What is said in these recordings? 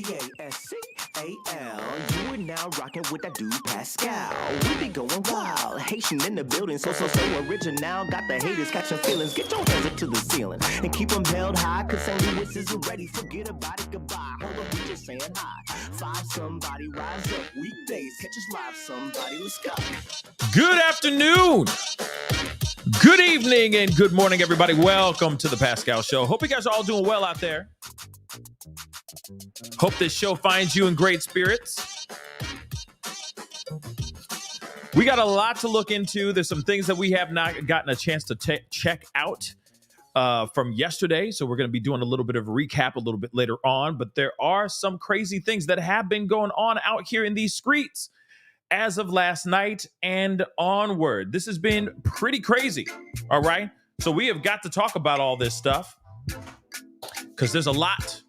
Pascal. You are now rocking with that dude Pascal. We be going wild, Haitian in the building, so original. Got the haters catching feelings. Get your hands up to the ceiling and keep them held high, cause St. Louis isn't ready. Forget about it, goodbye. Hold up, we just saying hi. Five somebody, rise up. Weekdays, catch us live, somebody. Let's go. Good afternoon. Good evening and good morning, everybody. Welcome to the Pascal Show. Hope you guys are all doing well out there. Hope this show finds you in great spirits. We got a lot to look into. There's some things that we have not gotten a chance to check out from yesterday. So we're going to be doing a little bit of a recap a little bit later on. But there are some crazy things that have been going on out here in these streets as of last night and onward. This has been pretty crazy. All right. So we have got to talk about all this stuff because there's a lot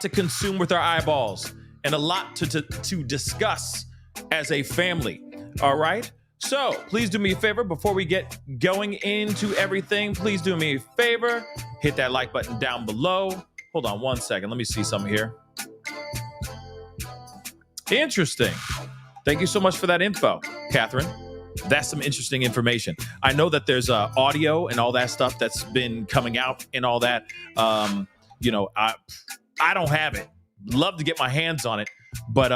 to consume with our eyeballs and a lot to discuss as a family. All right. So please do me a favor before we get going into everything. Please do me a favor. Hit that like button down below. Hold on one second. Let me see something here. Interesting. Thank you so much for that info, Catherine. That's some interesting information. I know that there's audio and all that stuff that's been coming out and all that. I don't have it. Love to get my hands on it, but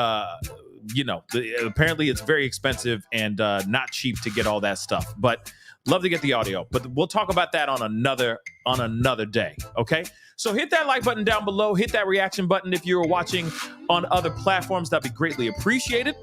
apparently it's very expensive and not cheap to get all that stuff. But love to get the audio. But we'll talk about that on another day. Okay. So hit that like button down below. Hit that reaction button if you're watching on other platforms. That'd be greatly appreciated.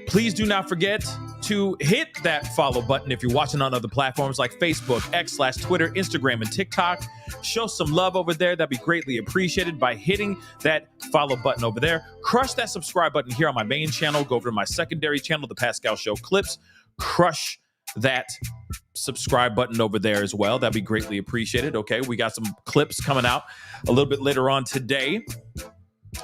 Please do not forget to hit that follow button if you're watching on other platforms like Facebook, X/Twitter, Instagram, and TikTok. Show some love over there. That'd be greatly appreciated by hitting that follow button over there. Crush that subscribe button here on my main channel. Go over to my secondary channel, The Pascal Show Clips. Crush that subscribe button over there as well. That'd be greatly appreciated. Okay, we got some clips coming out a little bit later on today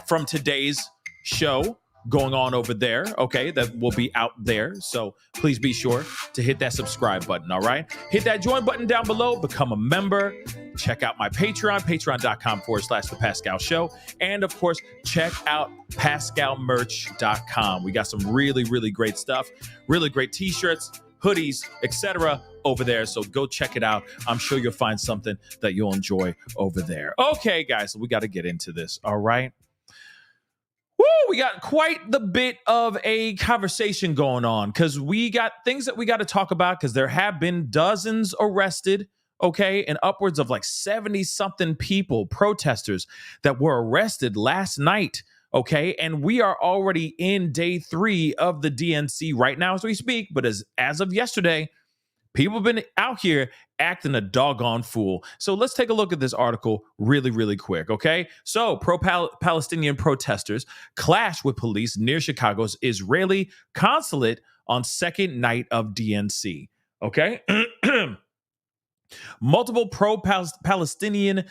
from today's show going on over there, okay, that will be out there. So please be sure to hit that subscribe button, all right? Hit that join button down below, become a member, check out my Patreon, patreon.com/The Pascal Show. And of course, check out pascalmerch.com. We got some really, really great stuff, really great t-shirts, hoodies, etc. over there. So go check it out. I'm sure you'll find something that you'll enjoy over there. Okay, guys, we got to get into this, all right? Woo, we got quite the bit of a conversation going on because we got things that we got to talk about because there have been dozens arrested, okay, and upwards of like 70-something people, protesters that were arrested last night, okay, and we are already in day 3 of the DNC right now as we speak, but as of yesterday, people have been out here acting a doggone fool. So let's take a look at this article really, really quick, okay? So pro-Palestinian protesters clash with police near Chicago's Israeli consulate on second night of DNC, okay? Multiple pro-Palestinian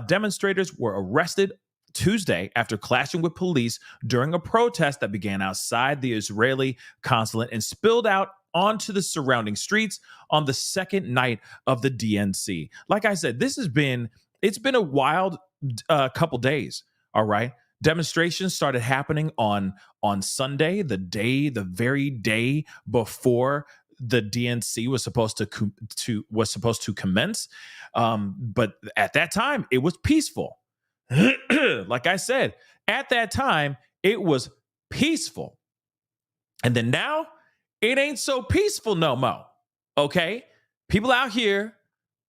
demonstrators were arrested Tuesday after clashing with police during a protest that began outside the Israeli consulate and spilled out onto the surrounding streets on the second night of the DNC. Like I said, it's been a wild couple days. All right. Demonstrations started happening on Sunday, the very day before the DNC was supposed to commence. But at that time, it was peaceful. Like I said, at that time, it was peaceful. And then now, it ain't so peaceful no more, okay? People out here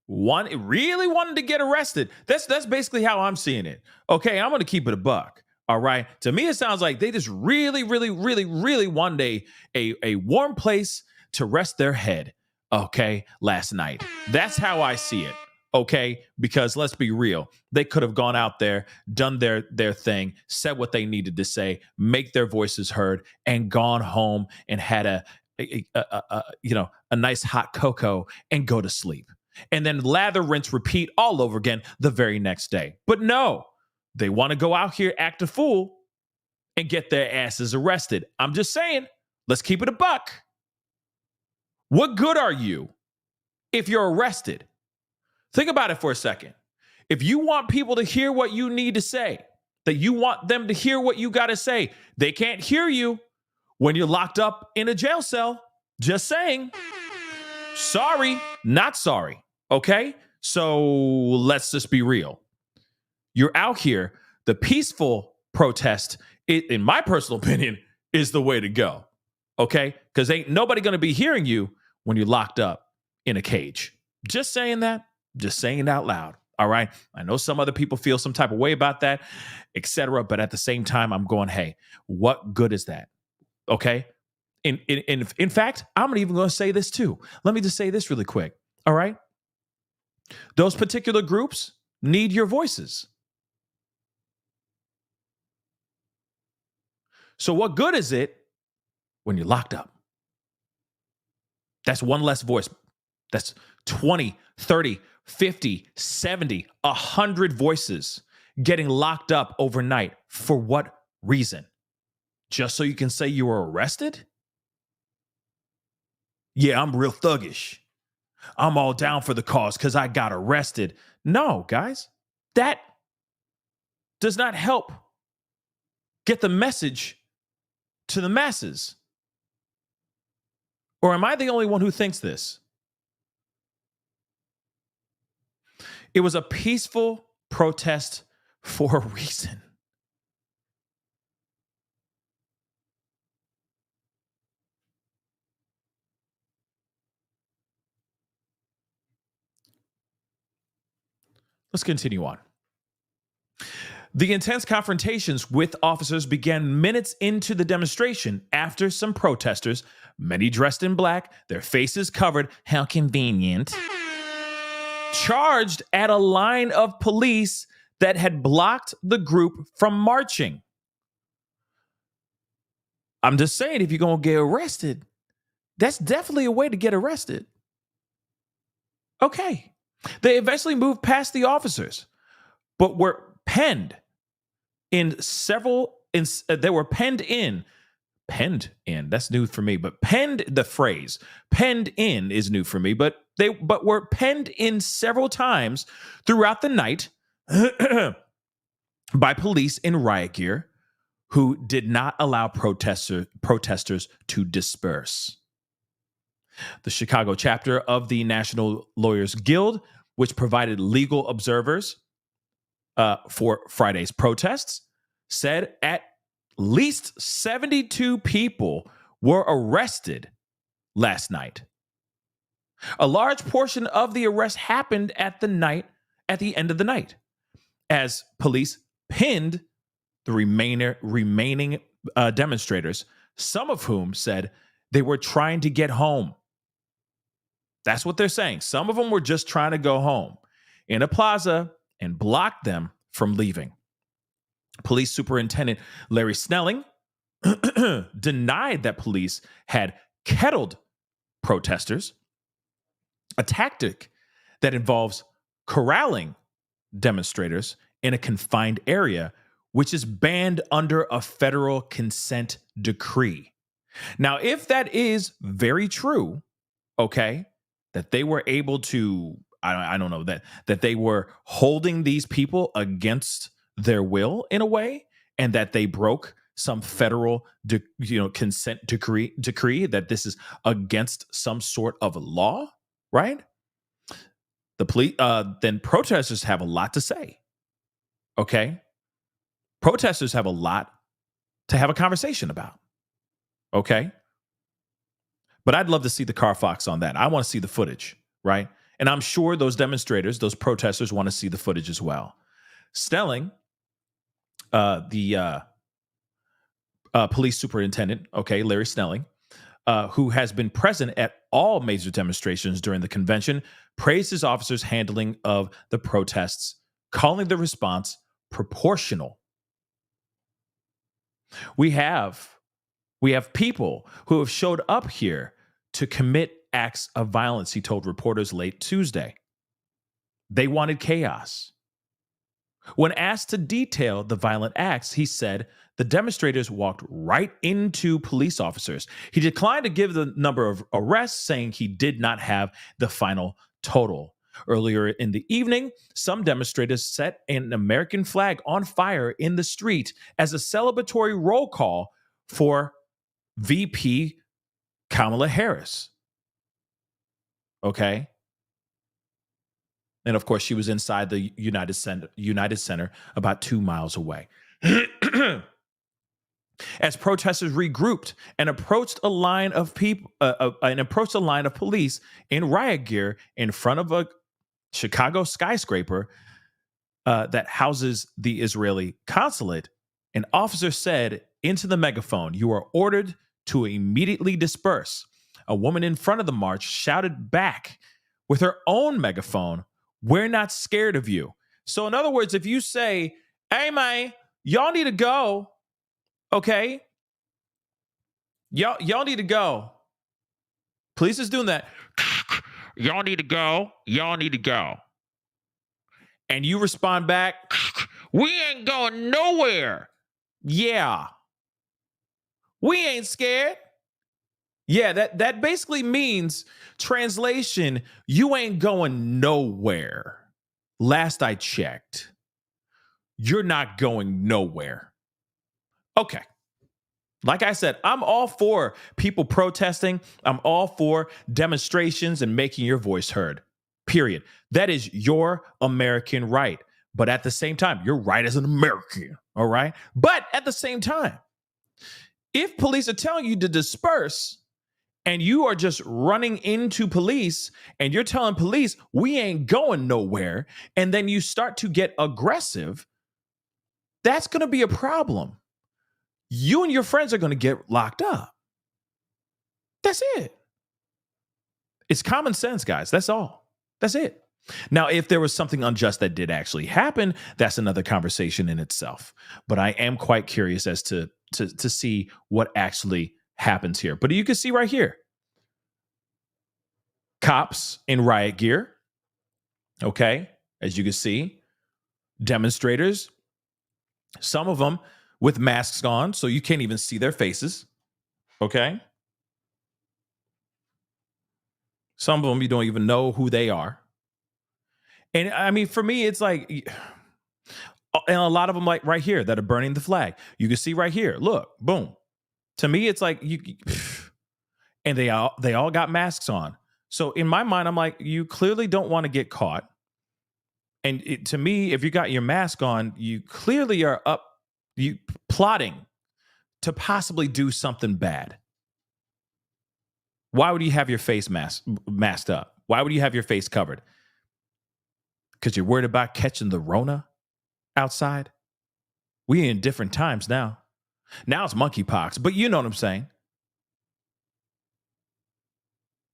really wanted to get arrested. That's basically how I'm seeing it, okay? I'm going to keep it a buck, all right? To me, it sounds like they just really, really, really, really wanted a warm place to rest their head, okay, last night. That's how I see it, okay? Because let's be real. They could have gone out there, done their thing, said what they needed to say, make their voices heard, and gone home and had a nice hot cocoa and go to sleep. And then lather, rinse, repeat all over again the very next day. But no, they want to go out here, act a fool, and get their asses arrested. I'm just saying, let's keep it a buck. What good are you if you're arrested? Think about it for a second. If you want people to hear what you need to say, that you want them to hear what you got to say, they can't hear you when you're locked up in a jail cell. Just saying. Sorry, not sorry. Okay? So let's just be real. You're out here. The peaceful protest, in my personal opinion, is the way to go. Okay? Because ain't nobody going to be hearing you when you're locked up in a cage. Just saying that. Just saying it out loud. All right. I know some other people feel some type of way about that, etc. But at the same time, I'm going, hey, what good is that? Okay. In fact, I'm even going to say this too. Let me just say this really quick. All right. Those particular groups need your voices. So what good is it when you're locked up? That's one less voice. That's 20, 30, 50, 70, 100 voices getting locked up overnight. For what reason? Just so you can say you were arrested? Yeah, I'm real thuggish. I'm all down for the cause because I got arrested. No, guys, that does not help get the message to the masses. Or am I the only one who thinks this? It was a peaceful protest for a reason. Let's continue on. The intense confrontations with officers began minutes into the demonstration after some protesters, many dressed in black, their faces covered, how convenient, charged at a line of police that had blocked the group from marching. I'm just saying, if you're going to get arrested, that's definitely a way to get arrested. Okay. They eventually moved past the officers, but were penned in several, they were penned in, that's new for me, but the phrase penned in is new for me, but were penned in several times throughout the night by police in riot gear who did not allow protesters to disperse. The Chicago chapter of the National Lawyers Guild, which provided legal observers for Friday's protests, said at least 72 people were arrested last night. A large portion of the arrest happened at the end of the night, as police pinned the remaining demonstrators, some of whom said they were trying to get home. That's what they're saying. Some of them were just trying to go home in a plaza and blocked them from leaving. Police Superintendent Larry Snelling denied that police had kettled protesters, a tactic that involves corralling demonstrators in a confined area, which is banned under a federal consent decree. Now, if that is very true, okay, that they were able to, I don't know, that they were holding these people against their will in a way, and that they broke some federal consent decree that this is against some sort of law, right? The police, then protesters have a lot to say. Okay, protesters have a lot to have a conversation about. Okay, but I'd love to see the Carfax on that. I want to see the footage, right? And I'm sure those demonstrators, those protesters, want to see the footage as well. Snelling, the police superintendent, okay, Larry Snelling, who has been present at all major demonstrations during the convention, praised his officers' handling of the protests, calling the response proportional. We have people who have showed up here to commit acts of violence, he told reporters late Tuesday. They wanted chaos. When asked to detail the violent acts, he said the demonstrators walked right into police officers. He declined to give the number of arrests, saying he did not have the final total. Earlier in the evening, some demonstrators set an American flag on fire in the street as a celebratory roll call for VP Kamala Harris. Okay. And of course, she was inside the United Center about 2 miles away. As protesters regrouped and approached a line of police in riot gear in front of a Chicago skyscraper that houses the Israeli consulate, an officer said into the megaphone, "You are ordered to immediately disperse." A woman in front of the march shouted back with her own megaphone, "We're not scared of you." So in other words, if you say, "Hey man, y'all need to go," okay? Y'all need to go. Police is doing that. Y'all need to go. Y'all need to go. And you respond back, "We ain't going nowhere." Yeah. We ain't scared. Yeah, that basically means, translation, you ain't going nowhere. Last I checked, you're not going nowhere. Okay. Like I said, I'm all for people protesting. I'm all for demonstrations and making your voice heard. Period. That is your American right. But at the same time, you're right as an American. All right. But at the same time, if police are telling you to disperse and you are just running into police and you're telling police, "We ain't going nowhere," and then you start to get aggressive, that's going to be a problem. You and your friends are going to get locked up. That's it. It's common sense, guys. That's all. That's it. Now, if there was something unjust that did actually happen, that's another conversation in itself. But I am quite curious as to see what actually happens here. But you can see right here, cops in riot gear. Okay, as you can see, demonstrators, some of them with masks on, so you can't even see their faces. Okay. Some of them, you don't even know who they are. And I mean, for me, it's like, and a lot of them, like right here, that are burning the flag. You can see right here, look, boom. To me, it's like, and they all got masks on. So in my mind, I'm like, you clearly don't want to get caught. And to me, if you got your mask on, you clearly are you plotting to possibly do something bad. Why would you have your face masked up? Why would you have your face covered? Because you're worried about catching the Rona outside? We in different times now. Now it's monkeypox, but you know what I'm saying.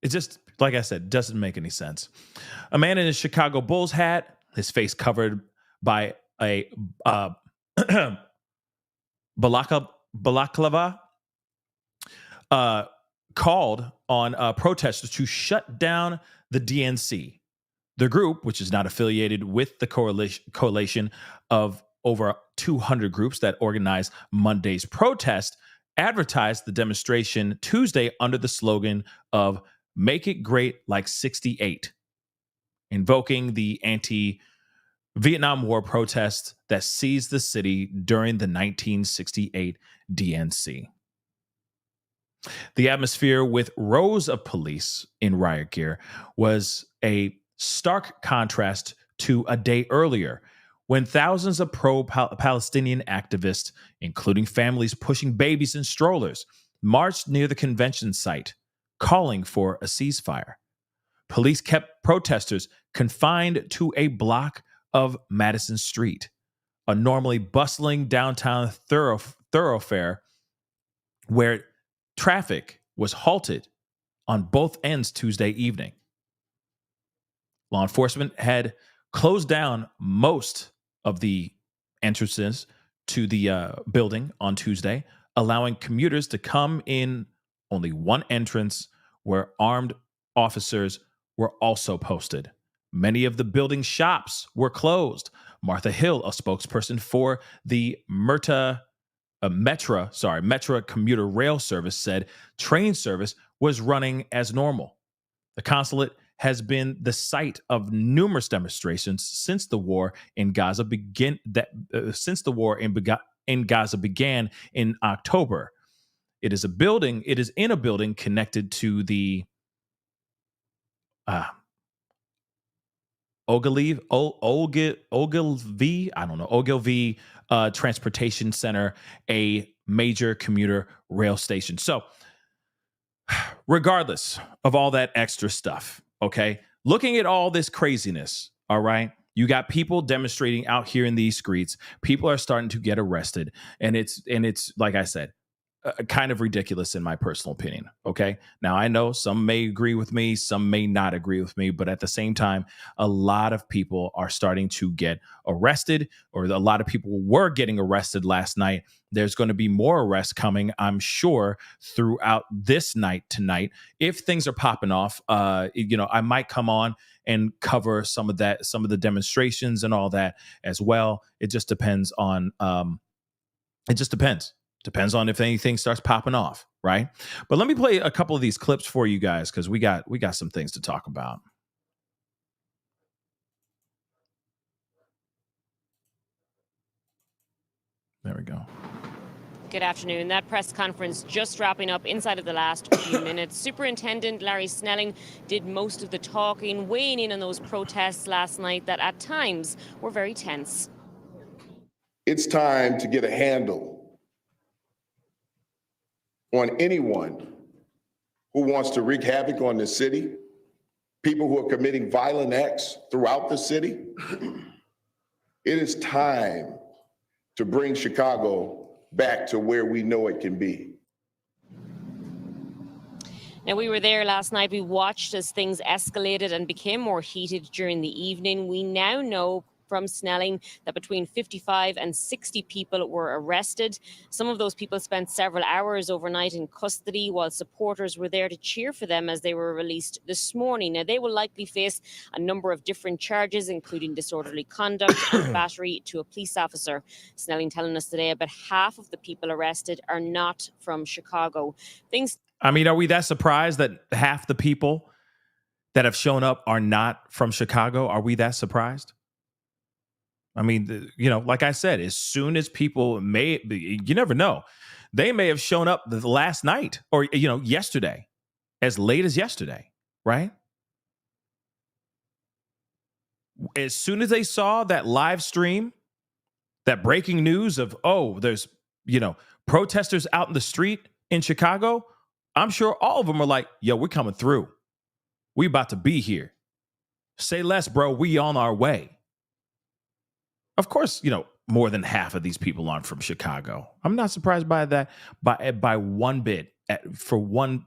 It just, like I said, doesn't make any sense. A man in a Chicago Bulls hat, his face covered by a balaclava, called on protesters to shut down the DNC. The group, which is not affiliated with the coalition of over 200 groups that organized Monday's protest, advertised the demonstration Tuesday under the slogan of "Make It Great Like 68," invoking the anti-Vietnam War protests that seized the city during the 1968 DNC. The atmosphere, with rows of police in riot gear, was a stark contrast to a day earlier, when thousands of pro-Palestinian activists, including families pushing babies in strollers, marched near the convention site, calling for a ceasefire. Police kept protesters confined to a block of Madison Street, a normally bustling downtown thoroughfare where traffic was halted on both ends Tuesday evening. Law enforcement had closed down most of the entrances to the building on Tuesday, allowing commuters to come in only one entrance, where armed officers were also posted. Many of the building's shops were closed. Martha Hill, a spokesperson for the Metra commuter rail service, said train service was running as normal. The consulate has been the site of numerous demonstrations since the war in Gaza began in October. It is in a building connected to the Ogilvy Transportation Center, a major commuter rail station. So regardless of all that extra stuff, okay, looking at all this craziness, all right, you got people demonstrating out here in these streets. People are starting to get arrested. And it's like I said, kind of ridiculous in my personal opinion. Okay. Now I know some may agree with me, some may not agree with me, but at the same time, a lot of people are starting to get arrested, or a lot of people were getting arrested last night. There's going to be more arrests coming, I'm sure, throughout this night tonight. If things are popping off, I might come on and cover some of the demonstrations and all that as well. It just depends on, Depends on if anything starts popping off, right? But let me play a couple of these clips for you guys, because we got some things to talk about. There we go. Good afternoon. That press conference just wrapping up inside of the last few minutes. Superintendent Larry Snelling did most of the talking, weighing in on those protests last night that at times were very tense. It's time to get a handle on anyone who wants to wreak havoc on the city, people who are committing violent acts throughout the city. It is time to bring Chicago back to where we know it can be. Now, we were there last night. We watched as things escalated and became more heated during the evening. We now know from Snelling that between 55 and 60 people were arrested. Some of those people spent several hours overnight in custody, while supporters were there to cheer for them as they were released this morning. Now, they will likely face a number of different charges, including disorderly conduct and battery to a police officer. Snelling telling us today about half of the people arrested are not from Chicago. Are we that surprised that half the people that have shown up are not from Chicago? Are we that surprised? Like I said, as soon as people you never know, they may have shown up the last night or, yesterday, as late as yesterday, right? As soon as they saw that live stream, that breaking news of, there's, protesters out in the street in Chicago, I'm sure all of them are like, yo, we're coming through. We about to be here. Say less, bro. We on our way. Of course, more than half of these people aren't from Chicago. I'm not surprised by that by one bit for one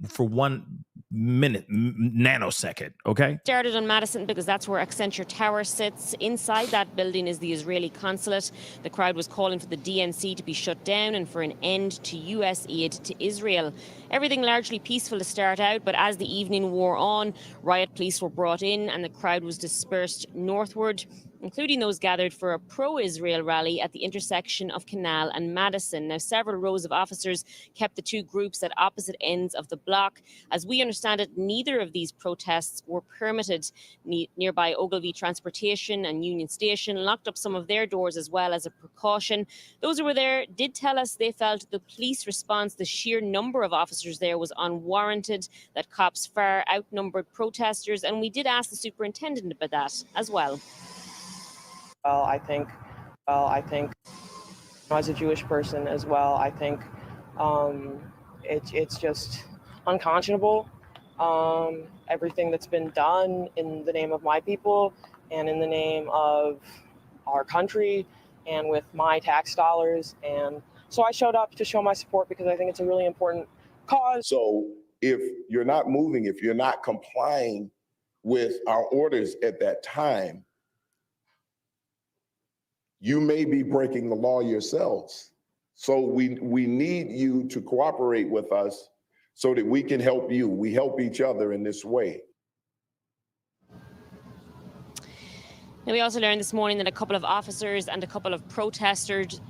minute, nanosecond, okay? Started on Madison because that's where Accenture Tower sits. Inside that building is the Israeli consulate. The crowd was calling for the DNC to be shut down and for an end to U.S. aid to Israel. Everything largely peaceful to start out, but as the evening wore on, riot police were brought in and the crowd was dispersed northward, including those gathered for a pro-Israel rally at the intersection of Canal and Madison. Now, several rows of officers kept the two groups at opposite ends of the block. As we understand it, neither of these protests were permitted. Nearby Ogilvy Transportation and Union Station locked up some of their doors as well as a precaution. Those who were there did tell us they felt the police response, the sheer number of officers there, was unwarranted, that cops far outnumbered protesters, and we did ask the superintendent about that as well. Well, I think as a Jewish person as well, I think it's just unconscionable. Everything that's been done in the name of my people and in the name of our country and with my tax dollars. And so I showed up to show my support because I think it's a really important cause. So if you're not moving, if you're not complying with our orders at that time, you may be breaking the law yourselves. So we need you to cooperate with us so that we can help you. We help each other in this way. Now, we also learned this morning that a couple of officers and a couple of protesters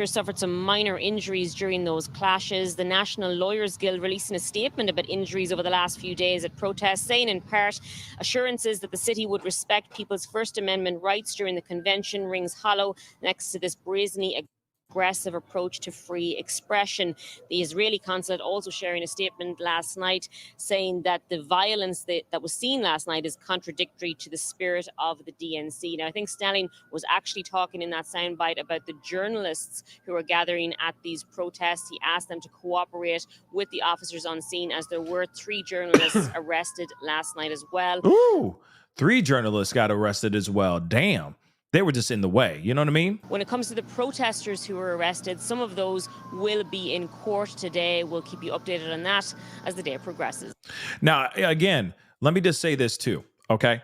suffered some minor injuries during those clashes. The National Lawyers Guild releasing a statement about injuries over the last few days at protests, saying in part, assurances that the city would respect people's First Amendment rights during the convention rings hollow next to this brazenly aggressive approach to free expression. The Israeli consulate also sharing a statement last night saying that the violence that was seen last night is contradictory to the spirit of the DNC. Now, I think Stalin was actually talking in that soundbite about the journalists who were gathering at these protests. He asked them to cooperate with the officers on scene, as there were 3 journalists arrested last night as well. Ooh, 3 journalists got arrested as well. Damn. They were just in the way. You know what I mean? When it comes to the protesters who were arrested, some of those will be in court today. We'll keep you updated on that as the day progresses. Now, again, let me just say this too, okay?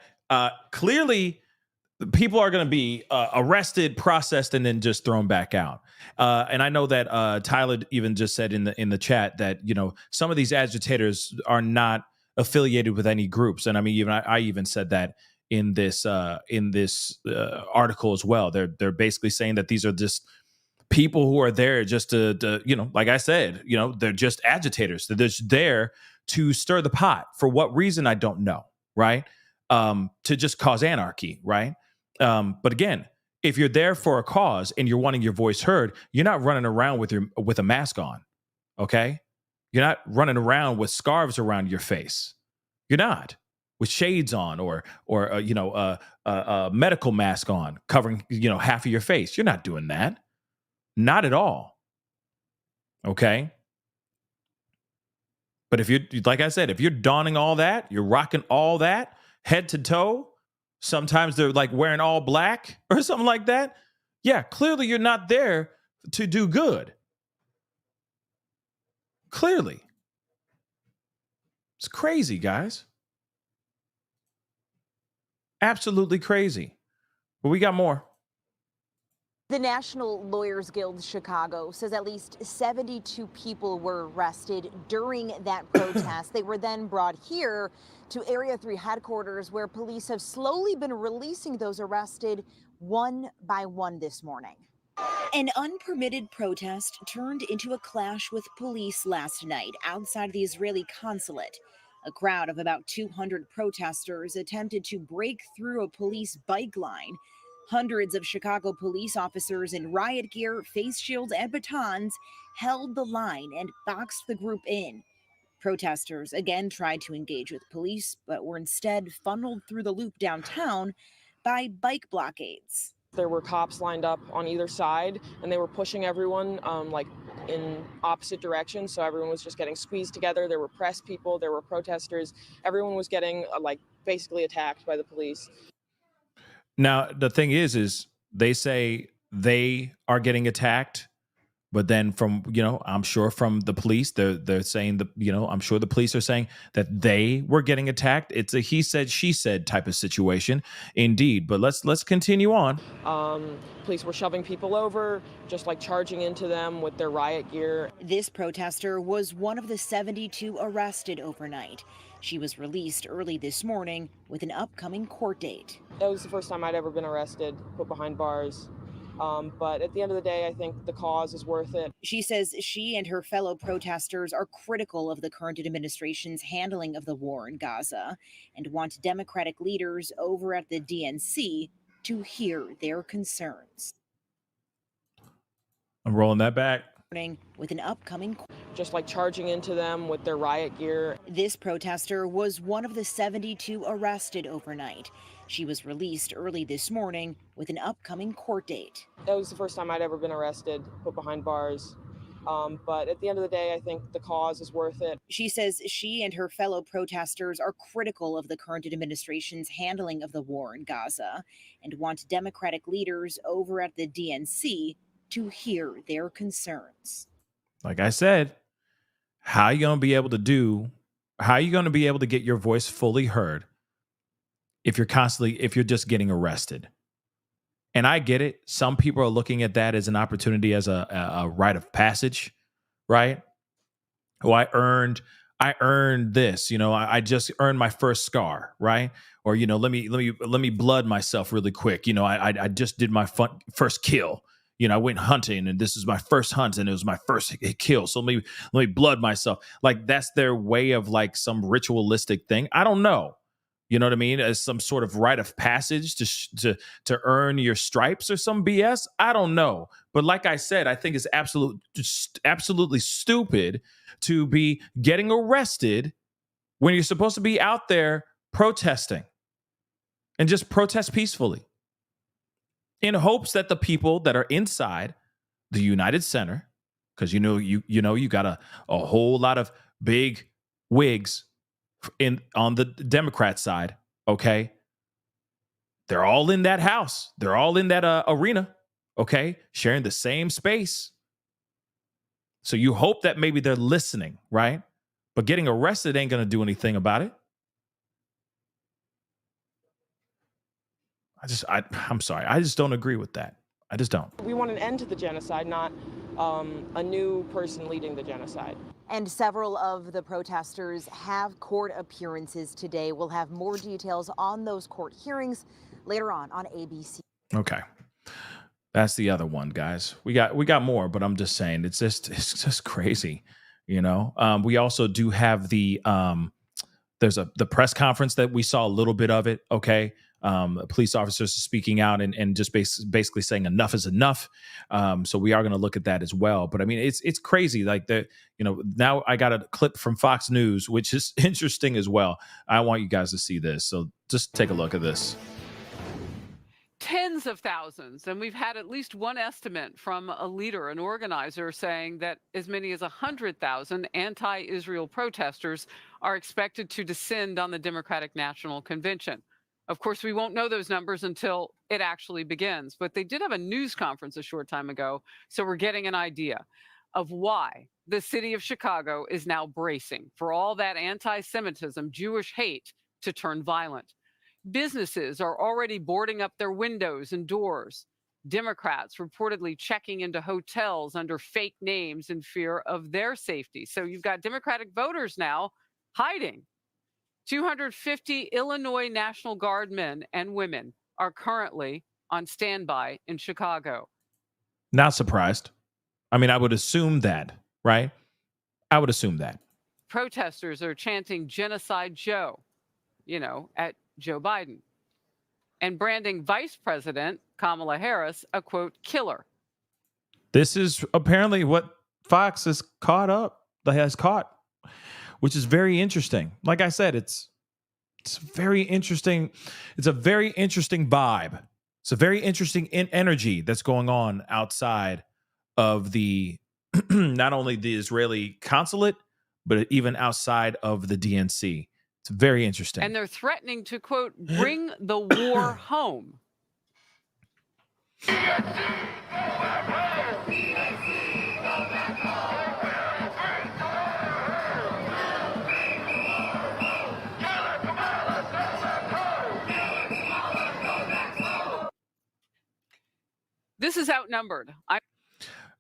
Clearly, people are going to be arrested, processed, and then just thrown back out. And I know that Tyler even just said in the chat that, you know, some of these agitators are not affiliated with any groups. And I mean, even I even said that in this article as well. They're basically saying that these are just people who are there just to you know, like I said, you know, they're just agitators. They're just there to stir the pot. For what reason, I don't know, right? To just cause anarchy, right? But again, if you're there for a cause and you're wanting your voice heard, you're not running around with a mask on, okay? You're not running around with scarves around your face. You're not. With shades on or you know, a medical mask on covering, you know, half of your face. You're not doing that. Not at all. Okay. But if you're, like I said, if you're donning all that, you're rocking all that head to toe, sometimes they're like wearing all black or something like that. Yeah, clearly you're not there to do good. Clearly. It's crazy, guys. Absolutely crazy. But we got more. The National Lawyers Guild Chicago says at least 72 people were arrested during that protest. They were then brought here to Area 3 headquarters, where police have slowly been releasing those arrested one by one this morning. An unpermitted protest turned into a clash with police last night outside the Israeli consulate. A crowd of about 200 protesters attempted to break through a police bike line. Hundreds of Chicago police officers in riot gear, face shields, and batons held the line and boxed the group in. Protesters again tried to engage with police, but were instead funneled through the loop downtown by bike blockades. There were cops lined up on either side, and they were pushing everyone like in opposite directions. So everyone was just getting squeezed together. There were press people, there were protesters. Everyone was getting like basically attacked by the police. Now, the thing is they say they are getting attacked, but then from, you know, I'm sure from the police, they're saying that, you know, I'm sure the police are saying that they were getting attacked. It's a he said, she said type of situation, indeed. But let's continue on. Police were shoving people over, just like charging into them with their riot gear. This protester was one of the 72 arrested overnight. She was released early this morning with an upcoming court date. That was the first time I'd ever been arrested, put behind bars. But at the end of the day, I think the cause is worth it. She says she and her fellow protesters are critical of the current administration's handling of the war in Gaza and want Democratic leaders over at the DNC to hear their concerns. I'm rolling that back. With an upcoming, just like charging into them with their riot gear. This protester was one of the 72 arrested overnight. She was released early this morning with an upcoming court date. That was the first time I'd ever been arrested, put behind bars. But at the end of the day, I think the cause is worth it. She says she and her fellow protesters are critical of the current administration's handling of the war in Gaza and want Democratic leaders over at the DNC to hear their concerns. Like I said, how are you going to be able to get your voice fully heard if you're just getting arrested? And I get it. Some people are looking at that as an opportunity, as a rite of passage, right? Oh, I earned I earned this, I just earned my first scar, right? Or, let me blood myself really quick. I just did my first kill. I went hunting and this is my first hunt and it was my first kill. So let me blood myself. Like that's their way of like some ritualistic thing. I don't know. You know what I mean? As some sort of rite of passage to earn your stripes or some BS. I don't know. But like I said, I think it's absolutely stupid to be getting arrested when you're supposed to be out there protesting and just protest peacefully in hopes that the people that are inside the United Center, because you got a whole lot of big wigs on the Democrat side, okay? They're all in that house. They're all in that arena, okay? Sharing the same space. So you hope that maybe they're listening, right? But getting arrested ain't going to do anything about it. I'm sorry. I just don't agree with that. I just don't. We want an end to the genocide, not a new person leading the genocide. And several of the protesters have court appearances today. We'll have more details on those court hearings later on ABC. Okay. That's the other one, guys. We got more, but I'm just saying it's just crazy, We also do have the there's the press conference that we saw a little bit of it, okay? Police officers speaking out and just basically saying enough is enough. So we are going to look at that as well. But I mean, it's crazy. Like now I got a clip from Fox News, which is interesting as well. I want you guys to see this. So just take a look at this. Tens of thousands, and we've had at least one estimate from a leader, an organizer, saying that as many as 100,000 anti-Israel protesters are expected to descend on the Democratic National Convention. Of course, we won't know those numbers until it actually begins, but they did have a news conference a short time ago, so we're getting an idea of why the city of Chicago is now bracing for all that anti-Semitism, Jewish hate to turn violent. Businesses are already boarding up their windows and doors. Democrats reportedly checking into hotels under fake names in fear of their safety. So you've got Democratic voters now hiding. 250 Illinois National Guard men and women are currently on standby in Chicago. Not surprised. I mean, I would assume that, right? I would assume that. Protesters are chanting Genocide Joe, at Joe Biden, and branding Vice President Kamala Harris a, quote, killer. This is apparently what Fox has caught, which is very interesting. Like I said, it's very interesting. It's a very interesting vibe. It's a very interesting energy that's going on outside of the not only the Israeli consulate, but even outside of the DNC. It's very interesting. And they're threatening to, quote, bring the war home. This is outnumbered.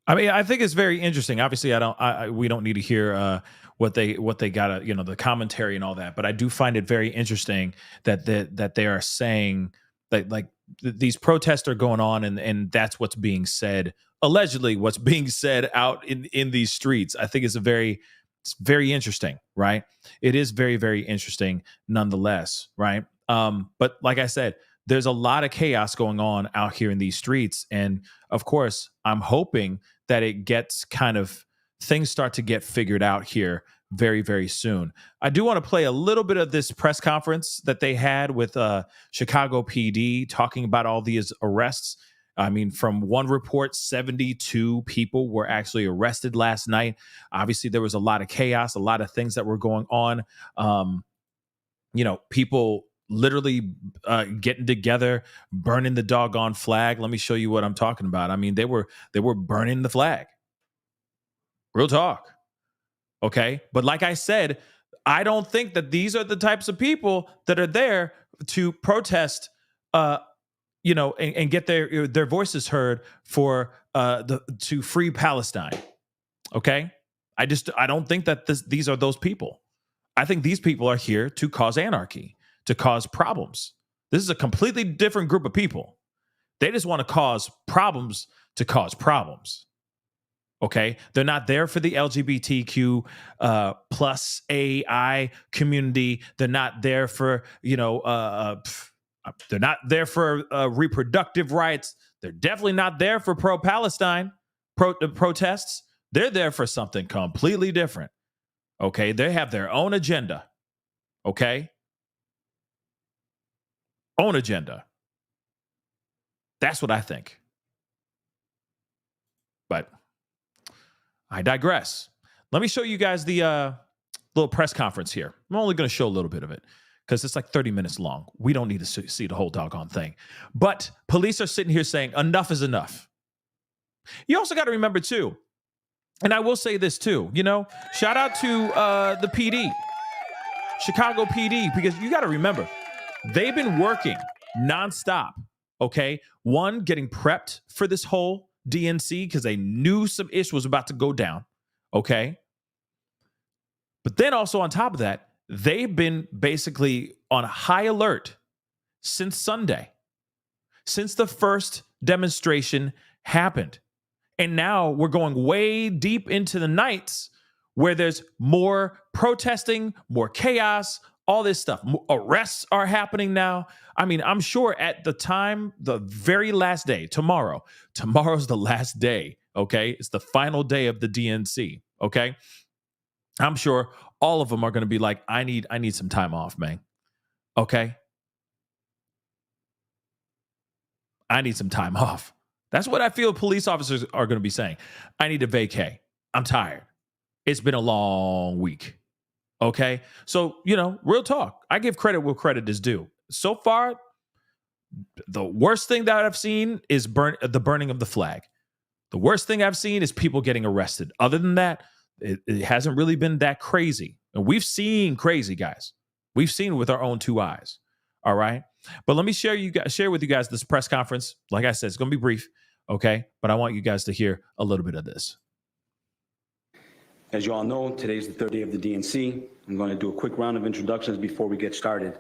I mean, I think it's very interesting. Obviously, we don't need to hear what they got, the commentary and all that. But I do find it very interesting that they are saying that like these protests are going on and that's what's being said, allegedly what's being said out in these streets. I think it's very interesting, right? It is very, very interesting nonetheless, right? But like I said, there's a lot of chaos going on out here in these streets. And of course, I'm hoping that it gets things start to get figured out here very, very soon. I do want to play a little bit of this press conference that they had with Chicago PD talking about all these arrests. I mean, from one report, 72 people were actually arrested last night. Obviously, there was a lot of chaos, a lot of things that were going on. People literally getting together, burning the doggone flag. Let me show you what I'm talking about. I mean, they were burning the flag. Real talk. Okay. But like I said, I don't think that these are the types of people that are there to protest, and get their voices heard for to free Palestine. Okay. I don't think that these are those people. I think these people are here to cause anarchy, to cause problems. This is a completely different group of people. They just want to cause problems to cause problems. Okay, they're not there for the LGBTQ plus AI community. They're not there for they're not there for reproductive rights. They're definitely not there for pro-Palestine protests. They're there for something completely different. Okay, they have their own agenda. Okay, own agenda. That's what I think. But I digress. Let me show you guys the little press conference here. I'm only going to show a little bit of it because it's like 30 minutes long. We don't need to see the whole doggone thing. But police are sitting here saying enough is enough. You also got to remember, too, and I will say this, too, shout out to the PD, Chicago PD, because you got to remember, they've been working nonstop, okay? One, getting prepped for this whole DNC because they knew some ish was about to go down, okay? But then also on top of that, they've been basically on high alert since Sunday, since the first demonstration happened. And now we're going way deep into the nights where there's more protesting, more chaos, all this stuff. Arrests are happening now. I mean, I'm sure at the time, the very last day, tomorrow's the last day, okay? It's the final day of the DNC, okay? I'm sure all of them are going to be like, I need some time off, man, okay? I need some time off. That's what I feel police officers are going to be saying. I need to vacay. I'm tired. It's been a long week. Okay. So, real talk. I give credit where credit is due. So far, the worst thing that I've seen is the burning of the flag. The worst thing I've seen is people getting arrested. Other than that, it hasn't really been that crazy. And we've seen crazy, guys. We've seen it with our own two eyes. All right. But let me share with you guys this press conference. Like I said, it's going to be brief. Okay. But I want you guys to hear a little bit of this. As you all know, today's the third day of the DNC. I'm going to do a quick round of introductions before we get started.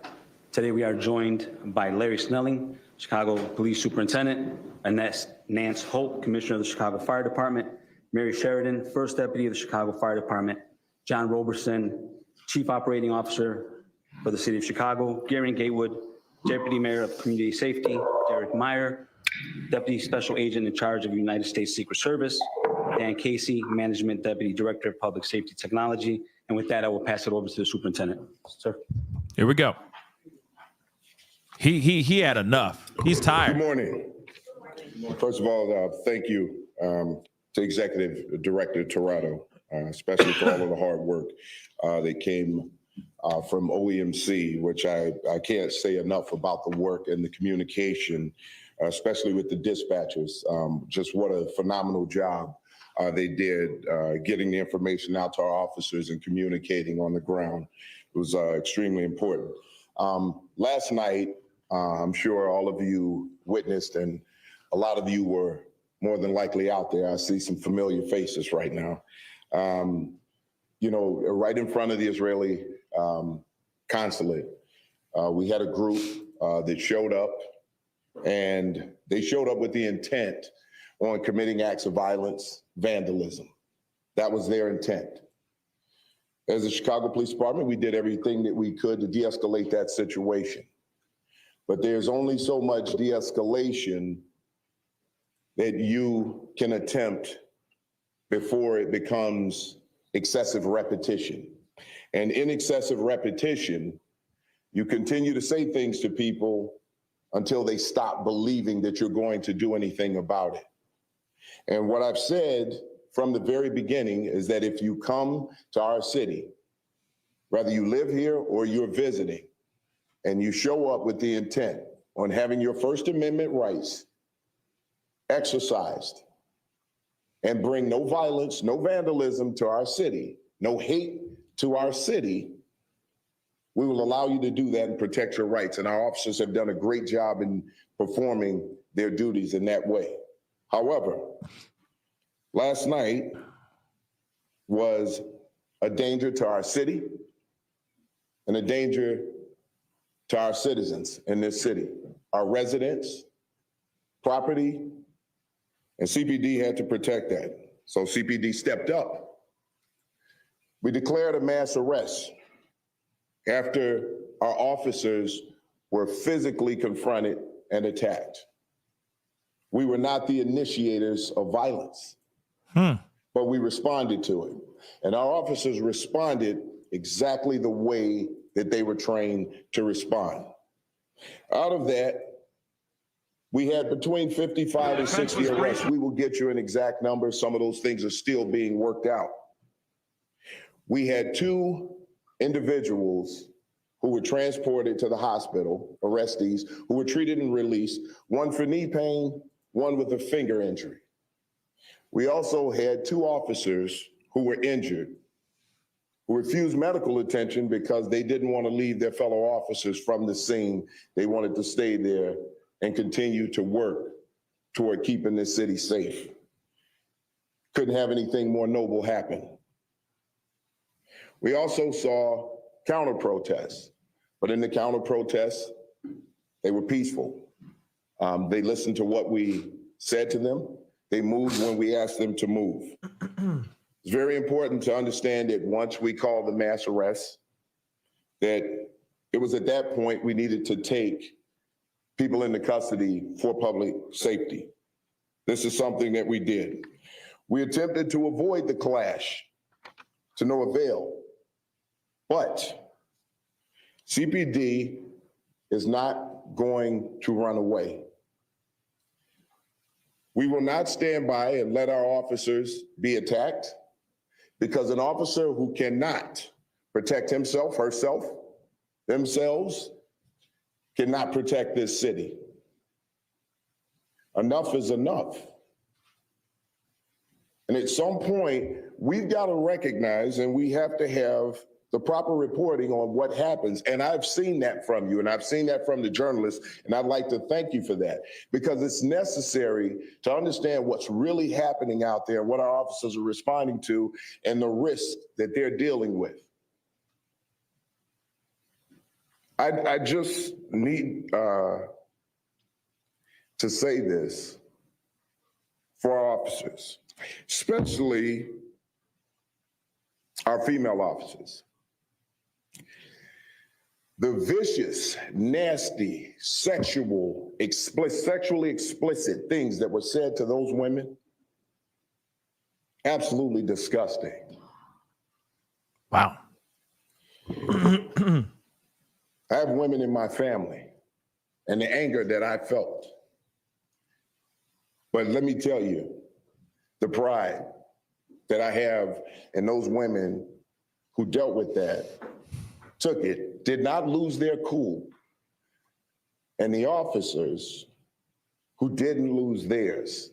Today we are joined by Larry Snelling, Chicago Police Superintendent, Nance Holt, Commissioner of the Chicago Fire Department, Mary Sheridan, First Deputy of the Chicago Fire Department, John Roberson, Chief Operating Officer for the City of Chicago, Gary Gatewood, Deputy Mayor of Community Safety, Derek Meyer, Deputy Special Agent in charge of the United States Secret Service, Dan Casey, Management Deputy Director of Public Safety Technology. And with that, I will pass it over to the superintendent. Sir. Here we go. He had enough. He's tired. Good morning. First of all, thank you to Executive Director Toronto, especially for all of the hard work that came from OEMC, which I can't say enough about the work and the communication, especially with the dispatchers. Just what a phenomenal job they did getting the information out to our officers and communicating on the ground. It was extremely important. Last night, I'm sure all of you witnessed, and a lot of you were more than likely out there. I see some familiar faces right now. Right in front of the Israeli consulate, we had a group that showed up, and they showed up with the intent on committing acts of violence, vandalism. That was their intent. As the Chicago Police Department, we did everything that we could to de-escalate that situation. But there's only so much de-escalation that you can attempt before it becomes excessive repetition. And in excessive repetition, you continue to say things to people until they stop believing that you're going to do anything about it. And what I've said from the very beginning is that if you come to our city, whether you live here or you're visiting, and you show up with the intent on having your First Amendment rights exercised and bring no violence, no vandalism to our city, no hate to our city, we will allow you to do that and protect your rights. And our officers have done a great job in performing their duties in that way. However, last night was a danger to our city, and a danger to our citizens in this city, our residents, property, and CPD had to protect that. So CPD stepped up. We declared a mass arrest after our officers were physically confronted and attacked. We were not the initiators of violence, but we responded to it. And our officers responded exactly the way that they were trained to respond. Out of that, we had between 55 and 60 arrests. We will get you an exact number. Some of those things are still being worked out. We had 2 individuals who were transported to the hospital, arrestees, who were treated and released, one for knee pain, one with a finger injury. We also had 2 officers who were injured, who refused medical attention because they didn't want to leave their fellow officers from the scene. They wanted to stay there and continue to work toward keeping this city safe. Couldn't have anything more noble happen. We also saw counter protests, but in the counter protests, they were peaceful. They listened to what we said to them. They moved when we asked them to move. It's very important to understand that once we called the mass arrest, that it was at that point we needed to take people into custody for public safety. This is something that we did. We attempted to avoid the clash to no avail, but CPD is not going to run away. We will not stand by and let our officers be attacked, because an officer who cannot protect himself, herself, themselves, cannot protect this city. Enough is enough. And at some point, we've got to recognize, and we have to have the proper reporting on what happens. And I've seen that from you, and I've seen that from the journalists, and I'd like to thank you for that, because it's necessary to understand what's really happening out there, what our officers are responding to, and the risks that they're dealing with. I just need to say this for our officers, especially our female officers. The vicious, nasty, sexually explicit things that were said to those women, absolutely disgusting. Wow. I have women in my family and the anger that I felt. But let me tell you, the pride that I have in those women who dealt with that, took it, did not lose their cool, and the officers who didn't lose theirs.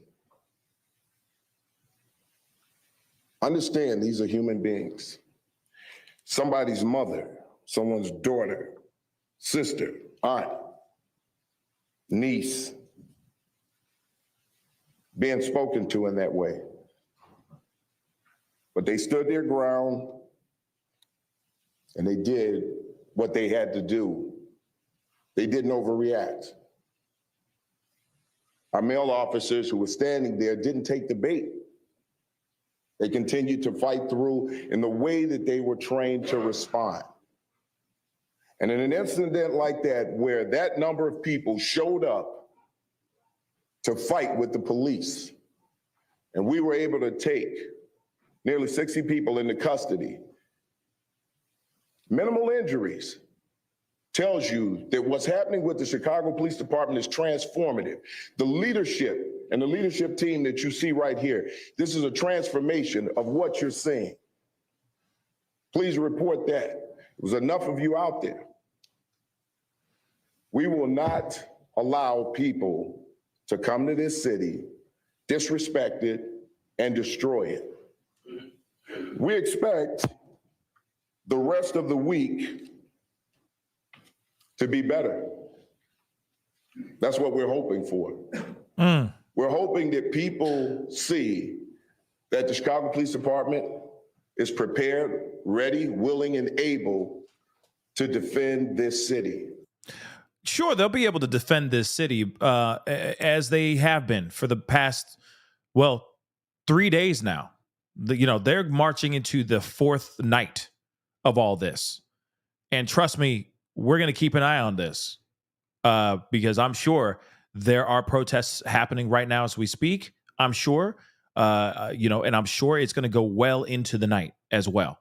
Understand, these are human beings. Somebody's mother, someone's daughter, sister, aunt, niece, being spoken to in that way. But they stood their ground and they did what they had to do. They didn't overreact. Our male officers who were standing there didn't take the bait. They continued to fight through in the way that they were trained to respond. And in an incident like that, where that number of people showed up to fight with the police, and we were able to take nearly 60 people into custody, minimal injuries, tells you that what's happening with the Chicago Police Department is transformative. The leadership and the leadership team that you see right here, this is a transformation of what you're seeing. Please report that. There was enough of you out there. We will not allow people to come to this city, disrespect it, and destroy it. We expect the rest of the week to be better. That's what we're hoping for. We're hoping that people see that the Chicago Police Department is prepared, ready, willing, and able to defend this city. Sure, they'll be able to defend this city as they have been for the past, 3 days now. They're marching into the fourth night of all this. And trust me, we're going to keep an eye on this because I'm sure there are protests happening right now as we speak. I'm sure, and I'm sure it's going to go well into the night as well.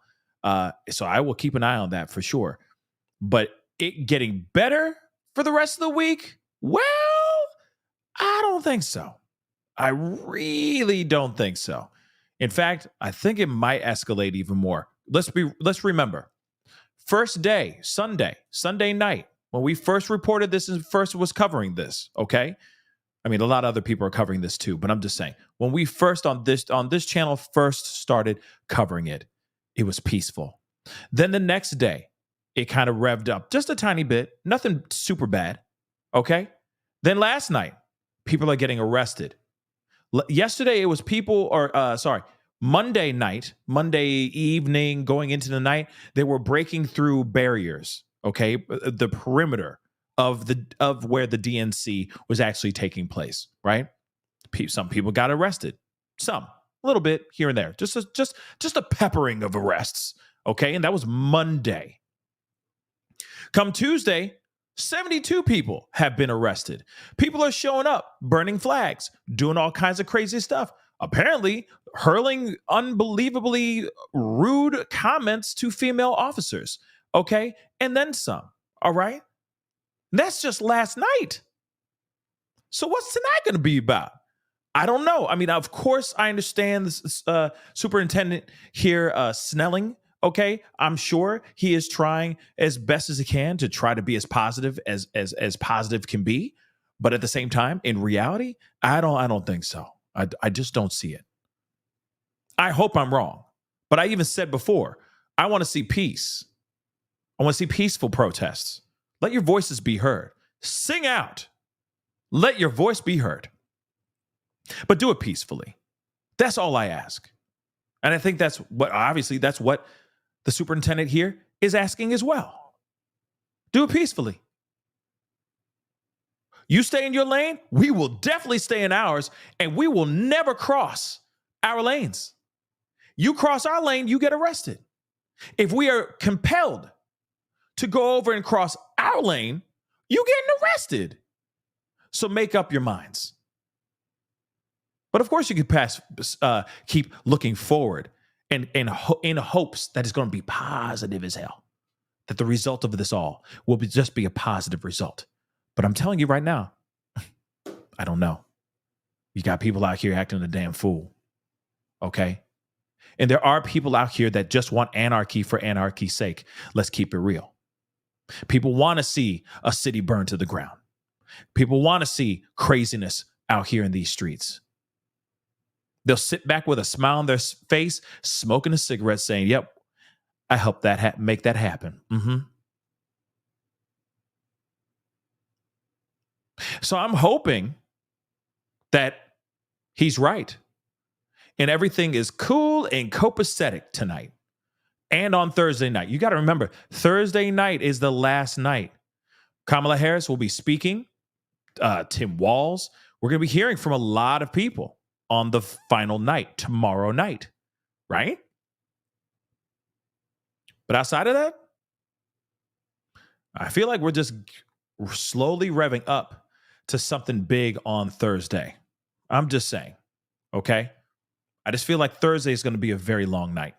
So I will keep an eye on that for sure. But it getting better for the rest of the week? Well, I don't think so. I really don't think so. In fact, I think it might escalate even more. Let's remember. First day, Sunday night, when we first reported this and first was covering this, okay? I mean, a lot of other people are covering this too, but I'm just saying, when we first on this channel first started covering it, it was peaceful. Then the next day, it kind of revved up just a tiny bit, nothing super bad, okay? Then last night, people are getting arrested. Yesterday, it was Monday night, Monday evening, going into the night, they were breaking through barriers, okay? The perimeter of where the DNC was actually taking place, right? Some people got arrested. Some, a little bit here and there. Just a peppering of arrests, okay? And that was Monday. Come Tuesday, 72 people have been arrested. People are showing up, burning flags, doing all kinds of crazy stuff. Apparently, hurling unbelievably rude comments to female officers. Okay? And then some. All right? That's just last night. So what's tonight going to be about? I don't know. I mean, of course, I understand this superintendent here, Snelling. Okay, I'm sure he is trying as best as he can to try to be as positive as positive can be. But at the same time, in reality, I don't think so. I just don't see it. I hope I'm wrong. But I even said before, I want to see peace. I want to see peaceful protests. Let your voices be heard. Sing out. Let your voice be heard. But do it peacefully. That's all I ask. And I think that's what the superintendent here is asking as well. Do it peacefully. You stay in your lane, we will definitely stay in ours, and we will never cross our lanes. You cross our lane, you get arrested. If we are compelled to go over and cross our lane, you getting arrested. So make up your minds. But of course, you could keep looking forward and in hopes that it's going to be positive as hell, that the result of this all will just be a positive result. But I'm telling you right now, I don't know. You got people out here acting a damn fool, okay? And there are people out here that just want anarchy for anarchy's sake. Let's keep it real. People want to see a city burn to the ground. People want to see craziness out here in these streets. They'll sit back with a smile on their face, smoking a cigarette, saying, yep, I helped that make that happen. So I'm hoping that he's right. And everything is cool and copacetic tonight. And on Thursday night. You got to remember, Thursday night is the last night. Kamala Harris will be speaking. Tim Walz. We're going to be hearing from a lot of people on the final night, tomorrow night, right? But outside of that, I feel like we're just slowly revving up to something big on Thursday. I'm just saying, okay? I just feel like Thursday is going to be a very long night.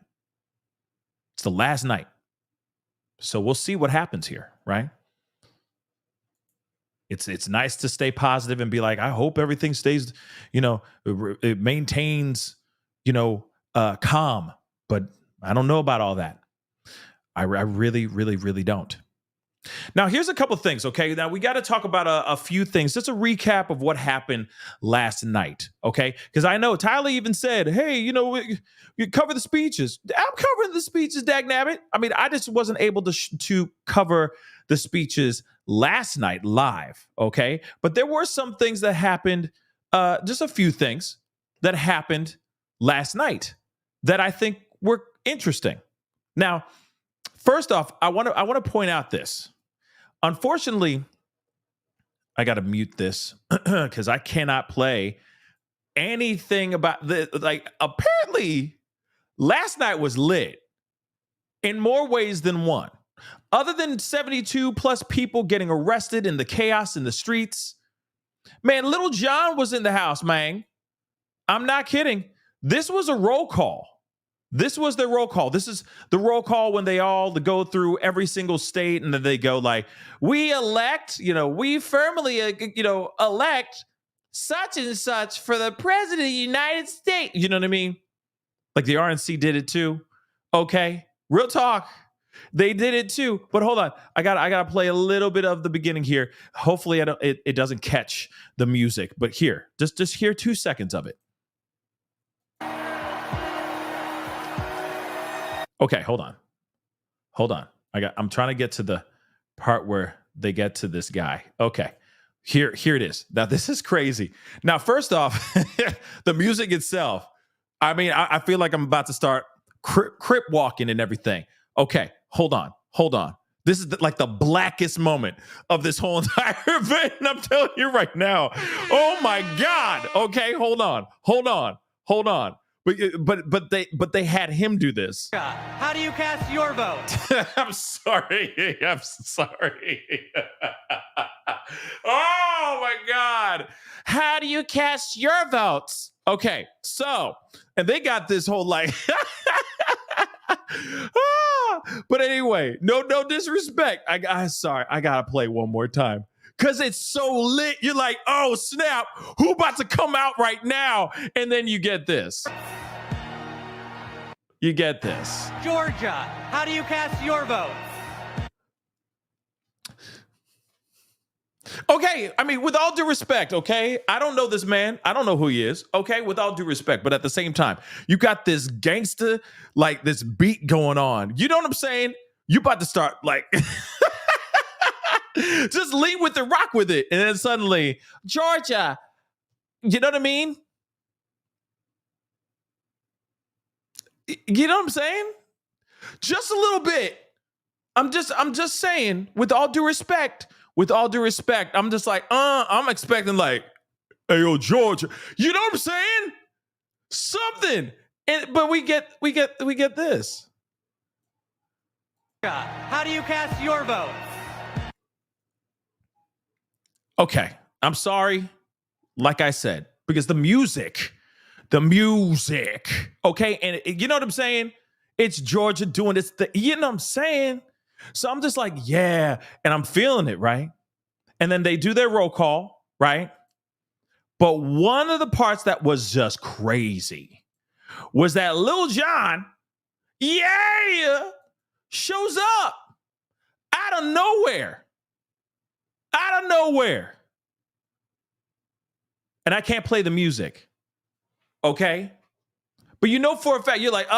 It's the last night. So we'll see what happens here, right? It's nice to stay positive and be like, I hope everything stays, it maintains, calm. But I don't know about all that. I really, really, really don't. Now, here's a couple things, okay? Now, we got to talk about a few things. Just a recap of what happened last night, okay? Because I know Tyler even said, hey, you cover the speeches. I'm covering the speeches, dagnabbit. I mean, I just wasn't able to cover the speeches last night live, okay? But there were some things that happened, just a few things that happened last night that I think were interesting. Now, First off, I want to point out this. Unfortunately, I got to mute this because I cannot play anything about the like. Apparently, last night was lit in more ways than one. Other than 72 plus people getting arrested in the chaos in the streets, man, Little John was in the house, man. I'm not kidding. This was a roll call. This was their roll call. This is the roll call when they all go through every single state and then they go like, we elect, we firmly, elect such and such for the president of the United States. You know what I mean? Like the RNC did it too. Okay. Real talk. They did it too. But hold on. I gotta play a little bit of the beginning here. Hopefully it doesn't catch the music. But here, just hear 2 seconds of it. Okay, hold on. I'm trying to get to the part where they get to this guy. Okay, here it is. Now this is crazy. Now, first off, the music itself. I mean, I feel like I'm about to start crip walking and everything. Okay, hold on. This is like the blackest moment of this whole entire event. And I'm telling you right now. Oh my God. Okay, hold on. But they had him do this. How do you cast your vote? I'm sorry. Oh my God. How do you cast your votes? Okay, so, and they got this whole like, but anyway, no disrespect. Sorry, I gotta play one more time. Cause it's so lit. You're like, oh snap, who about to come out right now? And then you get this. Georgia, how do you cast your vote? Okay, I mean, with all due respect, okay? I don't know this man. I don't know who he is, okay? With all due respect. But at the same time, you got this gangster, like this beat going on. You know what I'm saying? You about to start like... just lead with it, rock with it. And then suddenly, Georgia, you know what I mean? You know what I'm saying? Just a little bit. I'm just saying, with all due respect, I'm just like, I'm expecting like, hey, yo, Georgia. You know what I'm saying? Something. But we get this. How do you cast your vote? Okay, I'm sorry. Like I said, because the music, okay? And you know what I'm saying? It's Georgia doing this thing. You know what I'm saying? So I'm just like, yeah, and I'm feeling it, right? And then they do their roll call, right? But one of the parts that was just crazy was that Lil Jon, shows up out of nowhere. And I can't play the music. Okay? But you know for a fact, you're like,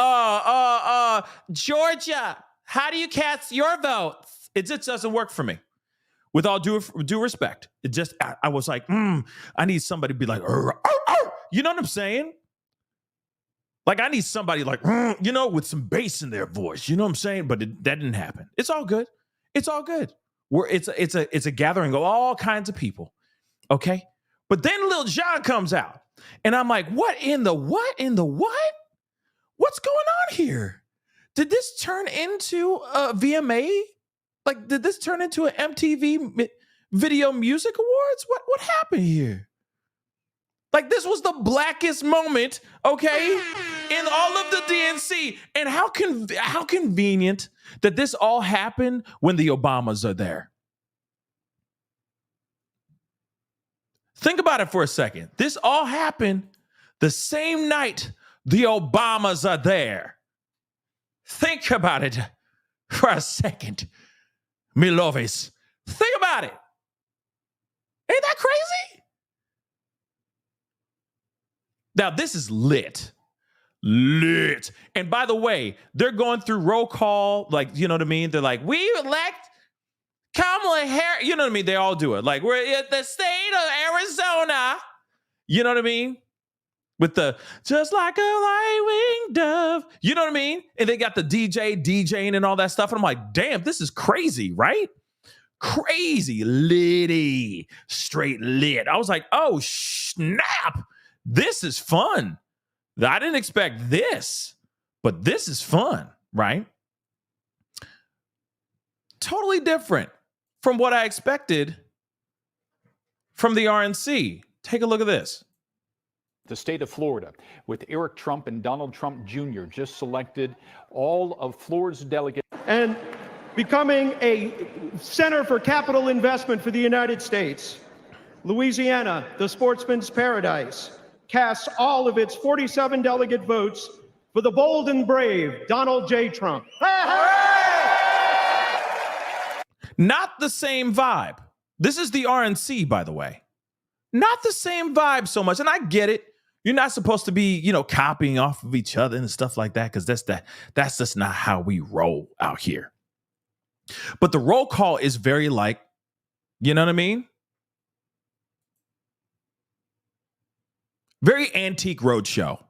Georgia, how do you cast your votes? It just doesn't work for me. With all due respect. It just, I was like, I need somebody to be like, you know what I'm saying? Like, I need somebody like, with some bass in their voice. You know what I'm saying? But that didn't happen. It's all good. It's a gathering of all kinds of people. Okay? But then Lil Jon comes out. And I'm like, what in the what? What's going on here? Did this turn into a VMA? Like, did this turn into an MTV Video Music Awards? What happened here? Like, this was the blackest moment, okay, in all of the DNC. And how convenient that this all happened when the Obamas are there. Think about it for a second. This all happened the same night the Obamas are there. Think about it for a second, Milovis. Think about it. Ain't that crazy? Now, this is lit. And by the way, they're going through roll call, like, you know what I mean? They're like, we elect Kamala Harris. You know what I mean? They all do it. Like, we're at the state of Arizona. You know what I mean? with the just like a light-winged dove. You know what I mean? And they got the DJing and all that stuff. And I'm like, damn, this is crazy, right? Crazy, litty, straight lit. I was like, oh, snap. This is fun. I didn't expect this, but this is fun, right? Totally different from what I expected from the RNC. Take a look at this. The state of Florida, with Eric Trump and Donald Trump Jr. just selected all of Florida's delegates. And becoming a center for capital investment for the United States, Louisiana, the sportsman's paradise, casts all of its 47 delegate votes for the bold and brave Donald J. Trump. Not the same vibe. This is the RNC, by the way. Not the same vibe so much. And I get it. You're not supposed to be, copying off of each other and stuff like that, because that's just not how we roll out here. But the roll call is very like, you know what I mean? Very antique roadshow.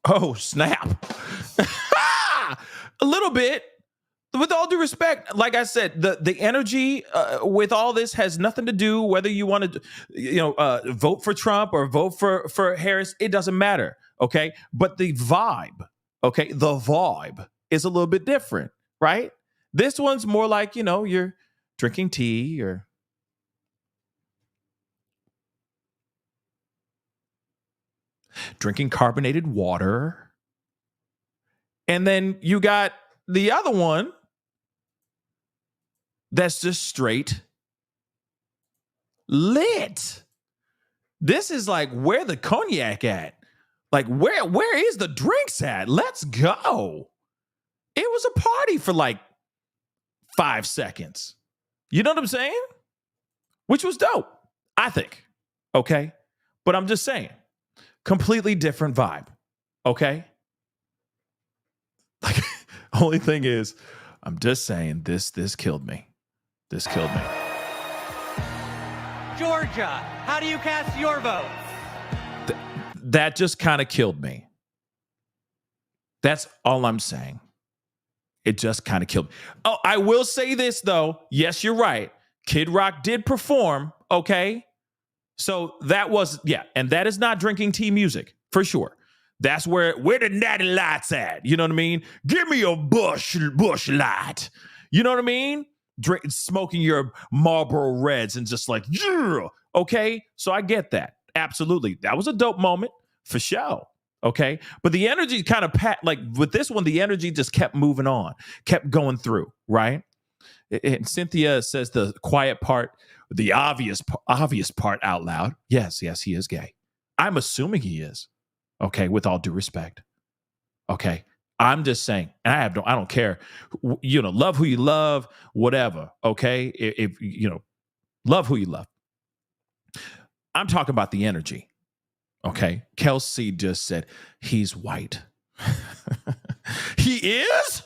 Oh, snap. A little bit. With all due respect, like I said, the energy with all this has nothing to do whether you want to, vote for Trump or vote for Harris. It doesn't matter, okay? But the vibe, okay, the vibe is a little bit different, right? This one's more like, you're drinking tea or drinking carbonated water, and then you got the other one that's just straight lit. This is like, where the cognac at? Like, where is the drinks at? Let's go. It was a party for like 5 seconds. You know what I'm saying? Which was dope, I think. Okay. But I'm just saying, completely different vibe. Okay. Like, only thing is, I'm just saying this killed me. This killed me. Georgia, how do you cast your vote? That just kind of killed me. That's all I'm saying. It just kind of killed me. Oh, I will say this, though. Yes, you're right. Kid Rock did perform, okay? So that was, and that is not drinking tea music, for sure. That's where the natty lights at. You know what I mean? Give me a bush light. You know what I mean? Smoking your Marlboro Reds and just like, yeah. Okay? So I get that. Absolutely. That was a dope moment for sure. Okay? But the energy kind of like with this one, the energy just kept moving on, kept going through, right? And Cynthia says the quiet part, the obvious part out loud. Yes, he is gay. I'm assuming he is. Okay, with all due respect. Okay, I'm just saying, and I don't care. Love who you love, whatever. Okay, if love who you love. I'm talking about the energy. Okay, Kelsey just said he's white. He is?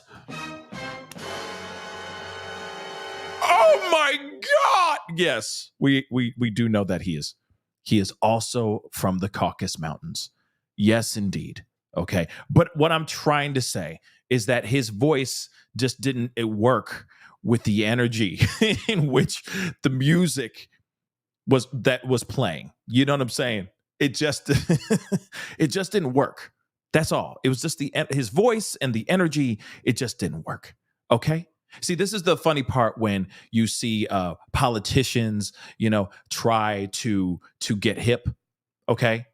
Oh my God! Yes, we do know that he is. He is also from the Caucasus Mountains. Yes, indeed. Okay. But what I'm trying to say is that his voice just didn't work with the energy in which the music was playing. You know what I'm saying? It just didn't work. That's all. It was just his voice and the energy. It just didn't work. Okay. See, this is the funny part when you see politicians, try to get hip. Okay.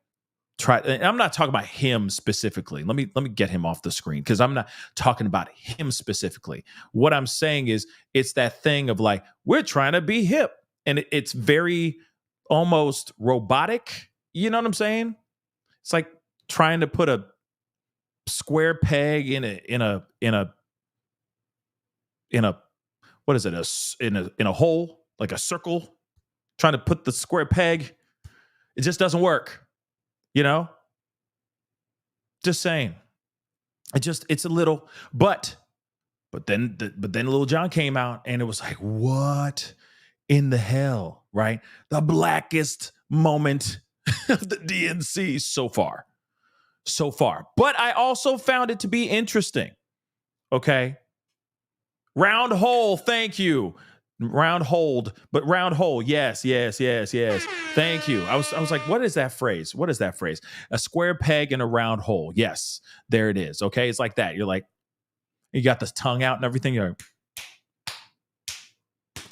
And I'm not talking about him specifically. Let me get him off the screen, because I'm not talking about him specifically. What I'm saying is, it's that thing of like, we're trying to be hip, and it's very almost robotic. You know what I'm saying? It's like trying to put a square peg in a what is it? In a hole, like a circle. Trying to put the square peg, it just doesn't work. Just saying. It's a little, but then Lil Jon came out, and it was like, what in the hell, right? The blackest moment of the DNC so far. so far. But I also found it to be interesting. Okay. Round hole. Thank you. Round hold, but round hole. Yes. Thank you. I was like, what is that phrase? What is that phrase? A square peg in a round hole. Yes, there it is. Okay. It's like that. You're like, you got this tongue out and everything. You're like,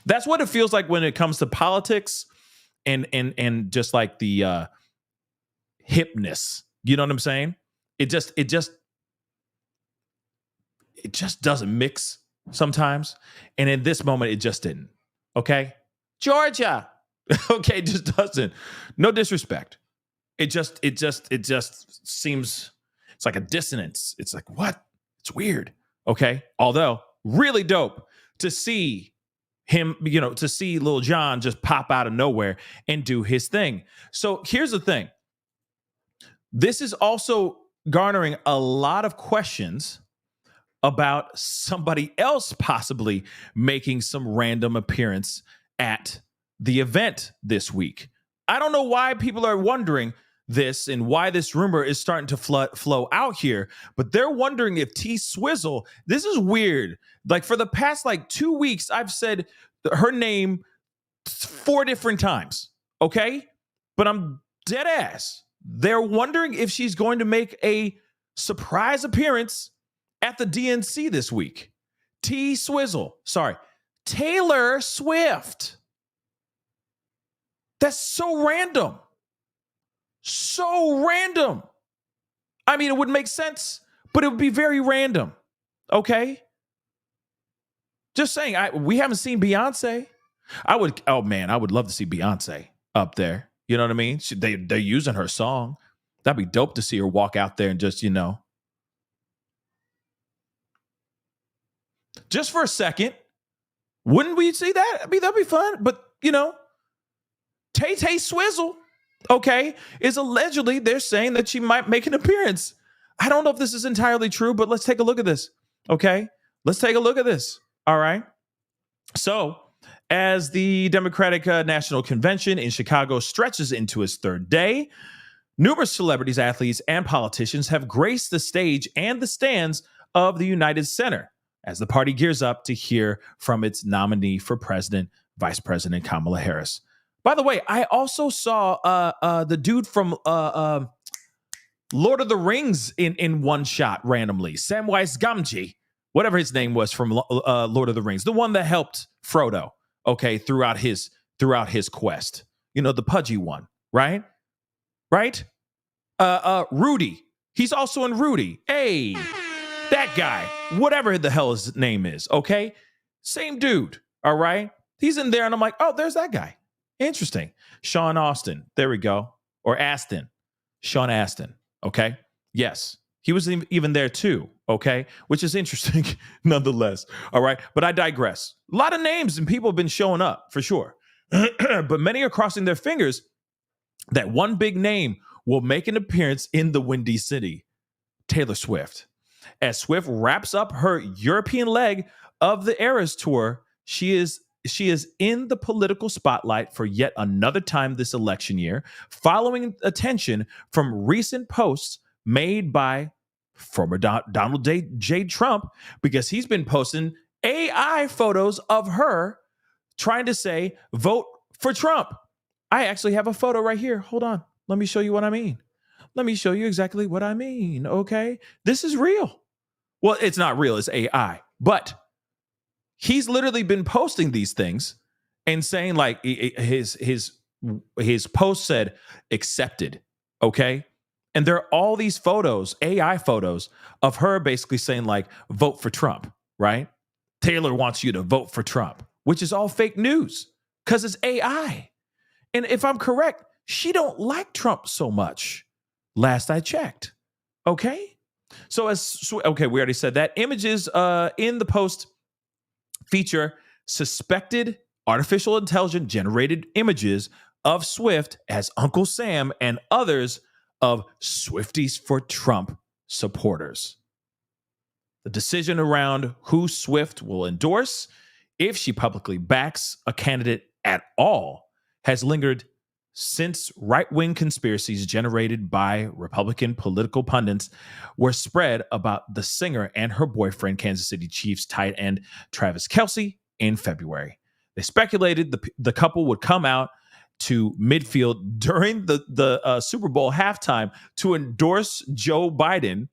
that's what it feels like when it comes to politics and just like the hipness. You know what I'm saying? It just doesn't mix sometimes. And in this moment, it just didn't. Okay. Georgia. Okay. It just doesn't. No disrespect. It just seems, it's like a dissonance. It's like, what? It's weird. Okay. Although really dope to see him, to see Lil Jon just pop out of nowhere and do his thing. So here's the thing. This is also garnering a lot of questions about somebody else possibly making some random appearance at the event this week. I don't know why people are wondering this and why this rumor is starting to flow out here, but they're wondering if T Swizzle, this is weird. Like for the past 2 weeks, I've said her name 4 different times. Okay. But I'm dead ass. They're wondering if she's going to make a surprise appearance at the DNC this week. Taylor Swift. That's so random. So random. I mean, it would make sense, but it would be very random. Okay? Just saying, we haven't seen Beyonce. I would love to see Beyonce up there. You know what I mean? They're using her song. That'd be dope to see her walk out there and just for a second. Wouldn't we see that? I mean, that'd be fun. But, Tay Swizzle, okay, is allegedly, they're saying that she might make an appearance. I don't know if this is entirely true, but let's take a look at this. Okay, let's take a look at this. All right. So as the Democratic National Convention in Chicago stretches into its 3rd day, numerous celebrities, athletes, and politicians have graced the stage and the stands of the United Center as the party gears up to hear from its nominee for president, Vice President Kamala Harris. By the way, I also saw the dude from Lord of the Rings in one shot randomly. Samwise Gamgee, whatever his name was from Lord of the Rings, the one that helped Frodo, okay, throughout his quest. The pudgy one, right? Right? Rudy. He's also in Rudy. Hey, that guy, whatever the hell his name is, okay? Same dude, all right? He's in there, and I'm like, oh, there's that guy. Interesting. Sean Austin. There we go. Or Astin. Sean Astin. Okay. Yes. He was even there too. Okay. Which is interesting nonetheless. All right. But I digress. A lot of names and people have been showing up for sure. But many are crossing their fingers that one big name will make an appearance in the Windy City. Taylor Swift. As Swift wraps up her European leg of the Eras Tour, she is in the political spotlight for yet another time this election year, following attention from recent posts made by former Donald J. Trump, because he's been posting AI photos of her trying to say, vote for Trump. I actually have a photo right here. Hold on. Let me show you what I mean. Let me show you exactly what I mean. Okay. This is real. Well, it's not real. It's AI. But he's literally been posting these things and saying his post said accepted. Okay. And there are all these photos, AI photos of her basically saying vote for Trump, right? Taylor wants you to vote for Trump, which is all fake news because it's AI. And if I'm correct, she don't like Trump so much. Last I checked. Okay. So we already said that. Images in the post feature suspected artificial intelligence generated images of Swift as Uncle Sam and others of Swifties for Trump supporters. The decision around who Swift will endorse, if she publicly backs a candidate at all, has lingered since right-wing conspiracies generated by Republican political pundits were spread about the singer and her boyfriend, Kansas City Chiefs tight end Travis Kelce, in February. They speculated the couple would come out to midfield during the Super Bowl halftime to endorse Joe Biden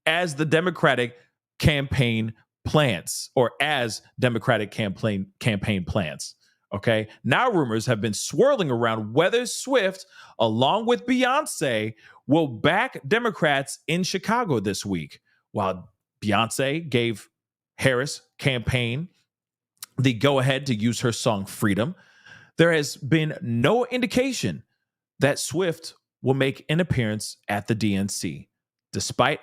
as the Democratic campaign plans, or as Democratic campaign plans. Okay. Now rumors have been swirling around whether Swift, along with Beyonce, will back Democrats in Chicago this week. While Beyonce gave Harris' campaign the go-ahead to use her song Freedom, there has been no indication that Swift will make an appearance at the DNC, despite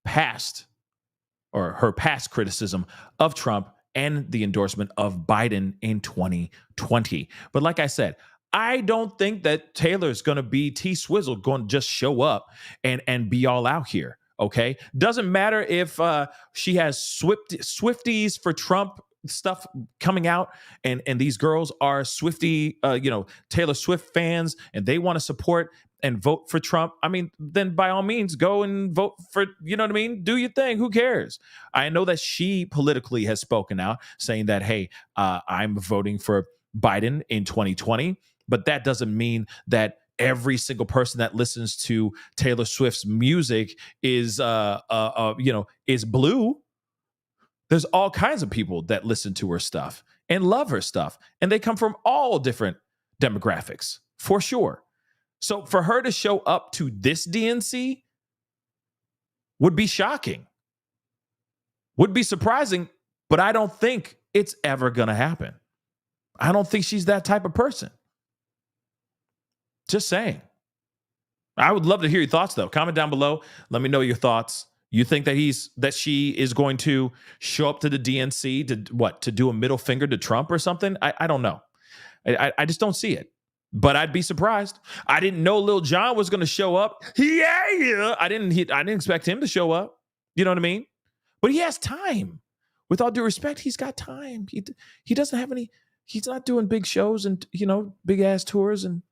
her past criticism of Trump and the endorsement of Biden in 2020. But like I said, I don't think that Taylor's going to be T-Swizzle, going to just show up and be all out here, okay? Doesn't matter if she has Swifties for Trump stuff coming out, and these girls are Swiftie, Taylor Swift fans, and they want to support and vote for Trump. I mean, then by all means, go and vote for, you know what I mean? Do your thing. Who cares? I know that she politically has spoken out saying that, hey, I'm voting for Biden in 2020, but that doesn't mean that every single person that listens to Taylor Swift's music is blue. There's all kinds of people that listen to her stuff and love her stuff, and they come from all different demographics, for sure. So for her to show up to this DNC would be shocking, would be surprising, but I don't think it's ever going to happen. I don't think she's that type of person. Just saying. I would love to hear your thoughts, though. Comment down below. Let me know your thoughts. You think that she is going to show up to the DNC to do a middle finger to Trump or something? I don't know. I just don't see it. But I'd be surprised. I didn't know Lil Jon was going to show up. Yeah. I didn't expect him to show up. You know what I mean? But he has time. With all due respect, he's got time. He doesn't have any. He's not doing big shows and big ass tours, and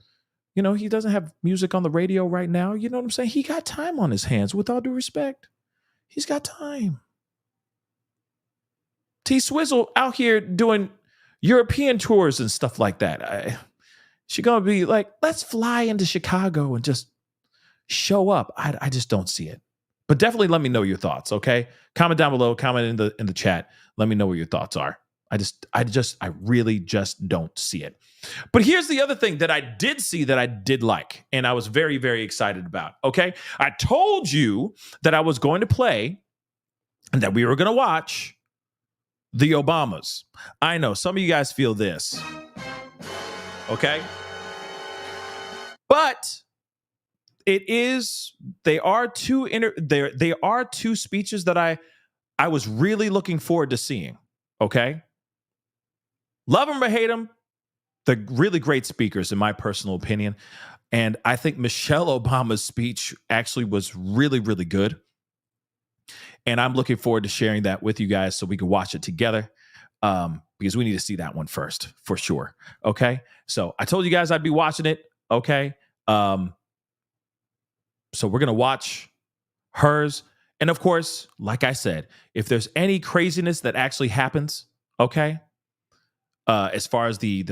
he doesn't have music on the radio right now. You know what I'm saying? He got time on his hands. With all due respect, he's got time. T-Swizzle out here doing European tours and stuff like that. She's going to be like, let's fly into Chicago and just show up. I just don't see it. But definitely let me know your thoughts, okay? Comment down below, comment in the chat. Let me know what your thoughts are. I really just don't see it. But here's the other thing that I did see that I did like, and I was very, very excited about, okay? I told you that I was going to play and that we were going to watch the Obamas. I know some of you guys feel this. Okay. But they are two speeches that I was really looking forward to seeing. Okay. Love them or hate them, they're really great speakers in my personal opinion. And I think Michelle Obama's speech actually was really, really good. And I'm looking forward to sharing that with you guys so we can watch it together. Because we need to see that one first, for sure. Okay. So I told you guys I'd be watching it. Okay. So we're going to watch hers. And of course, like I said, if there's any craziness that actually happens, okay, as far as if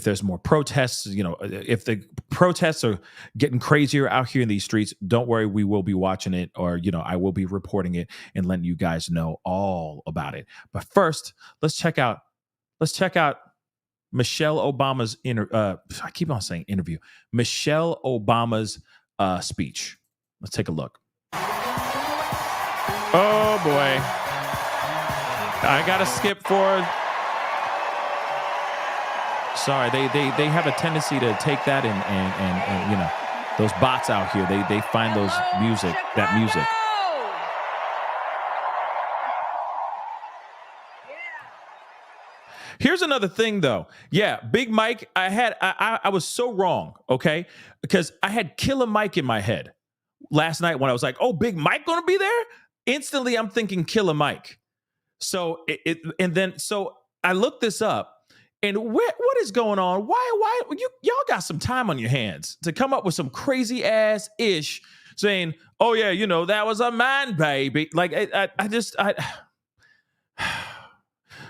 there's more protests, if the protests are getting crazier out here in these streets, don't worry, we will be watching it, or, I will be reporting it and letting you guys know all about it. But first, let's check out Michelle Obama's I keep on saying interview. Michelle Obama's speech. Let's take a look. Oh boy. I gotta skip forward. Sorry, they have a tendency to take that and those bots out here, they find that music. Here's another thing though. Yeah, Big Mike, I was so wrong, okay? Because I had Killer Mike in my head last night when I was like, oh, Big Mike gonna be there? Instantly I'm thinking Killer Mike. So so I looked this up. And what is going on? Why y'all got some time on your hands to come up with some crazy ass ish saying, oh yeah, that was a man baby. Like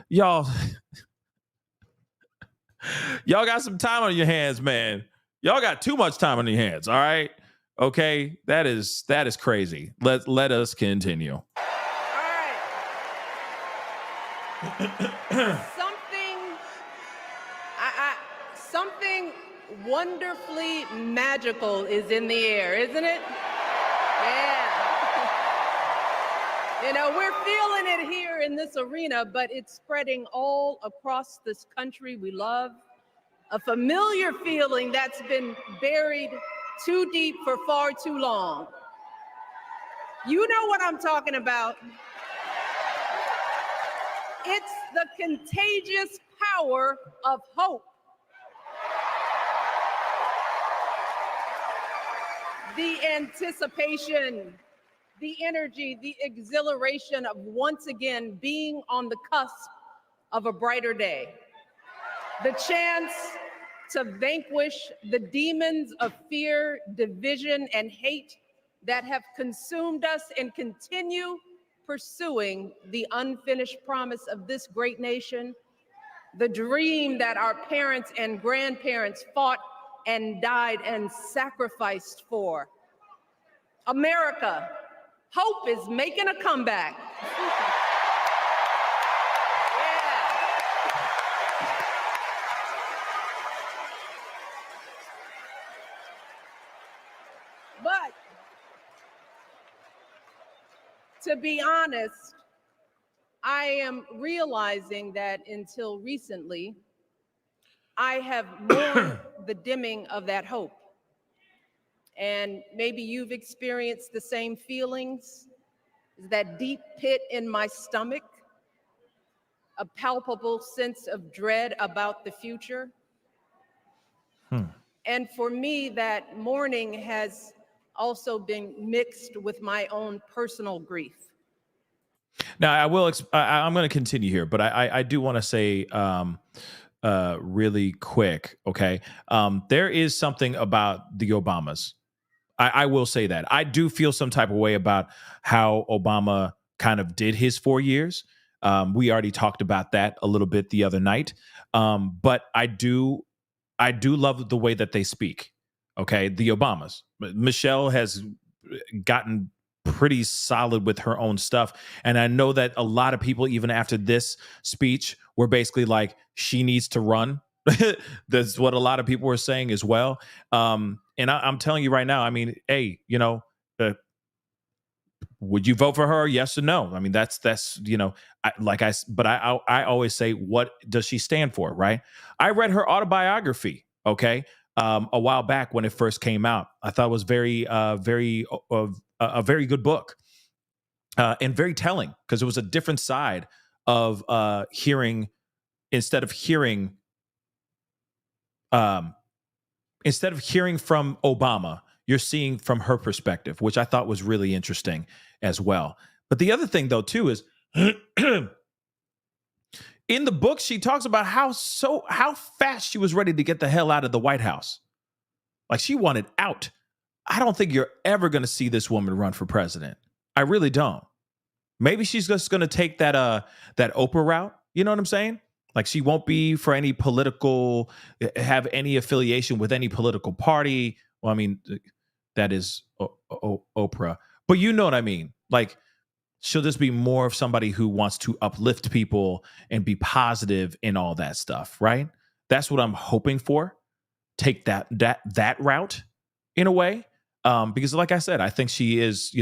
y'all got some time on your hands, man. Y'all got too much time on your hands. All right. Okay. That is crazy. Let us continue. All right. Something wonderfully magical is in the air, isn't it? Yeah. We're feeling it here in this arena, but it's spreading all across this country we love. A familiar feeling that's been buried too deep for far too long. You know what I'm talking about. It's the contagious power of hope. The anticipation, the energy, the exhilaration of once again being on the cusp of a brighter day. The chance to vanquish the demons of fear, division, and hate that have consumed us and continue pursuing the unfinished promise of this great nation, the dream that our parents and grandparents fought and died and sacrificed for. America, hope is making a comeback. But to be honest, I am realizing that until recently, I have mourned the dimming of that hope. And maybe you've experienced the same feelings, that deep pit in my stomach, a palpable sense of dread about the future. And for me, that mourning has also been mixed with my own personal grief. Now, I'm going to continue here, but I do want to say really quick, okay? There is something about the Obamas. I will say that. I do feel some type of way about how Obama kind of did his 4 years. We already talked about that a little bit the other night. But I do love the way that they speak. Okay, the Obamas. Michelle has gotten pretty solid with her own stuff. And I know that a lot of people, even after this speech, were basically like, she needs to run. That's what a lot of people were saying as well. And I'm telling you right now, I mean, hey, would you vote for her? Yes or no? I mean, that's I always say, what does she stand for? Right. I read her autobiography. Okay. A while back when it first came out, I thought it was a very good book, and very telling, because it was a different side of hearing instead of hearing from Obama, you're seeing from her perspective, which I thought was really interesting as well. But the other thing, though, too, is in the book, she talks about how fast she was ready to get the hell out of the White House. Like, she wanted out. I don't think you're ever going to see this woman run for president. I really don't. Maybe she's just going to take that Oprah route. You know what I'm saying? Like, she won't be for any have any affiliation with any political party. Well, I mean, that is Oprah. But you know what I mean? Like, she'll just be more of somebody who wants to uplift people and be positive in all that stuff, right? That's what I'm hoping for. Take that route in a way. Because like I said, I think she is,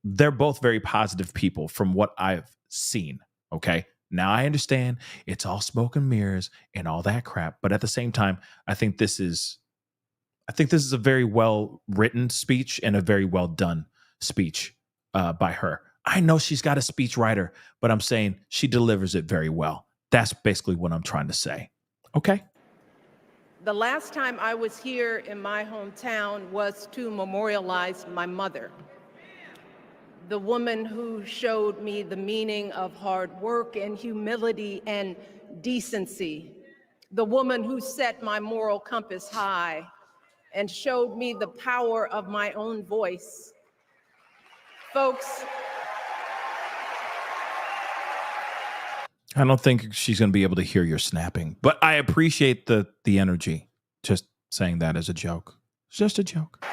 they're both very positive people from what I've seen. Okay. Now I understand it's all smoke and mirrors and all that crap. But at the same time, I think this is a very well written speech and a very well done speech by her. I know she's got a speech writer, but I'm saying she delivers it very well. That's basically what I'm trying to say. Okay. The last time I was here in my hometown was to memorialize my mother, the woman who showed me the meaning of hard work and humility and decency, the woman who set my moral compass high and showed me the power of my own voice. Folks, I don't think she's going to be able to hear your snapping, but I appreciate the energy. Just saying that as a joke. It's just a joke.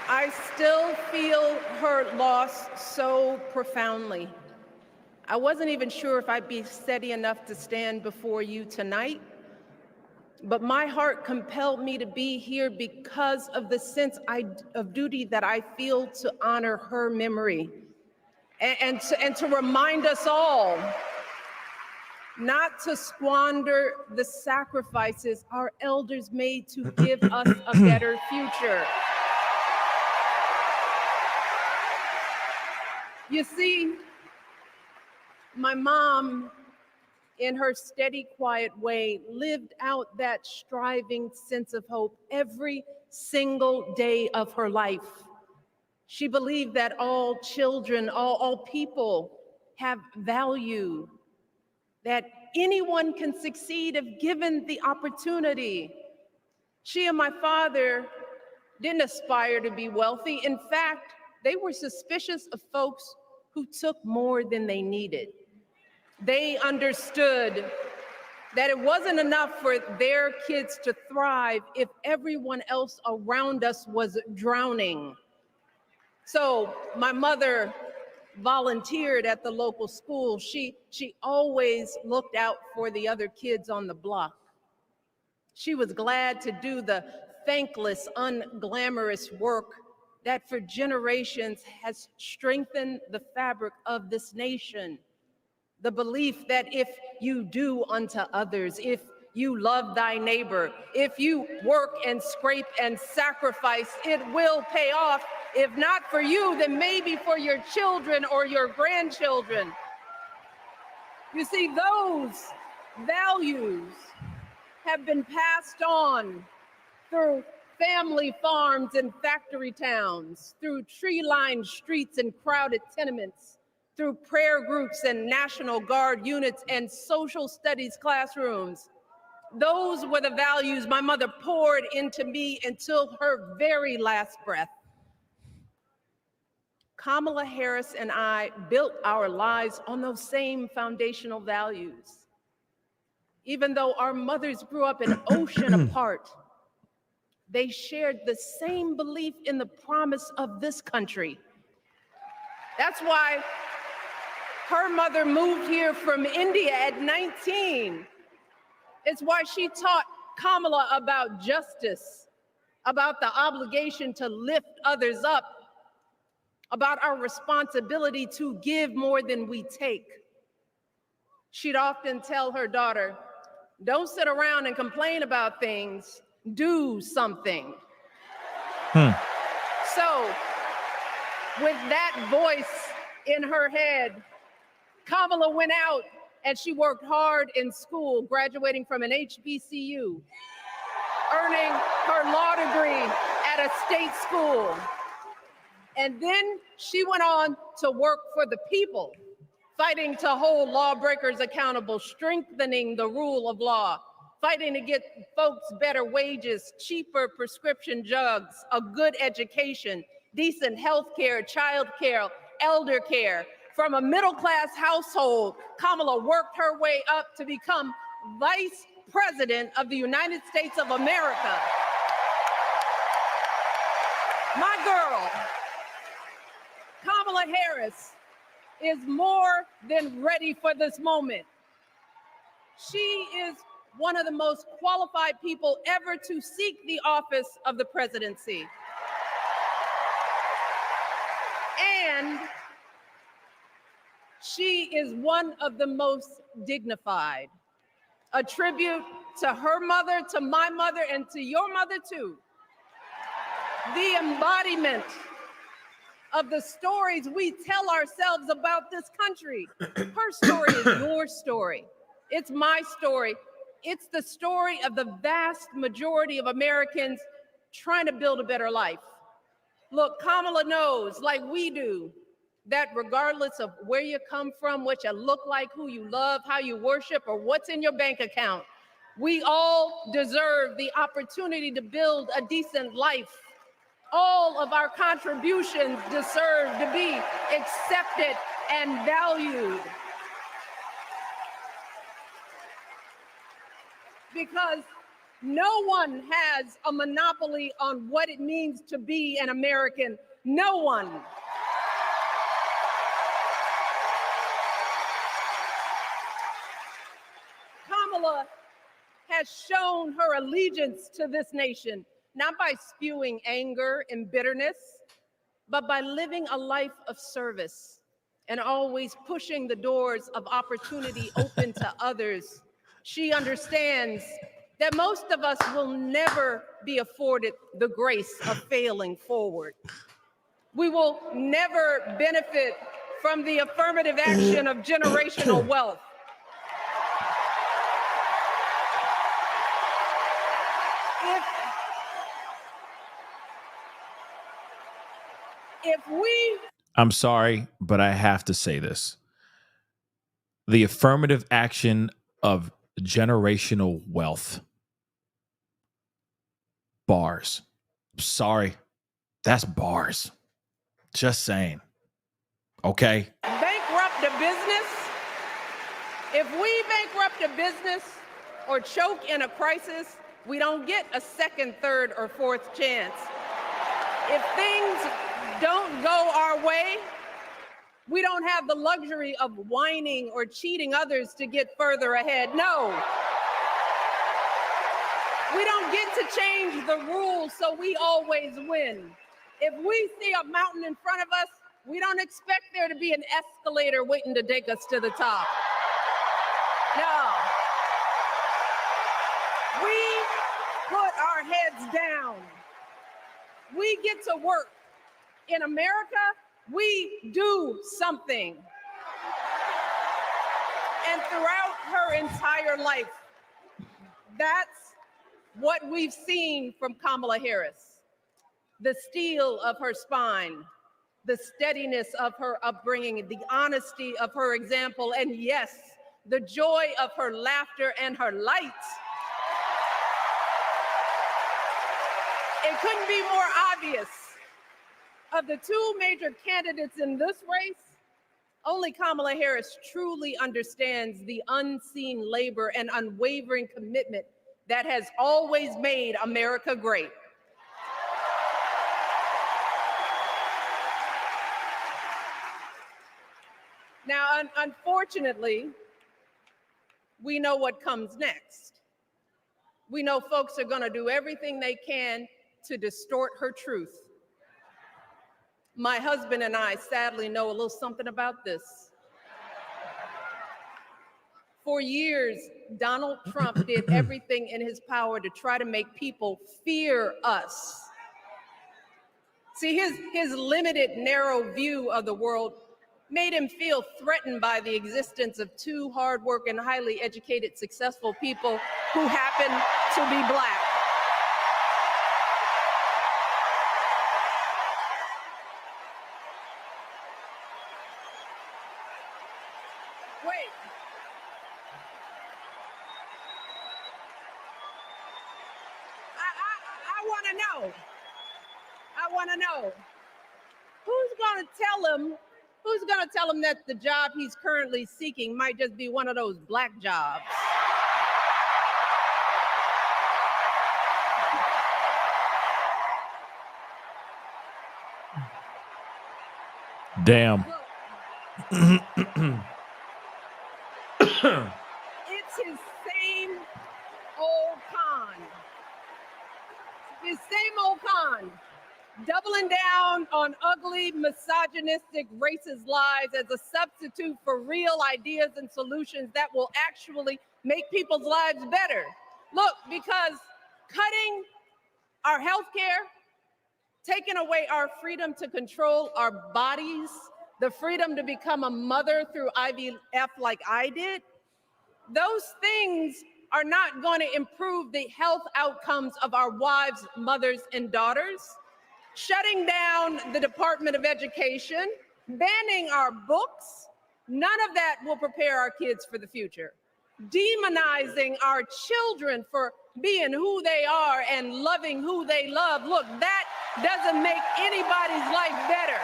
I still feel her loss so profoundly. I wasn't even sure if I'd be steady enough to stand before you tonight, but my heart compelled me to be here because of the sense of duty that I feel to honor her memory and to remind us all not to squander the sacrifices our elders made to give us a better future. You see, my mom, in her steady, quiet way, lived out that striving sense of hope every single day of her life. She believed that all children, all people have value, that anyone can succeed if given the opportunity. She and my father didn't aspire to be wealthy. In fact, they were suspicious of folks who took more than they needed. They understood that it wasn't enough for their kids to thrive if everyone else around us was drowning. So my mother volunteered at the local school. She always looked out for the other kids on the block. She was glad to do the thankless, unglamorous work that for generations has strengthened the fabric of this nation. The belief that if you do unto others, if you love thy neighbor, if you work and scrape and sacrifice, it will pay off. If not for you, then maybe for your children or your grandchildren. You see, those values have been passed on through family farms and factory towns, through tree-lined streets and crowded tenements, through prayer groups and National Guard units and social studies classrooms. Those were the values my mother poured into me until her very last breath. Kamala Harris and I built our lives on those same foundational values. Even though our mothers grew up an ocean apart, they shared the same belief in the promise of this country. That's why her mother moved here from India at 19. It's why she taught Kamala about justice, about the obligation to lift others up, about our responsibility to give more than we take. She'd often tell her daughter, don't sit around and complain about things, do something. So, with that voice in her head, Kamala went out and she worked hard in school, graduating from an HBCU, earning her law degree at a state school. And then she went on to work for the people, fighting to hold lawbreakers accountable, strengthening the rule of law, fighting to get folks better wages, cheaper prescription drugs, a good education, decent health care, child care, elder care. From a middle-class household, Kamala worked her way up to become Vice President of the United States of America. My girl, Kamala Harris, is more than ready for this moment. She is one of the most qualified people ever to seek the office of the presidency. And she is one of the most dignified. A tribute to her mother, to my mother, and to your mother too. The embodiment of the stories we tell ourselves about this country. Her story is your story. It's my story. It's the story of the vast majority of Americans trying to build a better life. Look, Kamala knows, like we do, that regardless of where you come from, what you look like, who you love, how you worship, or what's in your bank account, we all deserve the opportunity to build a decent life. All of our contributions deserve to be accepted and valued. Because no one has a monopoly on what it means to be an American. No one. Kamala has shown her allegiance to this nation, not by spewing anger and bitterness, but by living a life of service and always pushing the doors of opportunity open to others. She understands that most of us will never be afforded the grace of failing forward. We will never benefit from the affirmative action of generational wealth. If we I'm sorry, but I have to say this. The affirmative action of generational wealth. Bars. Sorry. That's bars. Just saying. Okay. bankrupt a business, if we bankrupt a business or choke in a crisis, we don't get a second, third, or fourth chance. If things don't go our way, we don't have the luxury of whining or cheating others to get further ahead. No. We don't get to change the rules so we always win. If we see a mountain in front of us, we don't expect there to be an escalator waiting to take us to the top. No. We put our heads down. We get to work. In America, we do something. And throughout her entire life, that's what we've seen from Kamala Harris. The steel of her spine, the steadiness of her upbringing, the honesty of her example, and yes, the joy of her laughter and her light. It couldn't be more obvious. Of the two major candidates in this race, only Kamala Harris truly understands the unseen labor and unwavering commitment that has always made America great. Now, unfortunately, we know what comes next. We know folks are going to do everything they can to distort her truth. My husband and I sadly know a little something about this. For years, Donald Trump did everything in his power to try to make people fear us. See, his limited, narrow view of the world made him feel threatened by the existence of two hardworking, highly educated, successful people who happen to be Black. Wait. I want to know. Who's going to tell him that the job he's currently seeking might just be one of those Black jobs? Damn. It's his same old con. His same old con. Doubling down on ugly, misogynistic, racist lies as a substitute for real ideas and solutions that will actually make people's lives better. Look, because cutting our health care, taking away our freedom to control our bodies, the freedom to become a mother through IVF like I did, those things are not going to improve the health outcomes of our wives, mothers, and daughters. Shutting down the Department of Education banning our books, none of that will prepare our kids for the future. Demonizing our children for being who they are and loving who they love. Look, that doesn't make anybody's life better.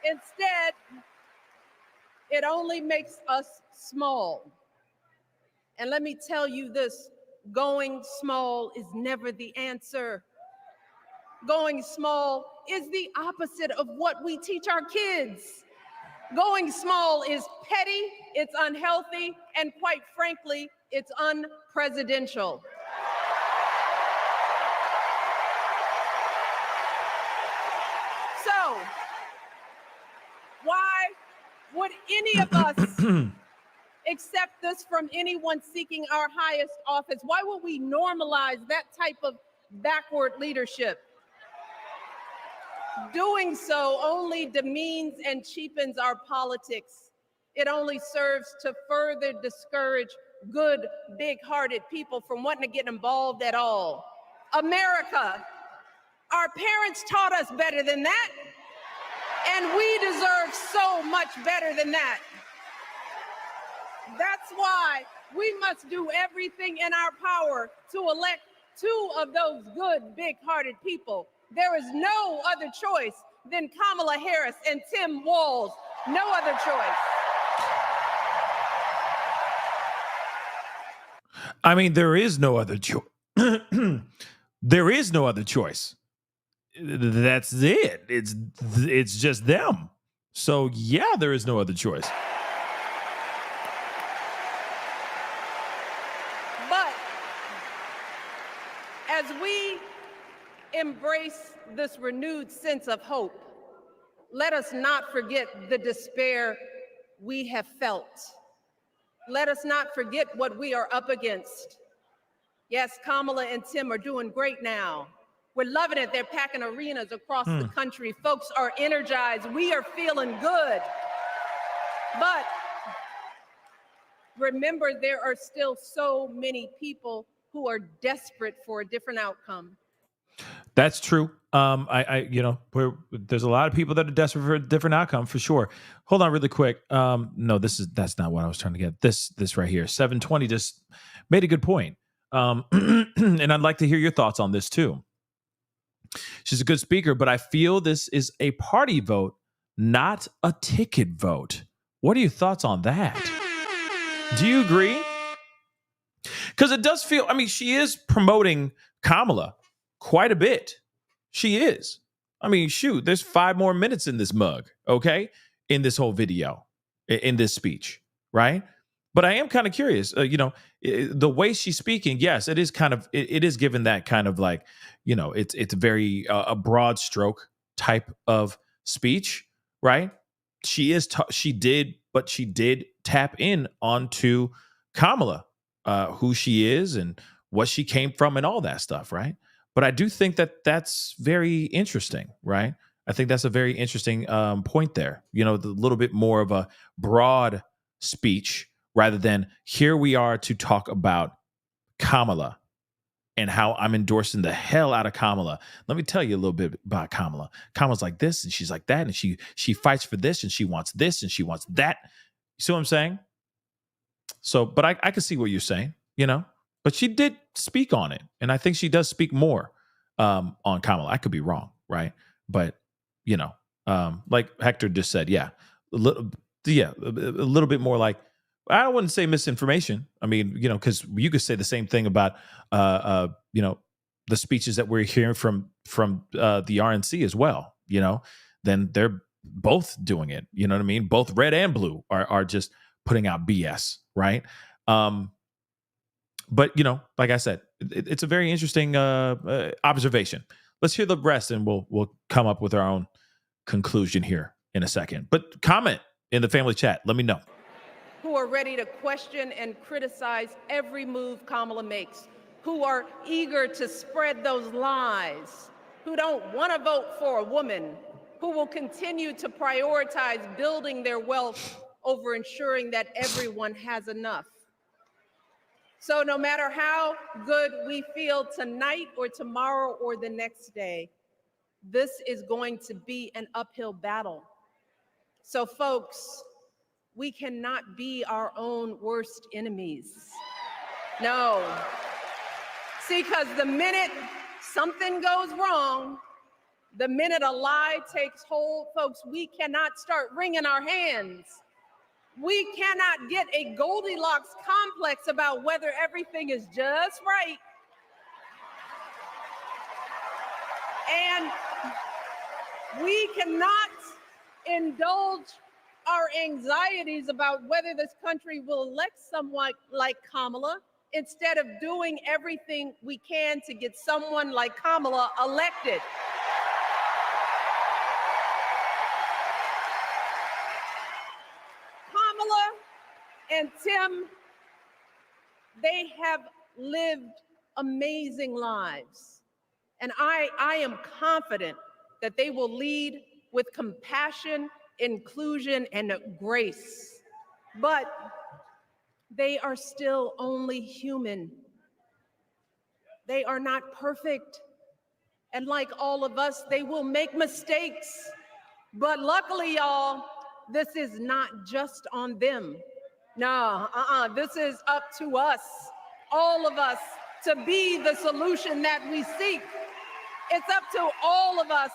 Instead, it only makes us small. And let me tell you this, going small is never the answer. Going small is the opposite of what we teach our kids. Going small is petty, it's unhealthy, and quite frankly, it's unpresidential. So, why would any of us accept this from anyone seeking our highest office? Why would we normalize that type of backward leadership? Doing so only demeans and cheapens our politics. It only serves to further discourage good, big-hearted people from wanting to get involved at all. America, our parents taught us better than that, and we deserve so much better than that. That's why we must do everything in our power to elect 2 of those good, big-hearted people. There is no other choice than Kamala Harris and Tim Walz. No other choice. I mean, there is no other choice. There is no other choice. That's it. It's just them. So yeah, there is no other choice. But as we embrace this renewed sense of hope, let us not forget the despair we have felt. Let us not forget what we are up against. Yes, Kamala and Tim are doing great now. We're loving it. They're packing arenas across the country. Folks are energized. We are feeling good. But remember, there are still so many people who are desperate for a different outcome. That's true. There's a lot of people that are desperate for a different outcome for sure. Hold on really quick. No, that's not what I was trying to get. This right here, 720 just made a good point. And I'd like to hear your thoughts on this too. She's a good speaker, but I feel this is a party vote, not a ticket vote. What are your thoughts on that? Do you agree? Because it does feel, I mean, she is promoting Kamala quite a bit. She is. I mean, shoot, there's 5 more minutes in this mug, okay? In this whole video, in this speech, right? But I am kind of curious, the way she's speaking, yes, it is kind of, it is given that kind of like, it's very a broad stroke type of speech, right? She did tap in onto Kamala, who she is and what she came from and all that stuff, right? But I do think that that's very interesting, right? I think that's a very interesting point there. The little bit more of a broad speech rather than here we are to talk about Kamala and how I'm endorsing the hell out of Kamala. Let me tell you a little bit about Kamala. Kamala's like this and she's like that, and she fights for this and she wants this and she wants that. You see what I'm saying? So, but I can see what you're saying, but she did speak on it. And I think she does speak more on Kamala. I could be wrong, right? But, like Hector just said, a little bit more like, I wouldn't say misinformation. I mean, because you could say the same thing about, the speeches that we're hearing from the RNC as well, then they're both doing it. You know what I mean? Both red and blue are just putting out BS, right? But, like I said, it's a very interesting observation. Let's hear the rest and we'll come up with our own conclusion here in a second. But comment in the family chat. Let me know. Who are ready to question and criticize every move Kamala makes, who are eager to spread those lies, who don't want to vote for a woman, who will continue to prioritize building their wealth over ensuring that everyone has enough. So no matter how good we feel tonight or tomorrow or the next day, this is going to be an uphill battle. So folks, we cannot be our own worst enemies. No. See, because the minute something goes wrong, the minute a lie takes hold, folks, we cannot start wringing our hands. We cannot get a Goldilocks complex about whether everything is just right. And we cannot indulge our anxieties about whether this country will elect someone like Kamala instead of doing everything we can to get someone like Kamala elected. Kamala and Tim, they have lived amazing lives. And I am confident that they will lead with compassion, inclusion, and grace. But they are still only human. They are not perfect. And like all of us, they will make mistakes. But luckily, y'all, this is not just on them. No, this is up to us, all of us, to be the solution that we seek. It's up to all of us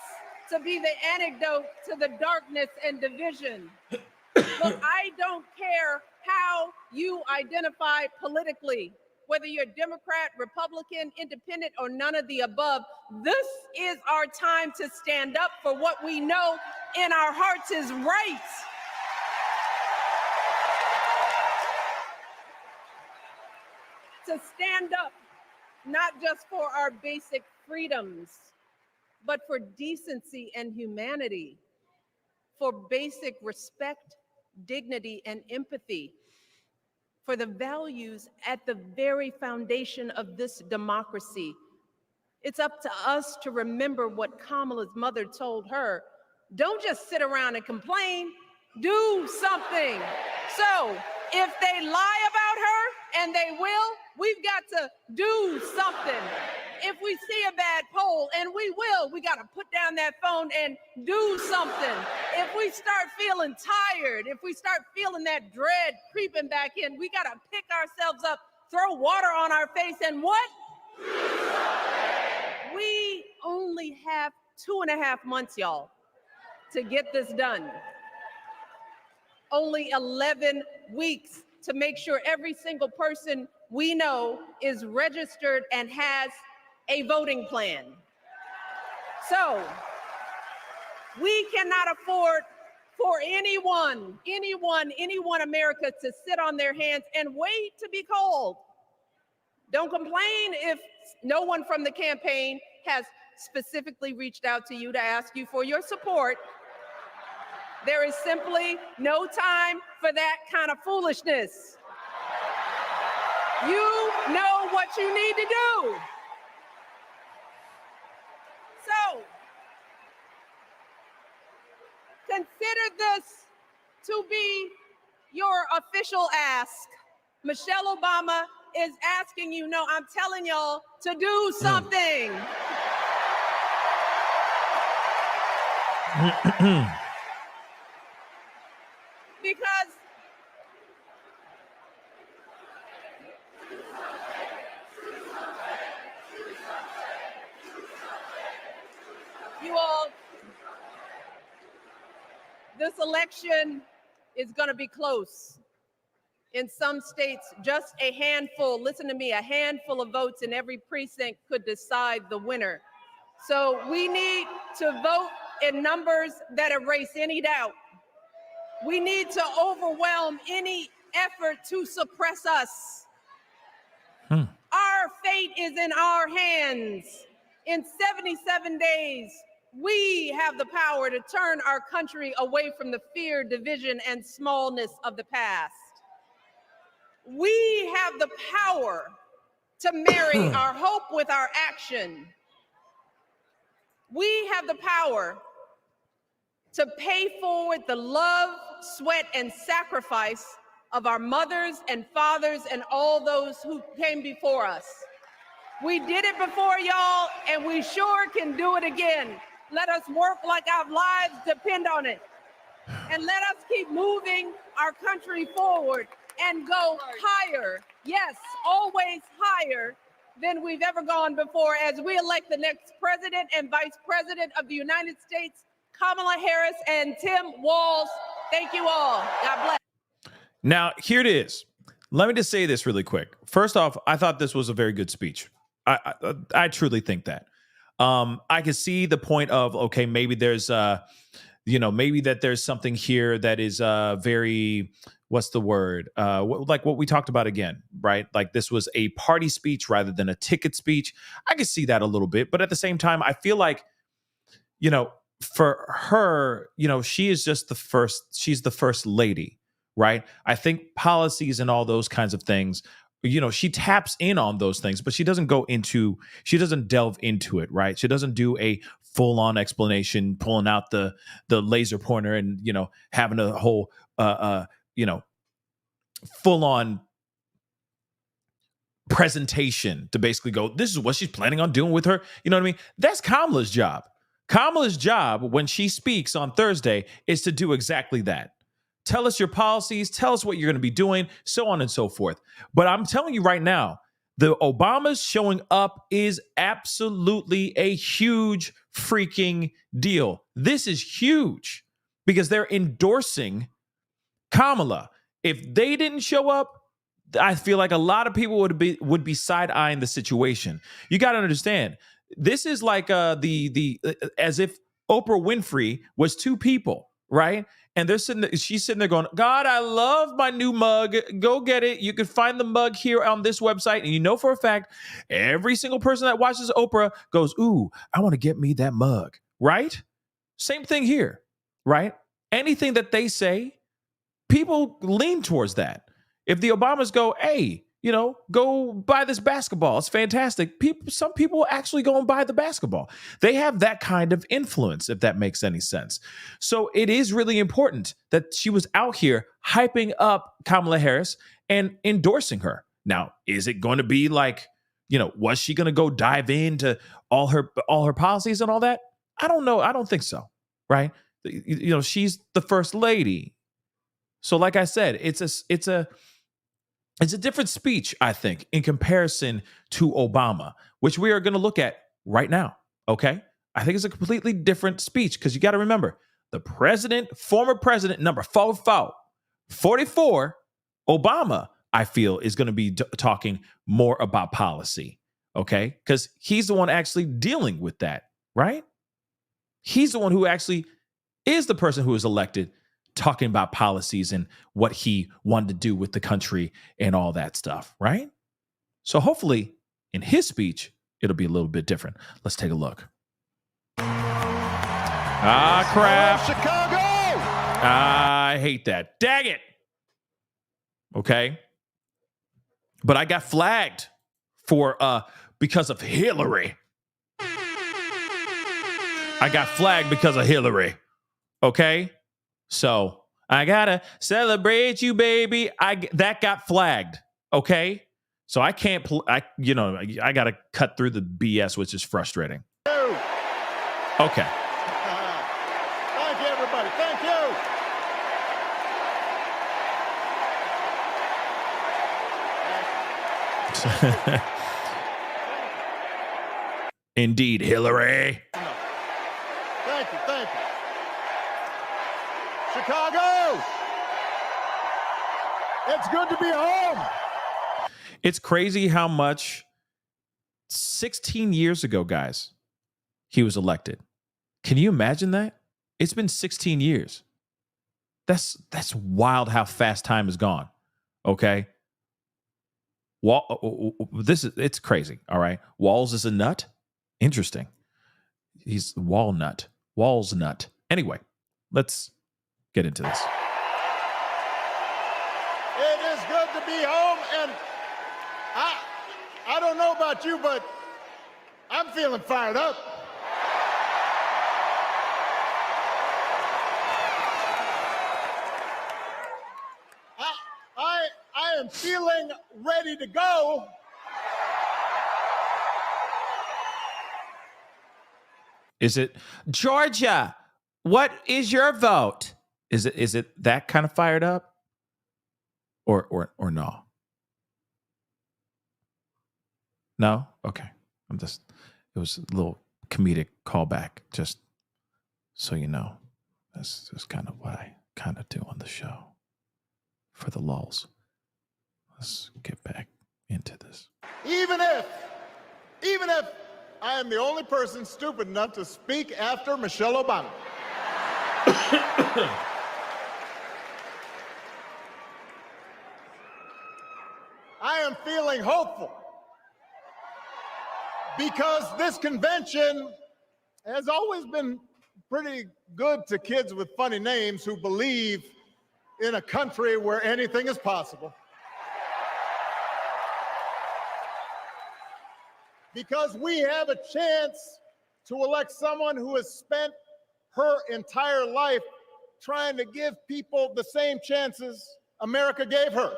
to be the antidote to the darkness and division. Look, I don't care how you identify politically, whether you're Democrat, Republican, Independent, or none of the above. This is our time to stand up for what we know in our hearts is right. To stand up, not just for our basic freedoms, but for decency and humanity, for basic respect, dignity, and empathy, for the values at the very foundation of this democracy. It's up to us to remember what Kamala's mother told her. Don't just sit around and complain, do something. So if they lie about her, and they will, we've got to do something. If we see a bad poll, and we will, we got to put down that phone and do something. If we start feeling tired, if we start feeling that dread creeping back in, we got to pick ourselves up, throw water on our face, and what? We only have 2.5 months, y'all, to get this done. Only 11 weeks to make sure every single person we know is registered and has a voting plan. So we cannot afford for anyone America to sit on their hands and wait to be called. Don't complain if no one from the campaign has specifically reached out to you to ask you for your support. There is simply no time for that kind of foolishness. You know what you need to do. So, consider this to be your official ask. Michelle Obama is asking you, no, I'm telling y'all to do something. Because you all, this election is going to be close. In some states, just a handful, listen to me, a handful of votes in every precinct could decide the winner. So we need to vote in numbers that erase any doubt. We need to overwhelm any effort to suppress us. Our fate is in our hands. In 77 days, we have the power to turn our country away from the fear, division, and smallness of the past. We have the power to marry our hope with our action. We have the power to pay forward the love, sweat, and sacrifice of our mothers and fathers and all those who came before us. We did it before, y'all, and we sure can do it again. Let us work like our lives depend on it. And let us keep moving our country forward and go higher. Yes, always higher than we've ever gone before as we elect the next president and vice president of the United States, Kamala Harris and Tim Walz. Thank you all. God bless. Now, here it is. Let me just say this really quick. First off, I thought this was a very good speech. I truly think that. I can see the point of, okay, maybe there's, maybe that there's something here that is very, what's the word? Like what we talked about again, right? Like this was a party speech rather than a ticket speech. I can see that a little bit. But at the same time, I feel like, for her, she is just she's the first lady, right? I think policies and all those kinds of things, she taps in on those things, but she doesn't delve into it, right? She doesn't do a full-on explanation, pulling out the laser pointer and, having a whole, full-on presentation to basically go, this is what she's planning on doing with her. You know what I mean? That's Kamala's job. Kamala's job when she speaks on Thursday is to do exactly that. Tell us your policies, tell us what you're going to be doing, so on and so forth. But I'm telling you right now, the Obamas showing up is absolutely a huge freaking deal. This is huge because they're endorsing Kamala. If they didn't show up, I feel like a lot of people would be side-eyeing the situation. You got to understand, this is like as if Oprah Winfrey was two people, right? And she's sitting there going, God, I love my new mug. Go get it. You can find the mug here on this website. And for a fact, every single person that watches Oprah goes, ooh, I want to get me that mug, right? Same thing here, right? Anything that they say, people lean towards that. If the Obamas go, hey, go buy this basketball, it's fantastic. Some people actually go and buy the basketball. They have that kind of influence, if that makes any sense. So it is really important that she was out here hyping up Kamala Harris and endorsing her. Now, is it going to be like, was she going to go dive into all her policies and all that? I don't know. I don't think so. Right? She's the first lady. So like I said, it's a different speech, I think, in comparison to Obama, which we are going to look at right now, okay? I think it's a completely different speech because you got to remember, the former president, number 44, Obama, I feel, is going to be talking more about policy, okay? Because he's the one actually dealing with that, right? He's the one who actually is the person who is elected talking about policies and what he wanted to do with the country and all that stuff, right? So hopefully in his speech, it'll be a little bit different. Let's take a look. Ah, crap. Chicago! I hate that. Dang it. Okay. But I got flagged because of Hillary. I got flagged because of Hillary. Okay. So I gotta celebrate you, baby. That got flagged. Okay. So I can't, I gotta cut through the BS, which is frustrating. Okay. Thank you, everybody. Thank you. Indeed, Hillary. Thank you. Chicago! It's good to be home. It's crazy how much 16 years ago, guys, he was elected. Can you imagine that? It's been 16 years. That's wild how fast time has gone. Okay. It's crazy. All right. Walz is a nut. Interesting. He's walnut. Walz nut. Anyway, let's get into this. It is good to be home, and I don't know about you, but I'm feeling fired up. am feeling ready to go. Is it Georgia? What is your vote? Is it that kind of fired up? Or no? No? Okay. It was a little comedic callback, just so you know. That's just kind of what I kind of do on the show for the lulz. Let's get back into this. Even if I am the only person stupid enough to speak after Michelle Obama. I am feeling hopeful because this convention has always been pretty good to kids with funny names who believe in a country where anything is possible. Because we have a chance to elect someone who has spent her entire life trying to give people the same chances America gave her.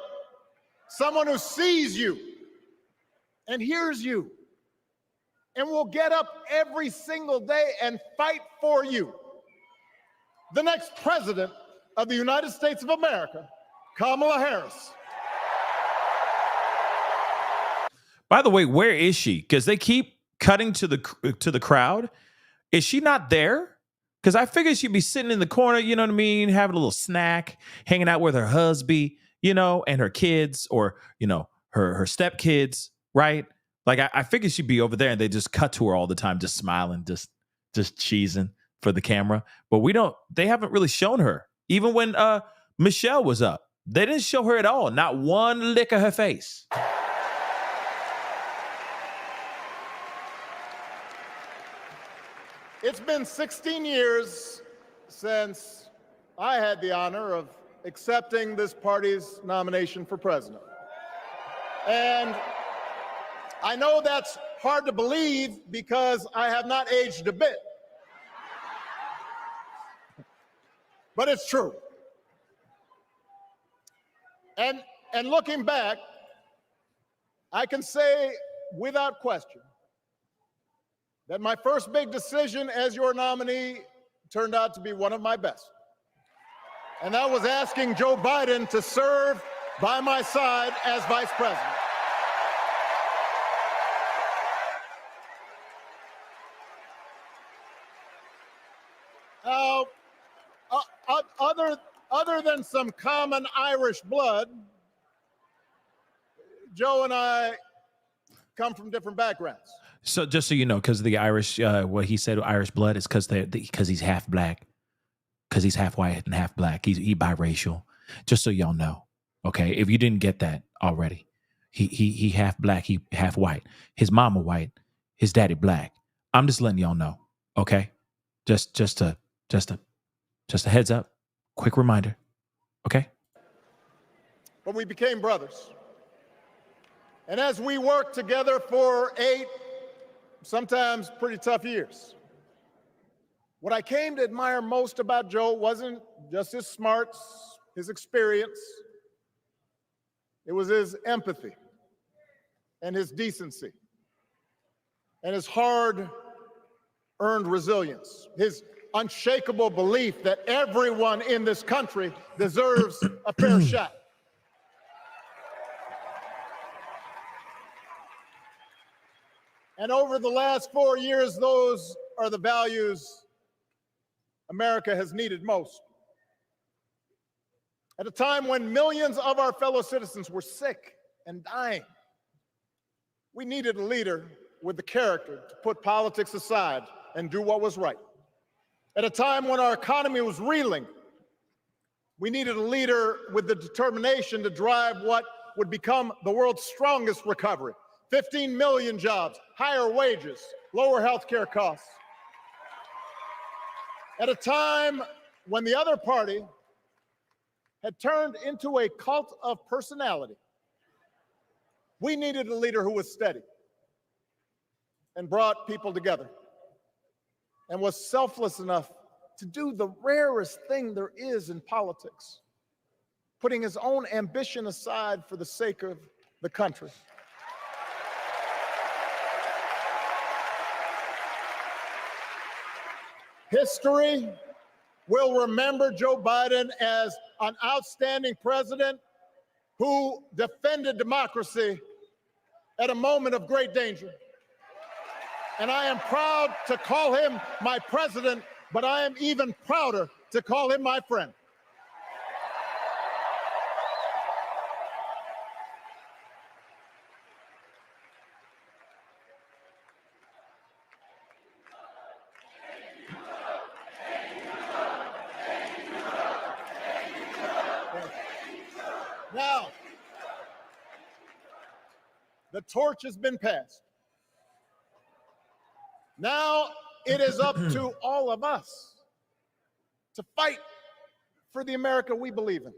Someone who sees you and hears you and will get up every single day and fight for you. The next president of the United States of America, Kamala Harris. By the way, where is she? Because they keep cutting to the crowd. Is she not there? Because I figured she'd be sitting in the corner, you know what I mean, having a little snack, hanging out with her husband, you know, and her kids, or, you know, her stepkids, right? Like I figured she'd be over there, and they just cut to her all the time, just smiling, just cheesing for the camera. But they haven't really shown her. Even when Michelle was up, they didn't show her at all. Not one lick of her face. It's been 16 years since I had the honor of accepting this party's nomination for president. And I know that's hard to believe because I have not aged a bit. But it's true. And looking back, I can say without question that my first big decision as your nominee turned out to be one of my best. And that was asking Joe Biden to serve by my side as vice president. Now, other than some common Irish blood, Joe and I come from different backgrounds. So just so you know, because the Irish, what he said, Irish blood is because he's half black, because he's half white and half black. He biracial. Just so y'all know, okay? If you didn't get that already, he half black, he half white. His mama white, his daddy black. I'm just letting y'all know, okay? Just a heads up, quick reminder, okay? But we became brothers. And as we worked together for 8, sometimes pretty tough years, what I came to admire most about Joe wasn't just his smarts, his experience. It was his empathy and his decency and his hard-earned resilience, his unshakable belief that everyone in this country deserves a fair shot. And over the last 4 years, those are the values America has needed most. At a time when millions of our fellow citizens were sick and dying, we needed a leader with the character to put politics aside and do what was right. At a time when our economy was reeling, we needed a leader with the determination to drive what would become the world's strongest recovery. 15 million jobs, higher wages, lower health care costs. At a time when the other party had turned into a cult of personality, we needed a leader who was steady and brought people together and was selfless enough to do the rarest thing there is in politics, putting his own ambition aside for the sake of the country. History will remember Joe Biden as an outstanding president who defended democracy at a moment of great danger. And I am proud to call him my president, but I am even prouder to call him my friend. Now, the torch has been passed. Now it is up to all of us to fight for the America we believe in.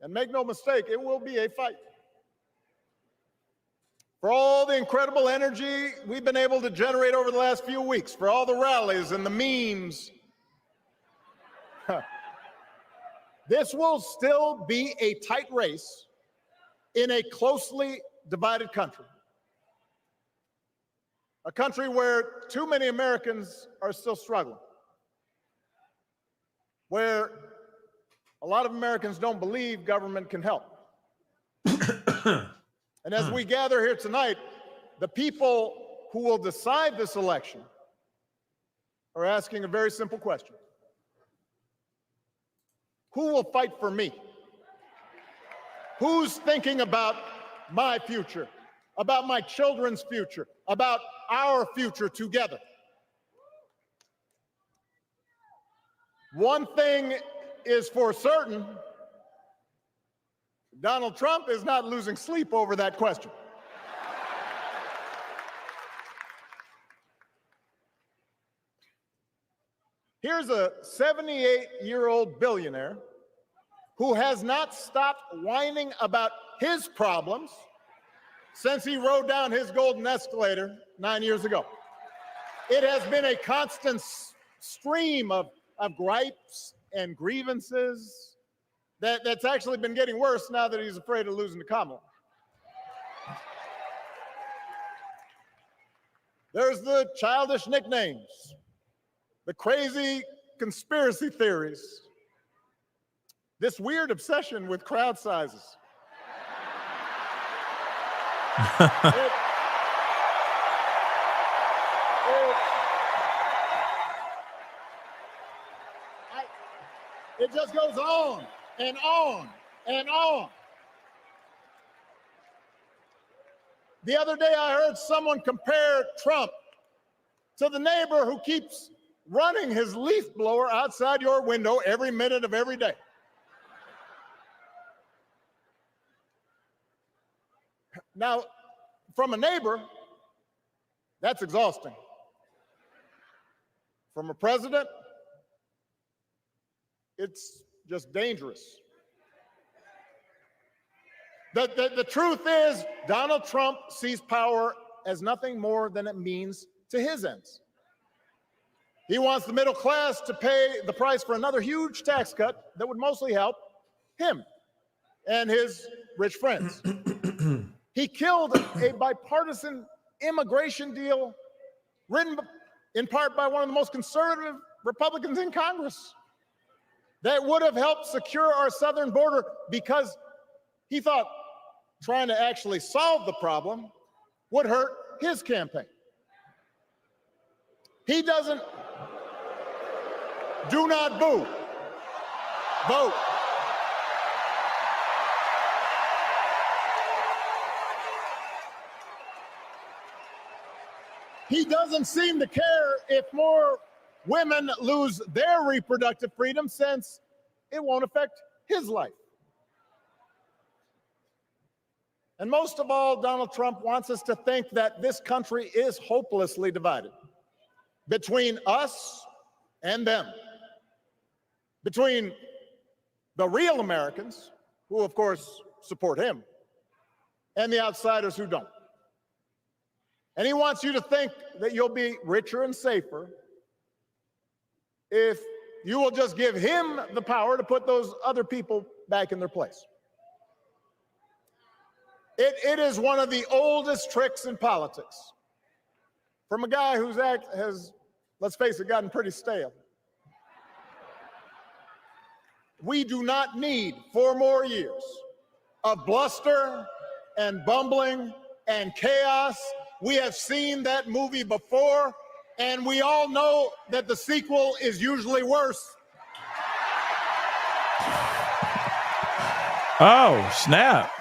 And make no mistake, it will be a fight. For all the incredible energy we've been able to generate over the last few weeks, for all the rallies and the memes, this will still be a tight race in a closely divided country. A country where too many Americans are still struggling. Where a lot of Americans don't believe government can help. And as we gather here tonight, the people who will decide this election are asking a very simple question. Who will fight for me? Who's thinking about my future, about my children's future, about our future together? One thing is for certain, Donald Trump is not losing sleep over that question. Here's a 78-year-old billionaire who has not stopped whining about his problems since he rode down his golden escalator 9 years ago. It has been a constant stream of gripes and grievances that's actually been getting worse now that he's afraid of losing to Kamala. There's the childish nicknames, the crazy conspiracy theories, this weird obsession with crowd sizes. It just goes on and on and on. The other day I heard someone compare Trump to the neighbor who keeps running his leaf blower outside your window every minute of every day. Now, from a neighbor, that's exhausting. From a president, it's just dangerous. The truth is, Donald Trump sees power as nothing more than it means to his ends. He wants the middle class to pay the price for another huge tax cut that would mostly help him and his rich friends. He killed a bipartisan immigration deal written in part by one of the most conservative Republicans in Congress that would have helped secure our southern border because he thought trying to actually solve the problem would hurt his campaign. He doesn't. Do not boo. Vote. He doesn't seem to care if more women lose their reproductive freedom since it won't affect his life. And most of all, Donald Trump wants us to think that this country is hopelessly divided between us and them, between the real Americans, who of course support him, and the outsiders who don't. And he wants you to think that you'll be richer and safer if you will just give him the power to put those other people back in their place. It is one of the oldest tricks in politics from a guy whose act has, let's face it, gotten pretty stale. We do not need 4 more years of bluster and bumbling and chaos. We have seen that movie before, and we all know that the sequel is usually worse. Oh, snap.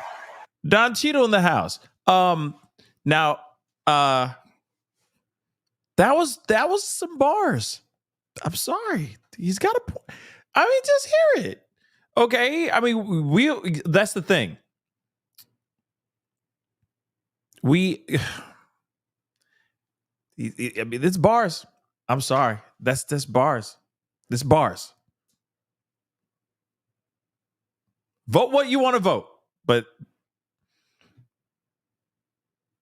Don Cheadle in the house. Now, that was some bars. I'm sorry. He's got a point. I mean, just hear it. Okay. I mean, that's the thing. I mean, it's bars. I'm sorry. That's bars. This bars. Vote what you want to vote, but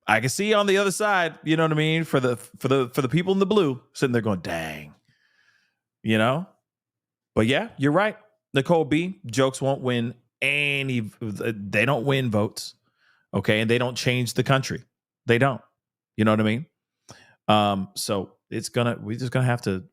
I can see on the other side, you know what I mean, for the people in the blue sitting there going, dang, you know. But yeah, you're right, Nicole B. Jokes won't win any. They don't win votes, okay, and they don't change the country. They don't. You know what I mean? So we're just gonna have to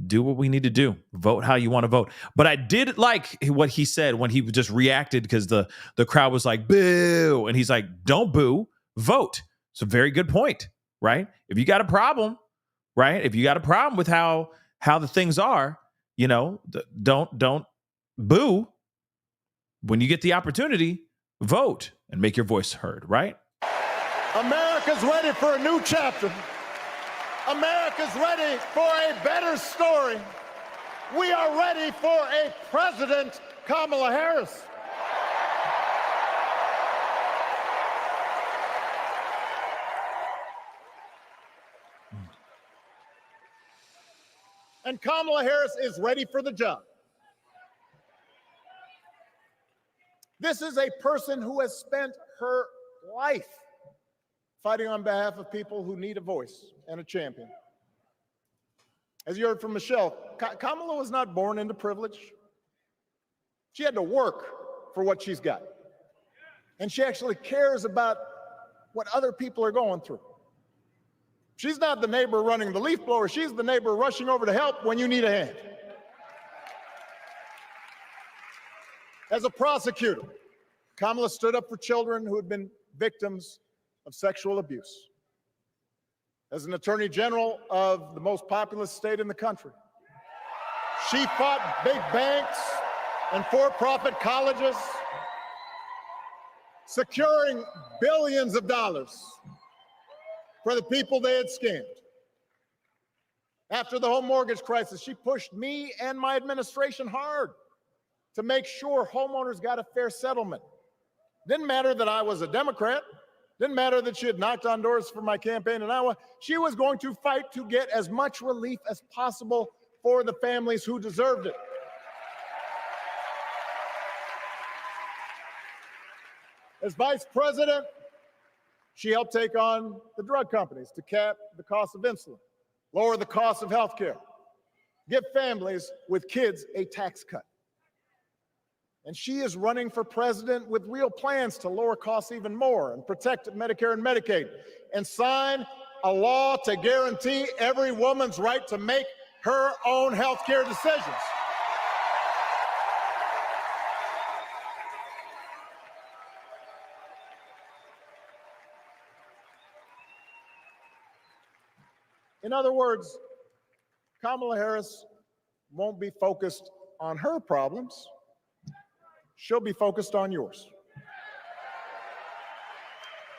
do what we need to do. Vote how you want to vote. But I did like what he said when he just reacted because the crowd was like, boo, and he's like, don't boo, vote. It's a very good point, right? If you got a problem, right? If you got a problem with how the things are, you know, don't boo. When you get the opportunity, vote and make your voice heard, right? America's ready for a new chapter. America's ready for a better story. We are ready for a President Kamala Harris. And Kamala Harris is ready for the job. This is a person who has spent her life fighting on behalf of people who need a voice and a champion. As you heard from Michelle, Kamala was not born into privilege. She had to work for what she's got. And she actually cares about what other people are going through. She's not the neighbor running the leaf blower. She's the neighbor rushing over to help when you need a hand. As a prosecutor, Kamala stood up for children who had been victims of sexual abuse. As an attorney general of the most populous state in the country, she fought big banks and for-profit colleges, securing billions of dollars for the people they had scammed. After the home mortgage crisis, she pushed me and my administration hard to make sure homeowners got a fair settlement. Didn't matter that I was a Democrat. Didn't matter that she had knocked on doors for my campaign in Iowa. She was going to fight to get as much relief as possible for the families who deserved it. As vice president, she helped take on the drug companies to cap the cost of insulin, lower the cost of health care, give families with kids a tax cut. And she is running for president with real plans to lower costs even more and protect Medicare and Medicaid and sign a law to guarantee every woman's right to make her own health care decisions. In other words, Kamala Harris won't be focused on her problems. She'll be focused on yours.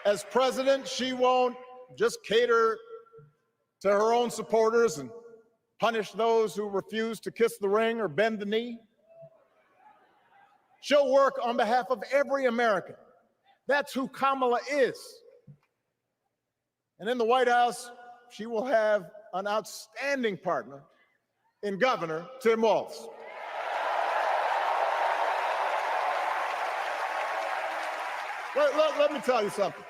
As president, she won't just cater to her own supporters and punish those who refuse to kiss the ring or bend the knee. She'll work on behalf of every American. That's who Kamala is. And in the White House, she will have an outstanding partner in Governor Tim Walz. Let me tell you something.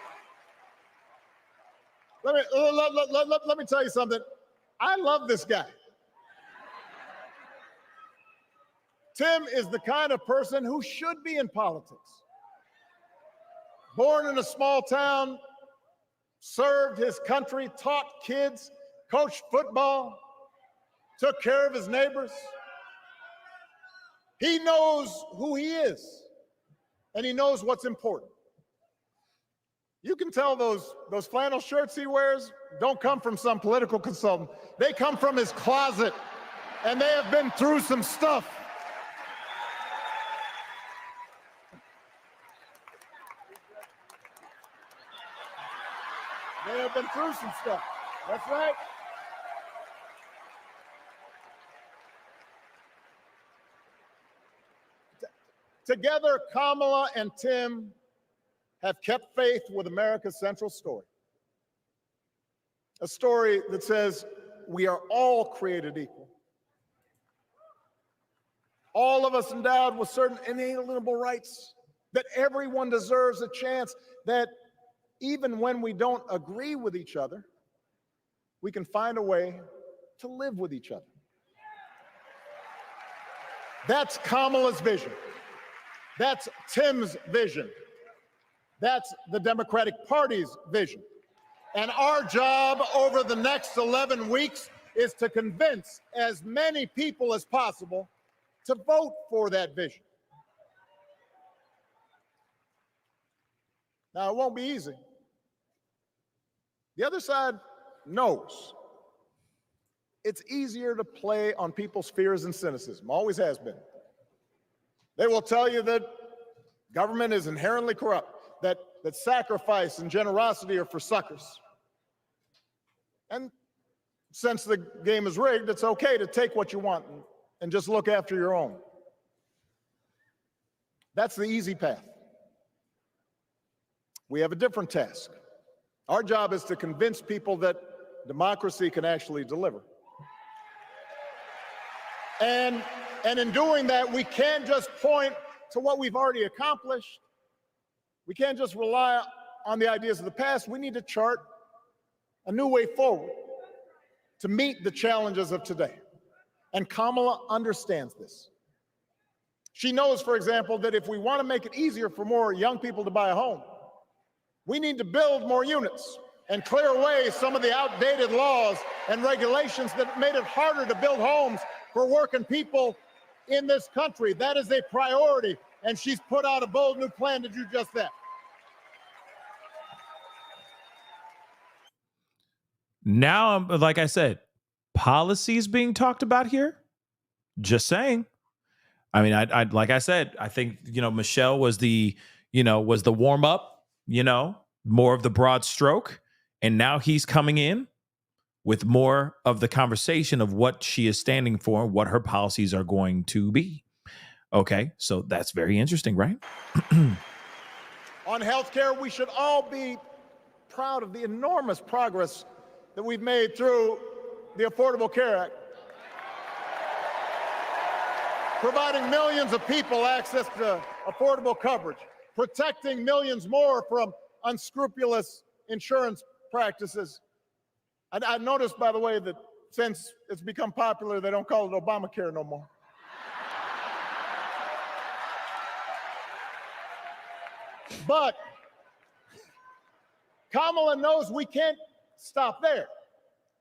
Let me tell you something. I love this guy. Tim is the kind of person who should be in politics. Born in a small town, served his country, taught kids, coached football, took care of his neighbors. He knows who he is, and he knows what's important. You can tell those flannel shirts he wears don't come from some political consultant. They come from his closet, and they have been through some stuff. They have been through some stuff. That's right. Together, Kamala and Tim have kept faith with America's central story. A story that says we are all created equal. All of us endowed with certain inalienable rights, that everyone deserves a chance, that even when we don't agree with each other, we can find a way to live with each other. That's Kamala's vision. That's Tim's vision. That's the Democratic Party's vision. And our job over the next 11 weeks is to convince as many people as possible to vote for that vision. Now, it won't be easy. The other side knows it's easier to play on people's fears and cynicism, always has been. They will tell you that government is inherently corrupt, that sacrifice and generosity are for suckers. And since the game is rigged, it's okay to take what you want and just look after your own. That's the easy path. We have a different task. Our job is to convince people that democracy can actually deliver. And in doing that, we can't just point to what we've already accomplished. We can't just rely on the ideas of the past. We need to chart a new way forward to meet the challenges of today. And Kamala understands this. She knows, for example, that if we want to make it easier for more young people to buy a home, we need to build more units and clear away some of the outdated laws and regulations that made it harder to build homes for working people in this country. That is a priority, and she's put out a bold new plan to do just that. Now, like I said, policies being talked about here. Just saying. I mean, I like I said, I think, Michelle was the warm up, more of the broad stroke. And now he's coming in with more of the conversation of what she is standing for, what her policies are going to be. Okay, so that's very interesting, right? On healthcare, we should all be proud of the enormous progress that we've made through the Affordable Care Act, providing millions of people access to affordable coverage, protecting millions more from unscrupulous insurance practices. I noticed, by the way, that since it's become popular, they don't call it Obamacare no more. But Kamala knows we can't stop there,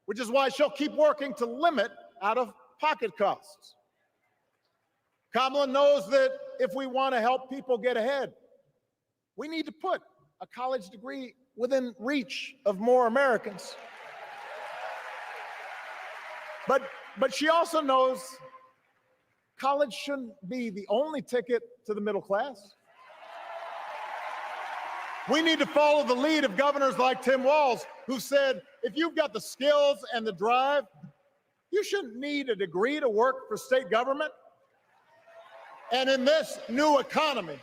which is why she'll keep working to limit out-of-pocket costs. Kamala knows that if we want to help people get ahead, we need to put a college degree within reach of more Americans. But she also knows college shouldn't be the only ticket to the middle class. We need to follow the lead of governors like Tim Walz, who said, if you've got the skills and the drive, you shouldn't need a degree to work for state government. And in this new economy,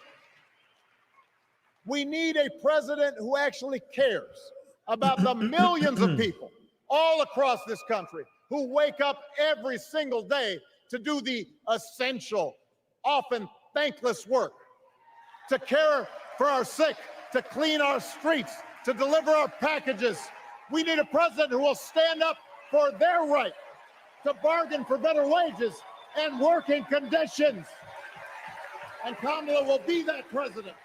we need a president who actually cares about the millions of people all across this country who wake up every single day to do the essential, often thankless work, to care for our sick, to clean our streets, to deliver our packages. We need a president who will stand up for their right to bargain for better wages and working conditions. And Kamala will be that president.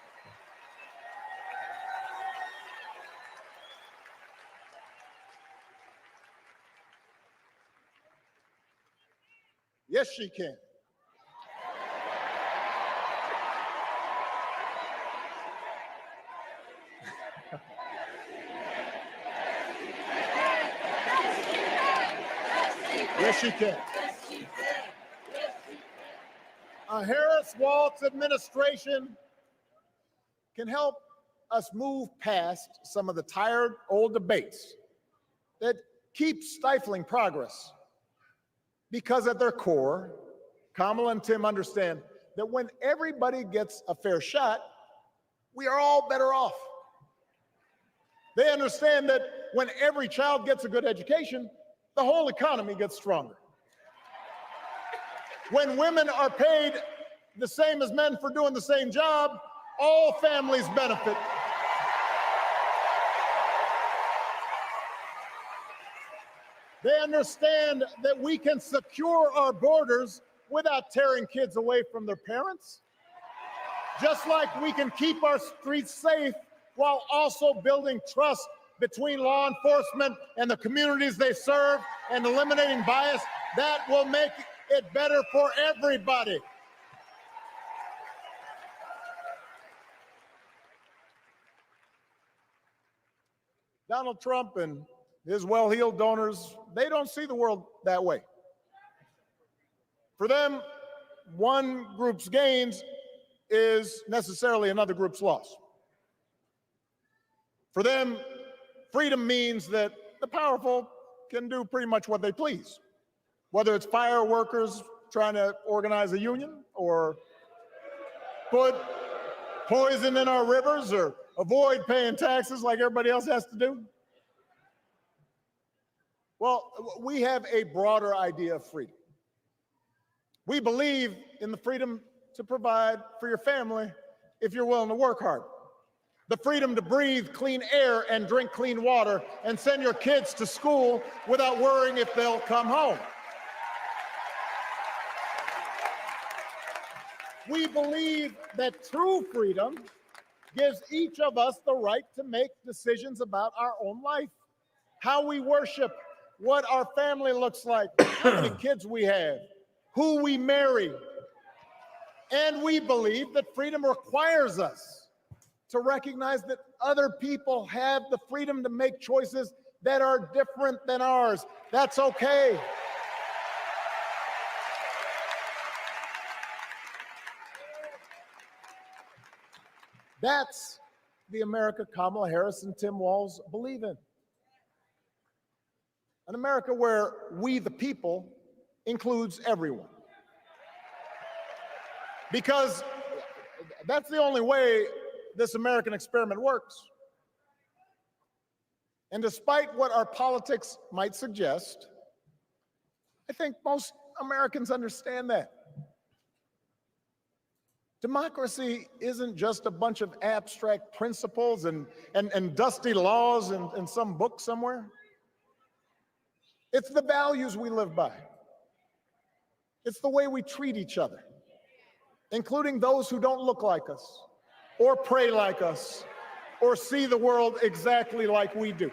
Yes, she can. Yes, she can. A Harris-Walz administration can help us move past some of the tired old debates that keep stifling progress. Because at their core, Kamala and Tim understand that when everybody gets a fair shot, we are all better off. They understand that when every child gets a good education, the whole economy gets stronger. When women are paid the same as men for doing the same job, all families benefit. They understand that we can secure our borders without tearing kids away from their parents, just like we can keep our streets safe while also building trust between law enforcement and the communities they serve and eliminating bias. That will make it better for everybody. Donald Trump and his well-heeled donors, they don't see the world that way. For them, one group's gains is necessarily another group's loss. For them, freedom means that the powerful can do pretty much what they please, whether it's fire workers trying to organize a union or put poison in our rivers or avoid paying taxes like everybody else has to do. Well, we have a broader idea of freedom. We believe in the freedom to provide for your family if you're willing to work hard. The freedom to breathe clean air and drink clean water and send your kids to school without worrying if they'll come home. We believe that true freedom gives each of us the right to make decisions about our own life, how we worship, what our family looks like, how many kids we have, who we marry. And we believe that freedom requires us to recognize that other people have the freedom to make choices that are different than ours. That's okay. That's the America Kamala Harris and Tim Walz believe in. An America where we, the people, includes everyone. Because that's the only way this American experiment works. And despite what our politics might suggest, I think most Americans understand that. Democracy isn't just a bunch of abstract principles and dusty laws in some book somewhere. It's the values we live by. It's the way we treat each other, including those who don't look like us, or pray like us, or see the world exactly like we do.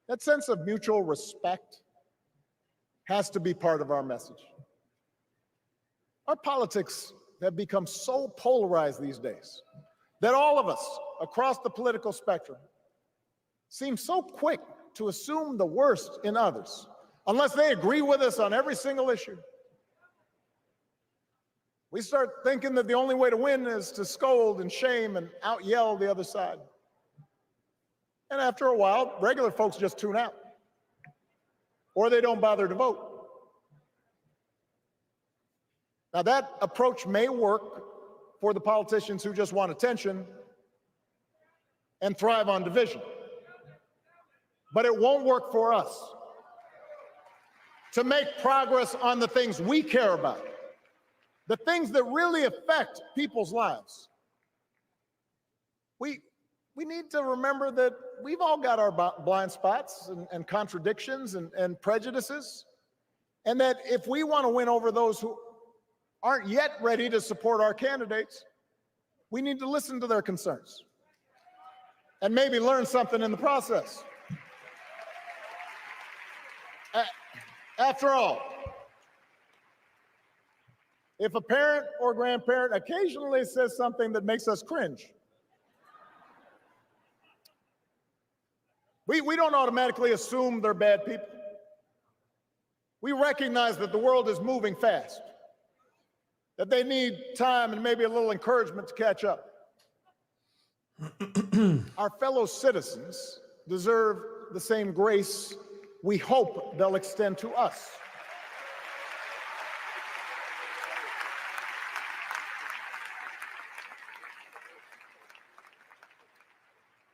That sense of mutual respect has to be part of our message. Our politics have become so polarized these days that all of us across the political spectrum seem so quick to assume the worst in others, unless they agree with us on every single issue. We start thinking that the only way to win is to scold and shame and out-yell the other side. And after a while, regular folks just tune out, or they don't bother to vote. Now, that approach may work for the politicians who just want attention and thrive on division, but it won't work for us to make progress on the things we care about, the things that really affect people's lives. We need to remember that we've all got our blind spots and contradictions and prejudices, and that if we want to win over those who aren't yet ready to support our candidates, we need to listen to their concerns and maybe learn something in the process. After all, if a parent or grandparent occasionally says something that makes us cringe, we don't automatically assume they're bad people. We recognize that the world is moving fast, that they need time and maybe a little encouragement to catch up. Our fellow citizens deserve the same grace we hope they'll extend to us.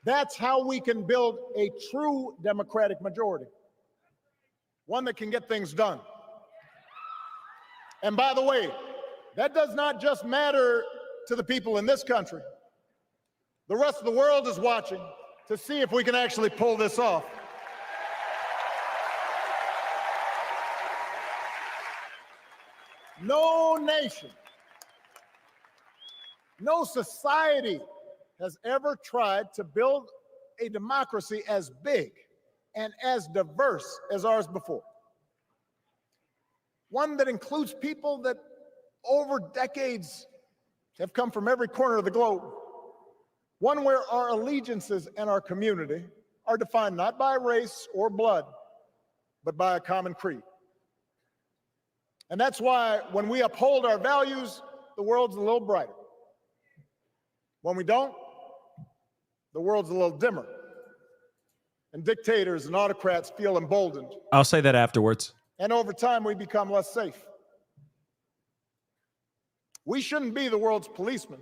That's how we can build a true democratic majority, one that can get things done. And by the way, that does not just matter to the people in this country. The rest of the world is watching to see if we can actually pull this off. No nation, no society has ever tried to build a democracy as big and as diverse as ours before. One that includes people that over decades have come from every corner of the globe. One where our allegiances and our community are defined not by race or blood, but by a common creed. And that's why when we uphold our values, the world's a little brighter. When we don't, the world's a little dimmer. And dictators and autocrats feel emboldened. I'll say that afterwards. And over time, we become less safe. We shouldn't be the world's policemen,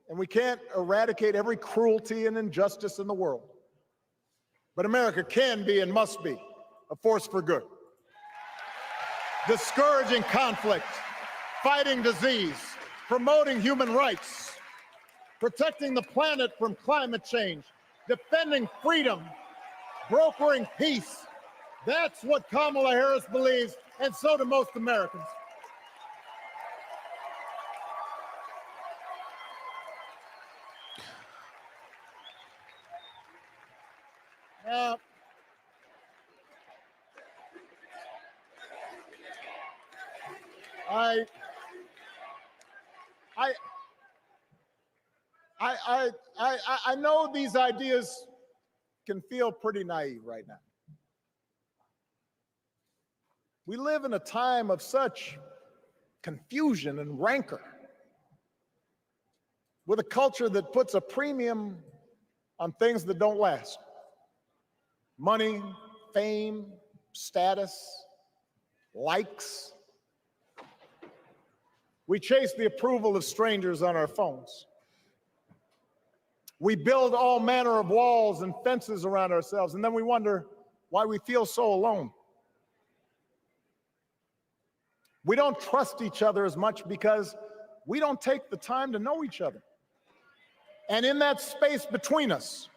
and we can't eradicate every cruelty and injustice in the world. But America can be and must be a force for good. Discouraging conflict, fighting disease, promoting human rights, protecting the planet from climate change, defending freedom, brokering peace. That's what Kamala Harris believes, and so do most Americans. Now, I know these ideas can feel pretty naive right now. We live in a time of such confusion and rancor, with a culture that puts a premium on things that don't last. Money, fame, status, likes. We chase the approval of strangers on our phones. We build all manner of walls and fences around ourselves, and then we wonder why we feel so alone. We don't trust each other as much because we don't take the time to know each other. And in that space between us,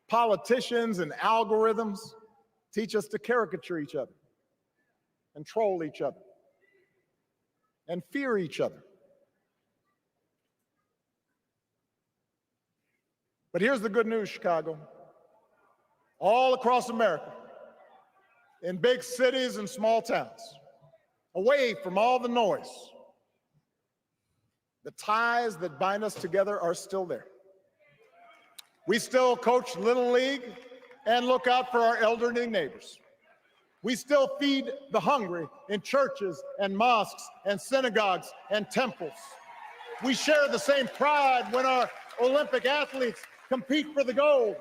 politicians and algorithms teach us to caricature each other and troll each other and fear each other. But here's the good news, Chicago. All across America, in big cities and small towns, away from all the noise, the ties that bind us together are still there. We still coach Little League and look out for our elderly neighbors. We still feed the hungry in churches and mosques and synagogues and temples. We share the same pride when our Olympic athletes compete for the gold.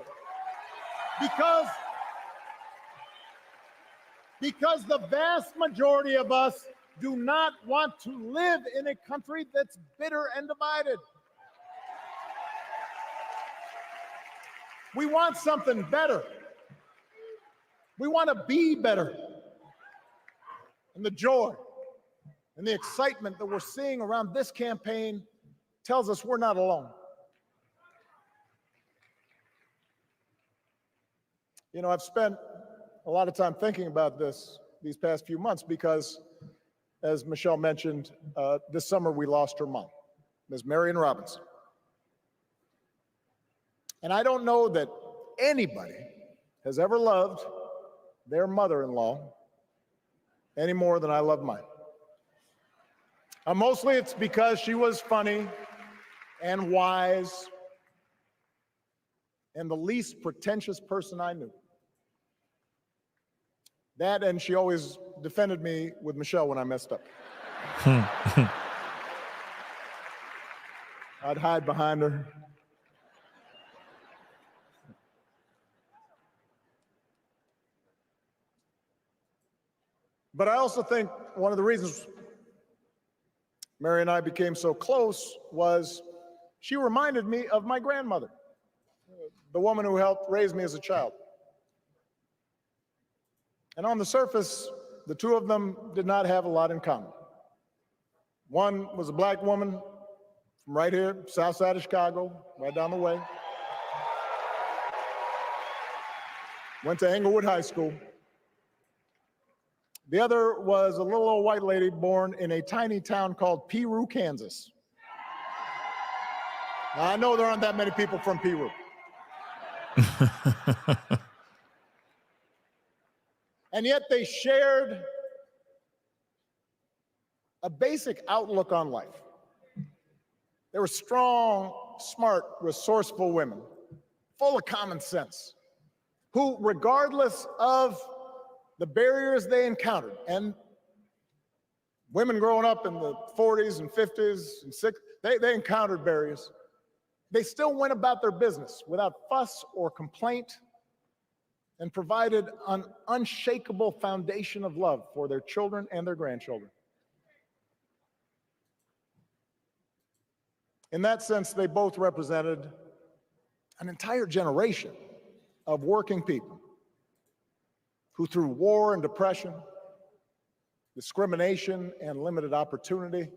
Because the vast majority of us do not want to live in a country that's bitter and divided. We want something better. We want to be better. And the joy and the excitement that we're seeing around this campaign tells us we're not alone. You know, I've spent a lot of time thinking about these past few months because, as Michelle mentioned, this summer we lost her mom, Ms. Marion Robinson. And I don't know that anybody has ever loved their mother-in-law any more than I love mine. Mostly it's because she was funny and wise and the least pretentious person I knew. That, and she always defended me with Michelle when I messed up. I'd hide behind her. But I also think one of the reasons Mary and I became so close was she reminded me of my grandmother, the woman who helped raise me as a child. And on the surface, the two of them did not have a lot in common. One was a black woman from right here, south side of Chicago, right down the way. Went to Englewood High School. The other was a little old white lady born in a tiny town called Peru, Kansas. Now, I know there aren't that many people from Peru. And yet they shared a basic outlook on life. They were strong, smart, resourceful women, full of common sense, who, regardless of the barriers they encountered, and women growing up in the 40s and 50s and 60s, they encountered barriers. They still went about their business without fuss or complaint and provided an unshakable foundation of love for their children and their grandchildren. In that sense, they both represented an entire generation of working people who, through war and depression, discrimination and limited opportunity,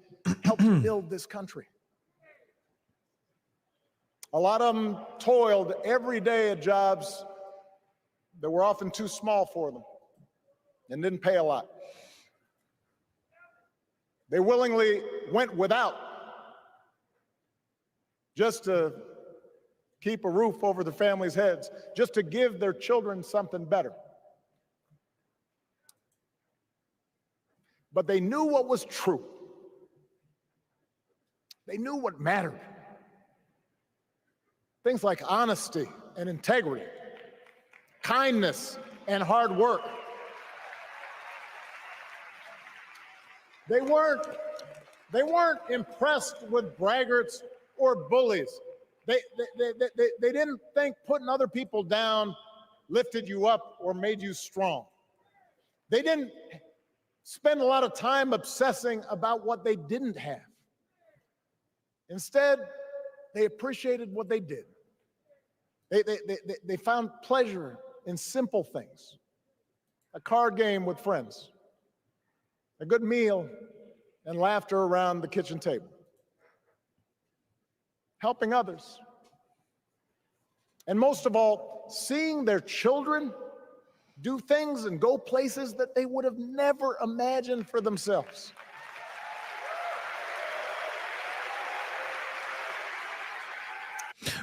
helped build this country. A lot of them toiled every day at jobs that were often too small for them and didn't pay a lot. They willingly went without just to keep a roof over their families' heads, just to give their children something better. But they knew what was true. They knew what mattered. Things like honesty and integrity, kindness and hard work. They weren't impressed with braggarts or bullies. They didn't think putting other people down lifted you up or made you strong. They didn't spend a lot of time obsessing about what they didn't have. Instead, they appreciated what they did. They found pleasure in simple things. A card game with friends, a good meal, and laughter around the kitchen table. Helping others. And most of all, seeing their children do things and go places that they would have never imagined for themselves.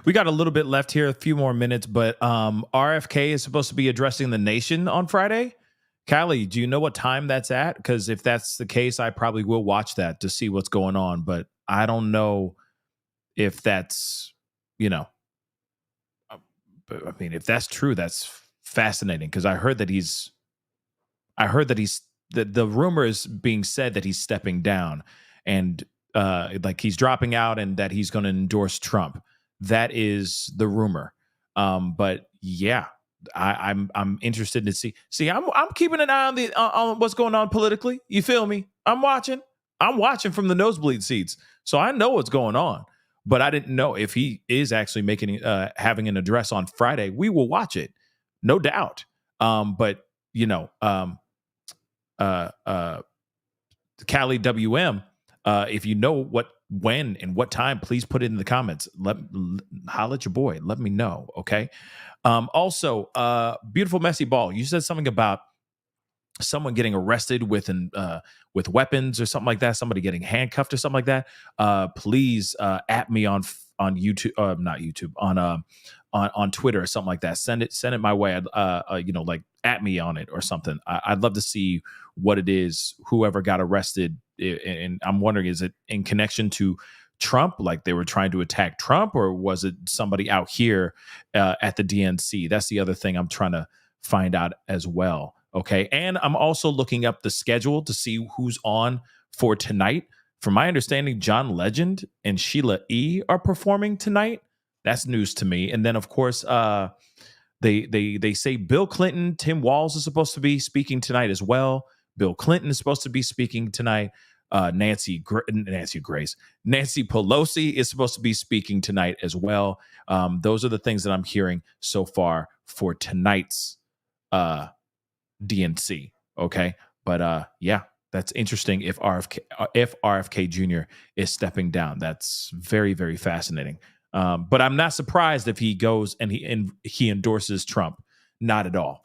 We got a little bit left here, a few more minutes, but RFK is supposed to be addressing the nation on Friday. Callie, do you know what time that's at? Because if that's the case, I probably will watch that to see what's going on, but I don't know if that's, I mean, if that's true, that's fascinating, because I heard that the rumor is being said that he's stepping down and like he's dropping out and that he's going to endorse Trump. That is the rumor. But yeah, I'm interested to see. I'm keeping an eye on what's going on politically. You feel me? I'm watching from the nosebleed seats, so I know what's going on. But I didn't know if he is actually having an address on Friday. We will watch it, no doubt. But Callie WM, if you know what when and what time, please put it in the comments. Holla at your boy. Let me know. Okay. Also, beautiful messy ball. You said something about someone getting arrested with weapons or something like that. Somebody getting handcuffed or something like that. Please at me on YouTube, not YouTube, on Twitter or something like that. Send it my way. Like at me on it or something. I'd love to see what it is. Whoever got arrested, and I'm wondering, is it in connection to Trump, like they were trying to attack Trump, or was it somebody out here at the DNC? That's the other thing I'm trying to find out as well. Okay. And I'm also looking up the schedule to see who's on for tonight. From my understanding, John Legend and Sheila E. are performing tonight. That's news to me. And then, of course, they say Bill Clinton, Tim Walz is supposed to be speaking tonight as well. Bill Clinton is supposed to be speaking tonight. Nancy Pelosi is supposed to be speaking tonight as well. Those are the things that I'm hearing so far for tonight's DNC. Okay. But yeah, that's interesting. If RFK Jr. is stepping down, that's very, very fascinating. But I'm not surprised if he goes and he endorses Trump. Not at all.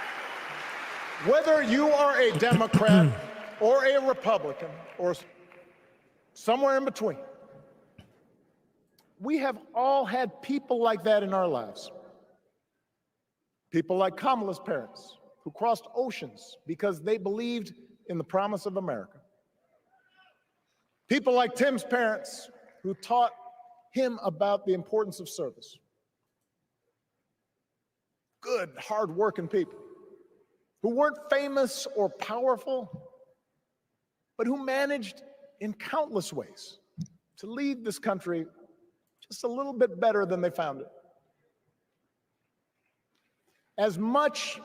Whether you are a Democrat or a Republican or somewhere in between, we have all had people like that in our lives. People like Kamala's parents, who crossed oceans because they believed in the promise of America. People like Tim's parents, who taught him about the importance of service. Good, hard-working people who weren't famous or powerful, but who managed in countless ways to lead this country just a little bit better than they found it. As much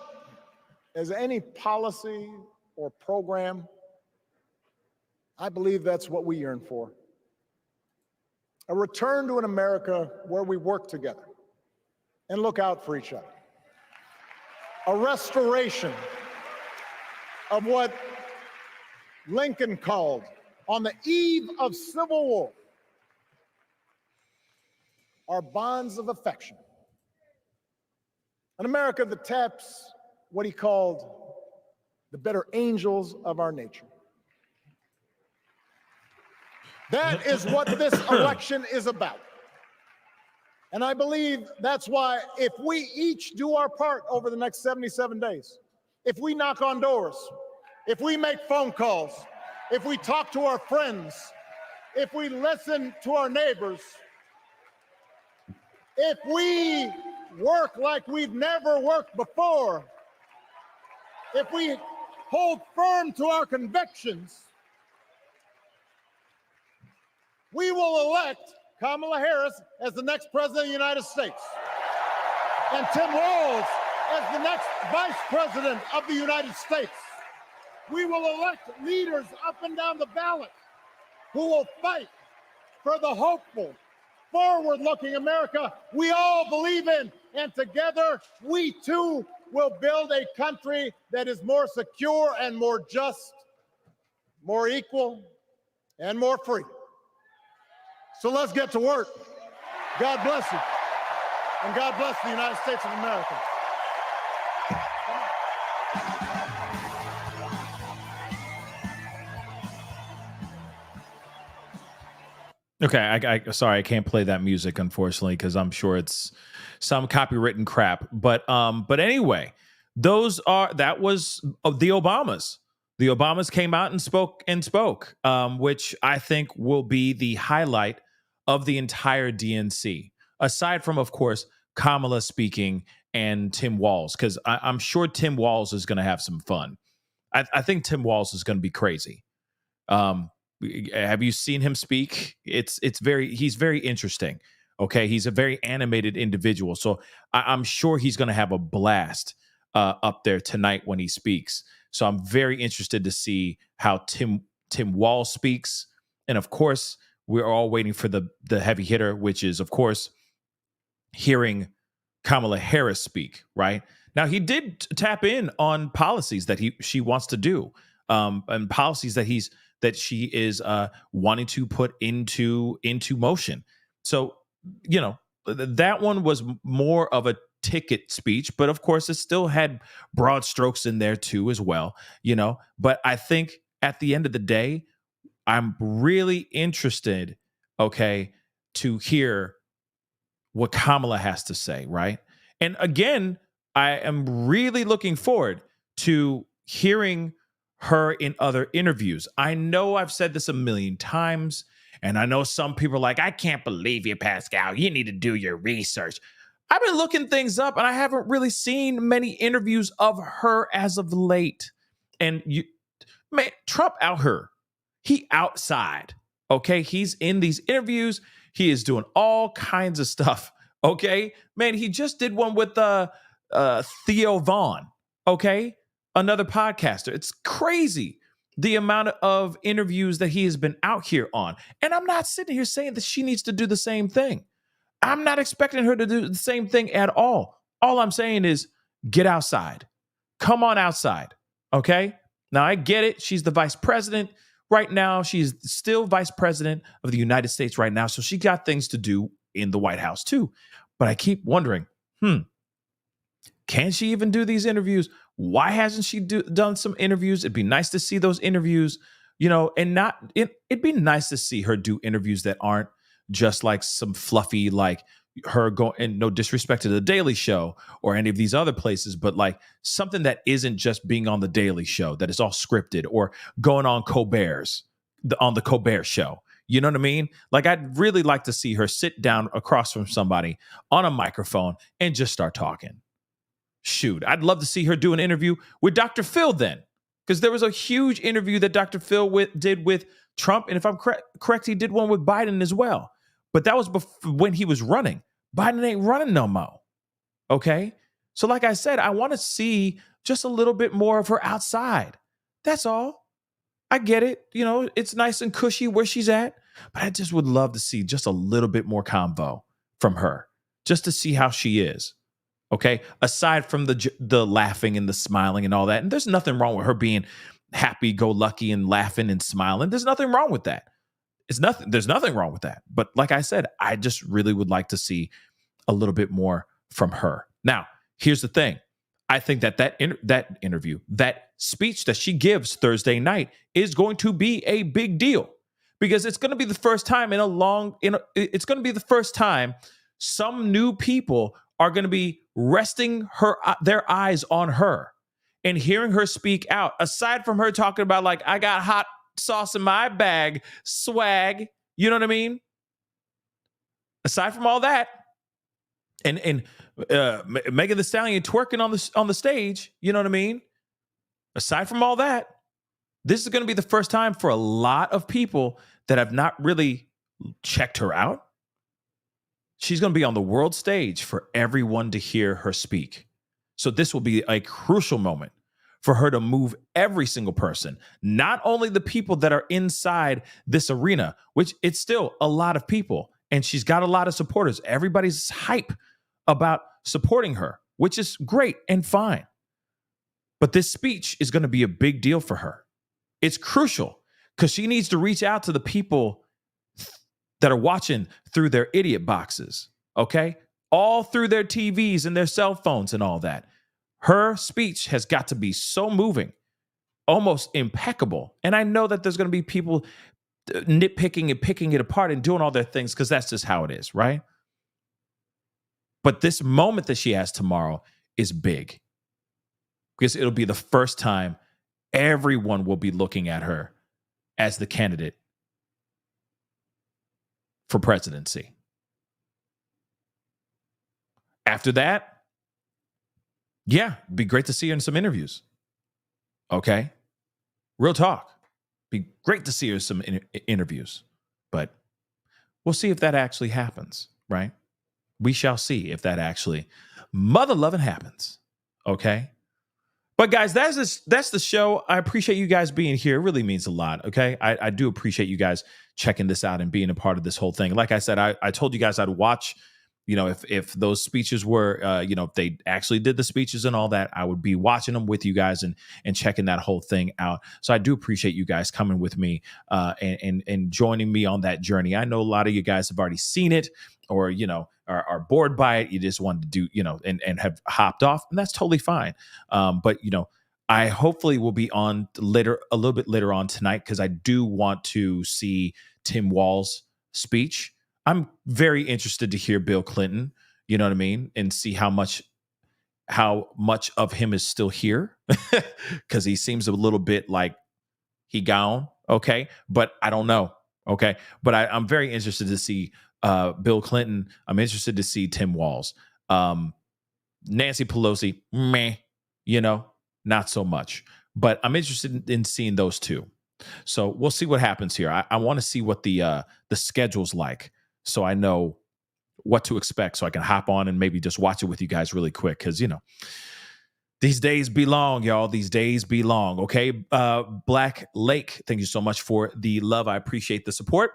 as any policy or program, I believe that's what we yearn for. A return to an America where we work together and look out for each other. A restoration of what Lincoln called, on the eve of civil war, our bonds of affection. An America that taps what he called the better angels of our nature. That is what this election is about. And I believe that's why, if we each do our part over the next 77 days, if we knock on doors, if we make phone calls, if we talk to our friends, if we listen to our neighbors, if we work like we've never worked before, if we hold firm to our convictions, we will elect Kamala Harris as the next president of the United States, and Tim Walz as the next vice president of the United States. We will elect leaders up and down the ballot who will fight for the hopeful, forward-looking America we all believe in, and together we too will build a country that is more secure and more just, more equal, and more free. So let's get to work. God bless you, and God bless the United States of America. Okay, sorry, I can't play that music, unfortunately, because I'm sure it's some copywritten crap. But anyway, that was the Obamas. The Obamas came out and spoke, which I think will be the highlight of the entire DNC, aside from, of course, Kamala speaking and Tim Walz, because I'm sure Tim Walz is going to have some fun. I think Tim Walz is going to be crazy. Have you seen him speak? He's very interesting. Okay, he's a very animated individual, so I'm sure he's going to have a blast up there tonight when he speaks. So I'm very interested to see how Tim Walz speaks, and of course, we're all waiting for the heavy hitter, which is, of course, hearing Kamala Harris speak. Right now, he did tap in on policies that she wants to do, and policies that that she is wanting to put into motion. So, that one was more of a ticket speech, but of course it still had broad strokes in there too as well, But I think at the end of the day, I'm really interested, to hear what Kamala has to say, right? And again, I am really looking forward to hearing her in other interviews. I know I've said this a million times, and I know some people are like, I can't believe you, Pascal. You need to do your research. I've been looking things up, and I haven't really seen many interviews of her as of late. And Trump out her. He outside, okay? He's in these interviews. He is doing all kinds of stuff, okay? Man, he just did one with Theo Vaughn, okay? Another podcaster. It's crazy the amount of interviews that he has been out here on. And I'm not sitting here saying that she needs to do the same thing. I'm not expecting her to do the same thing at all. All I'm saying is get outside. Come on outside, okay? Now, I get it. She's the vice president right now. She's still vice president of the United States right now. So she got things to do in the White House too. But I keep wondering, can she even do these interviews? Why hasn't she done some interviews? It'd be nice to see those interviews, and it'd be nice to see her do interviews that aren't just like some fluffy, like her go, and no disrespect to the Daily Show or any of these other places, but like something that isn't just being on the Daily Show, that is all scripted, or going on on the Colbert Show. You know what I mean? Like, I'd really like to see her sit down across from somebody on a microphone and just start talking. Shoot, I'd love to see her do an interview with Dr. Phil then, because there was a huge interview that Dr. Phil did with Trump. And if I'm correct, he did one with Biden as well. But that was when he was running. Biden ain't running no more. Okay? So like I said, I want to see just a little bit more of her outside. That's all. I get it. It's nice and cushy where she's at. But I just would love to see just a little bit more convo from her, just to see how she is. Okay? Aside from the laughing and the smiling and all that. And there's nothing wrong with her being happy-go-lucky and laughing and smiling. There's nothing wrong with that. There's nothing wrong with that. But like I said, I just really would like to see a little bit more from her. Now, here's the thing. I think that interview, that speech that she gives Thursday night is going to be a big deal, because it's going to be the first time it's going to be the first time some new people are going to be resting their eyes on her and hearing her speak out, aside from her talking about, like, I got hot sauce in my bag, swag. You know what I mean? Aside from all that, and Megan Thee Stallion twerking on the stage, you know what I mean? Aside from all that, this is going to be the first time for a lot of people that have not really checked her out. She's going to be on the world stage for everyone to hear her speak. So this will be a crucial moment for her to move every single person, not only the people that are inside this arena, which it's still a lot of people, and she's got a lot of supporters. Everybody's hype about supporting her, which is great and fine. But this speech is going to be a big deal for her. It's crucial, because she needs to reach out to the people that are watching through their idiot boxes, okay? All through their TVs and their cell phones and all that. Her speech has got to be so moving, almost impeccable. And I know that there's going to be people nitpicking and picking it apart and doing all their things, because that's just how it is, right? But this moment that she has tomorrow is big, because it'll be the first time everyone will be looking at her as the candidate for presidency. After that, yeah, it'd be great to see her in some interviews. Okay? Real talk. Be great to see her in some interviews. But we'll see if that actually happens, right? We shall see if that actually mother-loving happens. Okay? But guys, that's the show. I appreciate you guys being here. It really means a lot, okay? I do appreciate you guys checking this out and being a part of this whole thing. Like I said, I told you guys I'd watch You know, if those speeches were, if they actually did the speeches and all that, I would be watching them with you guys and checking that whole thing out. So I do appreciate you guys coming with me and joining me on that journey. I know a lot of you guys have already seen it, or are bored by it. You just wanted to do, and have hopped off, and that's totally fine. But I hopefully will be on a little bit later on tonight, because I do want to see Tim Walz's speech. I'm very interested to hear Bill Clinton, you know what I mean, and see how much of him is still here, because he seems a little bit like he gone, okay? But I don't know, okay? But I'm very interested to see Bill Clinton. I'm interested to see Tim Walz. Nancy Pelosi, meh, not so much. But I'm interested in seeing those two. So we'll see what happens here. I want to see what the schedule's like, so I know what to expect, so I can hop on and maybe just watch it with you guys really quick, because these days be long, y'all. These days be long. Okay. Black Lake, thank you so much for the love. I appreciate the support.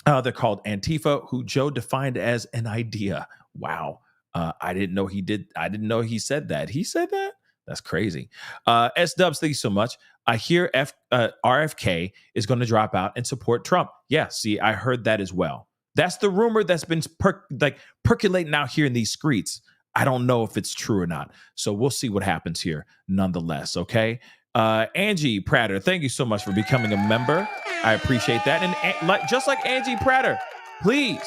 They're called Antifa, who Joe defined as an idea. Wow. I didn't know he did. I didn't know he said that. He said that? That's crazy. S Dubs, thank you so much. I hear RFK is going to drop out and support Trump. Yeah, see, I heard that as well. That's the rumor that's been percolating out here in these streets. I don't know if it's true or not. So we'll see what happens here nonetheless, okay? Angie Prater, thank you so much for becoming a member. I appreciate that. And just like Angie Prater, please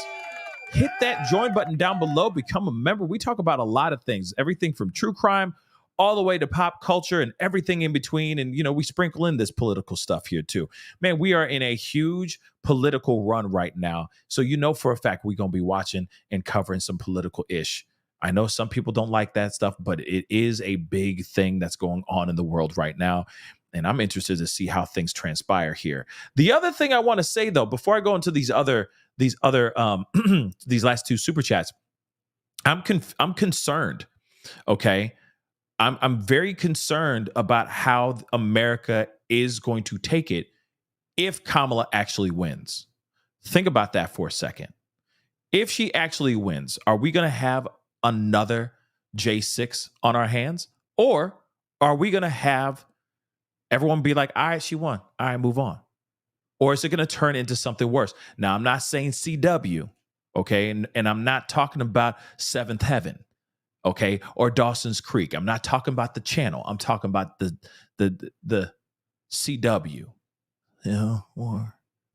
hit that join button down below. Become a member. We talk about a lot of things, everything from true crime all the way to pop culture and everything in between. And, we sprinkle in this political stuff here too. Man, we are in a huge political run right now. So, for a fact, we're going to be watching and covering some political ish. I know some people don't like that stuff, but it is a big thing that's going on in the world right now. And I'm interested to see how things transpire here. The other thing I want to say, though, before I go into these other these last two super chats, I'm concerned. Okay. I'm very concerned about how America is going to take it if Kamala actually wins. Think about that for a second. If she actually wins, are we going to have another J6 on our hands? Or are we going to have everyone be like, all right, she won. All right, move on. Or is it going to turn into something worse? Now, I'm not saying CW, okay? And I'm not talking about Seventh Heaven. Okay, or Dawson's Creek. I'm not talking about the channel. I'm talking about the CW.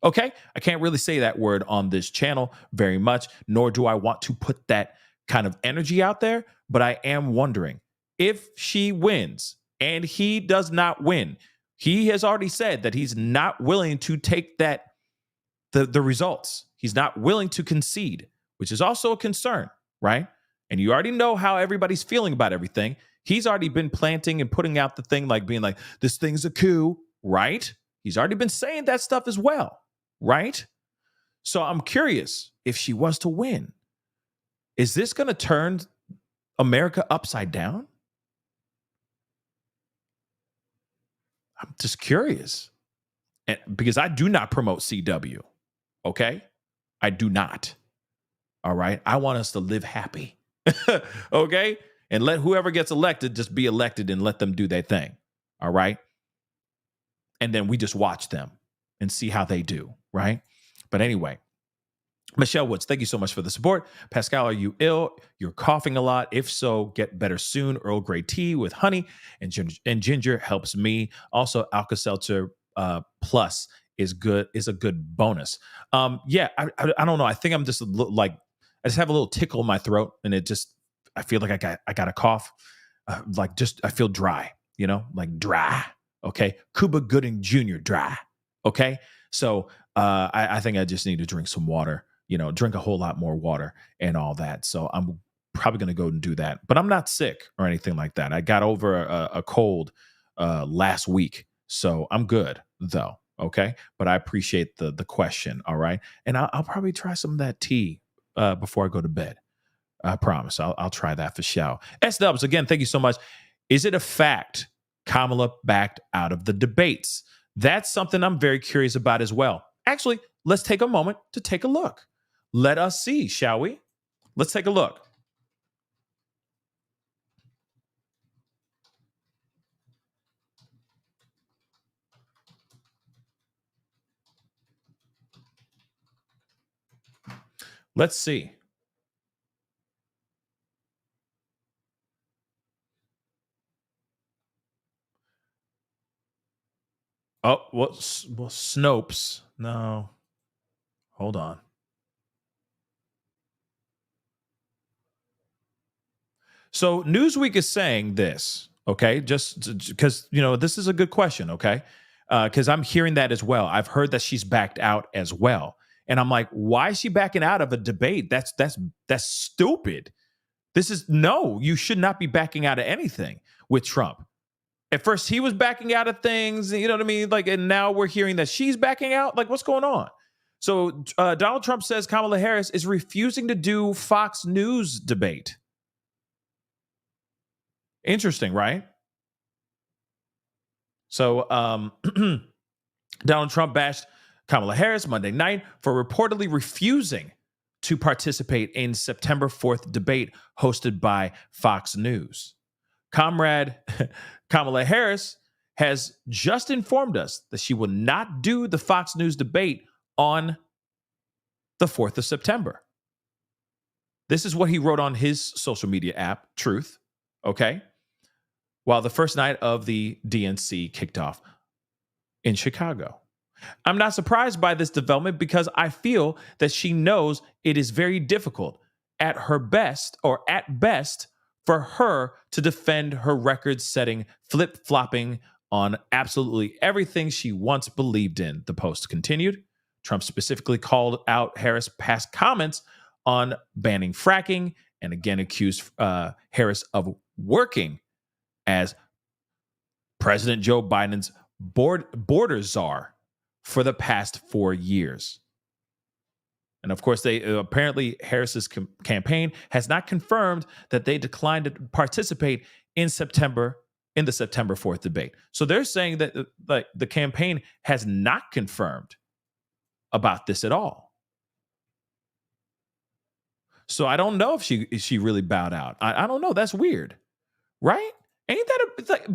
Okay, I can't really say that word on this channel very much, nor do I want to put that kind of energy out there. But I am wondering, if she wins and he does not win, he has already said that he's not willing to take the results. He's not willing to concede, which is also a concern, right? And you already know how everybody's feeling about everything. He's already been planting and putting out the thing, like being like, this thing's a coup, right? He's already been saying that stuff as well, right? So I'm curious, if she was to win, is this going to turn America upside down? I'm just curious. And because I do not promote CW, okay? I do not. All right? I want us to live happy. Okay? And let whoever gets elected just be elected and let them do their thing. All right? And then we just watch them and see how they do, right? But anyway, Michelle Woods, thank you so much for the support. Pascal, are you ill? You're coughing a lot. If so, get better soon. Earl Grey tea with honey and ginger helps me. Also, Alka-Seltzer Plus is a good bonus. Yeah, I don't know. I think I'm just I just have a little tickle in my throat, and I feel like I got a cough. I feel dry, like dry. Okay. Cuba Gooding Jr. dry. Okay. So I think I just need to drink some water, drink a whole lot more water and all that. So I'm probably going to go and do that, but I'm not sick or anything like that. I got over a cold last week. So I'm good though. Okay. But I appreciate the question. All right. And I'll probably try some of that tea before I go to bed. I promise. I'll try that for sure. S-Dubs, again, thank you so much. Is it a fact Kamala backed out of the debates? That's something I'm very curious about as well. Actually, let's take a moment to take a look. Let us see, shall we? Let's take a look. Let's see. Oh, well, Snopes. No. Hold on. So Newsweek is saying this, okay? Just because, this is a good question, okay? Because I'm hearing that as well. I've heard that she's backed out as well. And I'm like, why is she backing out of a debate? That's stupid. No, you should not be backing out of anything with Trump. At first, he was backing out of things, you know what I mean? Like, and now we're hearing that she's backing out. Like, what's going on? So Donald Trump says Kamala Harris is refusing to do Fox News debate. Interesting, right? So Donald Trump bashed Kamala Harris Monday night for reportedly refusing to participate in September 4th debate hosted by Fox News. Comrade Kamala Harris has just informed us that she will not do the Fox News debate on the 4th of September. This is what he wrote on his social media app, Truth, okay? While the first night of the DNC kicked off in Chicago. I'm not surprised by this development because I feel that she knows it is very difficult at best, for her to defend her record-setting flip-flopping on absolutely everything she once believed in, the Post continued. Trump specifically called out Harris' past comments on banning fracking and again accused Harris of working as President Joe Biden's border czar for the past 4 years. And of course, they apparently Harris's campaign has not confirmed that they declined to participate in the September 4th debate. So they're saying that the campaign has not confirmed about this at all. So I don't know if she really bowed out. I don't know. That's weird, right? Ain't that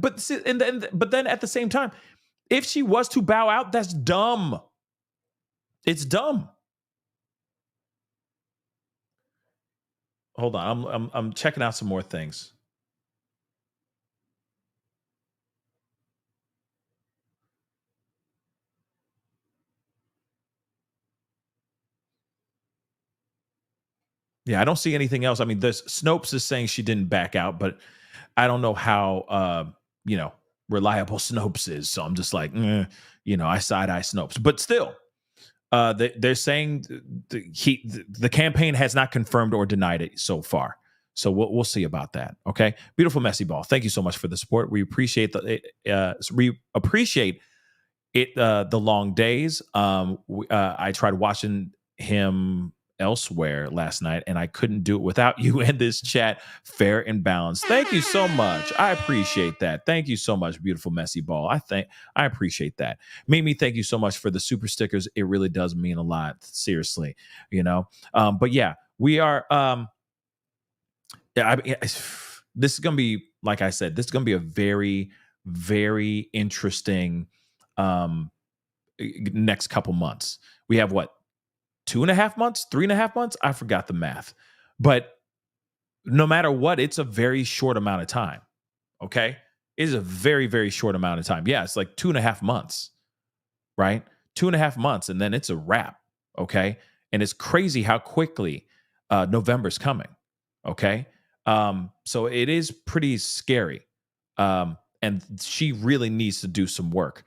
but then at the same time, if she was to bow out, that's dumb. It's dumb. Hold on, I'm checking out some more things. Yeah, I don't see anything else. I mean, Snopes is saying she didn't back out, but I don't know how reliable Snopes is. So I'm just like, I side-eye Snopes. But still, they're saying the campaign has not confirmed or denied it so far. So we'll see about that. Okay, beautiful messy ball. Thank you so much for the support. We appreciate the long days. I tried watching him elsewhere last night, and I couldn't do it without you in this chat. Fair and balanced. Thank you so much. I appreciate that. Thank you so much, beautiful messy ball. I appreciate that. Mimi, thank you so much for the super stickers. It really does mean a lot. Seriously, But yeah, we are. This is gonna be, like I said, this is gonna be a very, very interesting next couple months. We have what? 2.5 months, 3.5 months. I forgot the math, but no matter what, it's a very short amount of time. Okay. It is a very, very short amount of time. Yeah. It's like 2.5 months, right? 2.5 months. And then it's a wrap. Okay. And it's crazy how quickly November's coming. Okay. So it is pretty scary. And she really needs to do some work,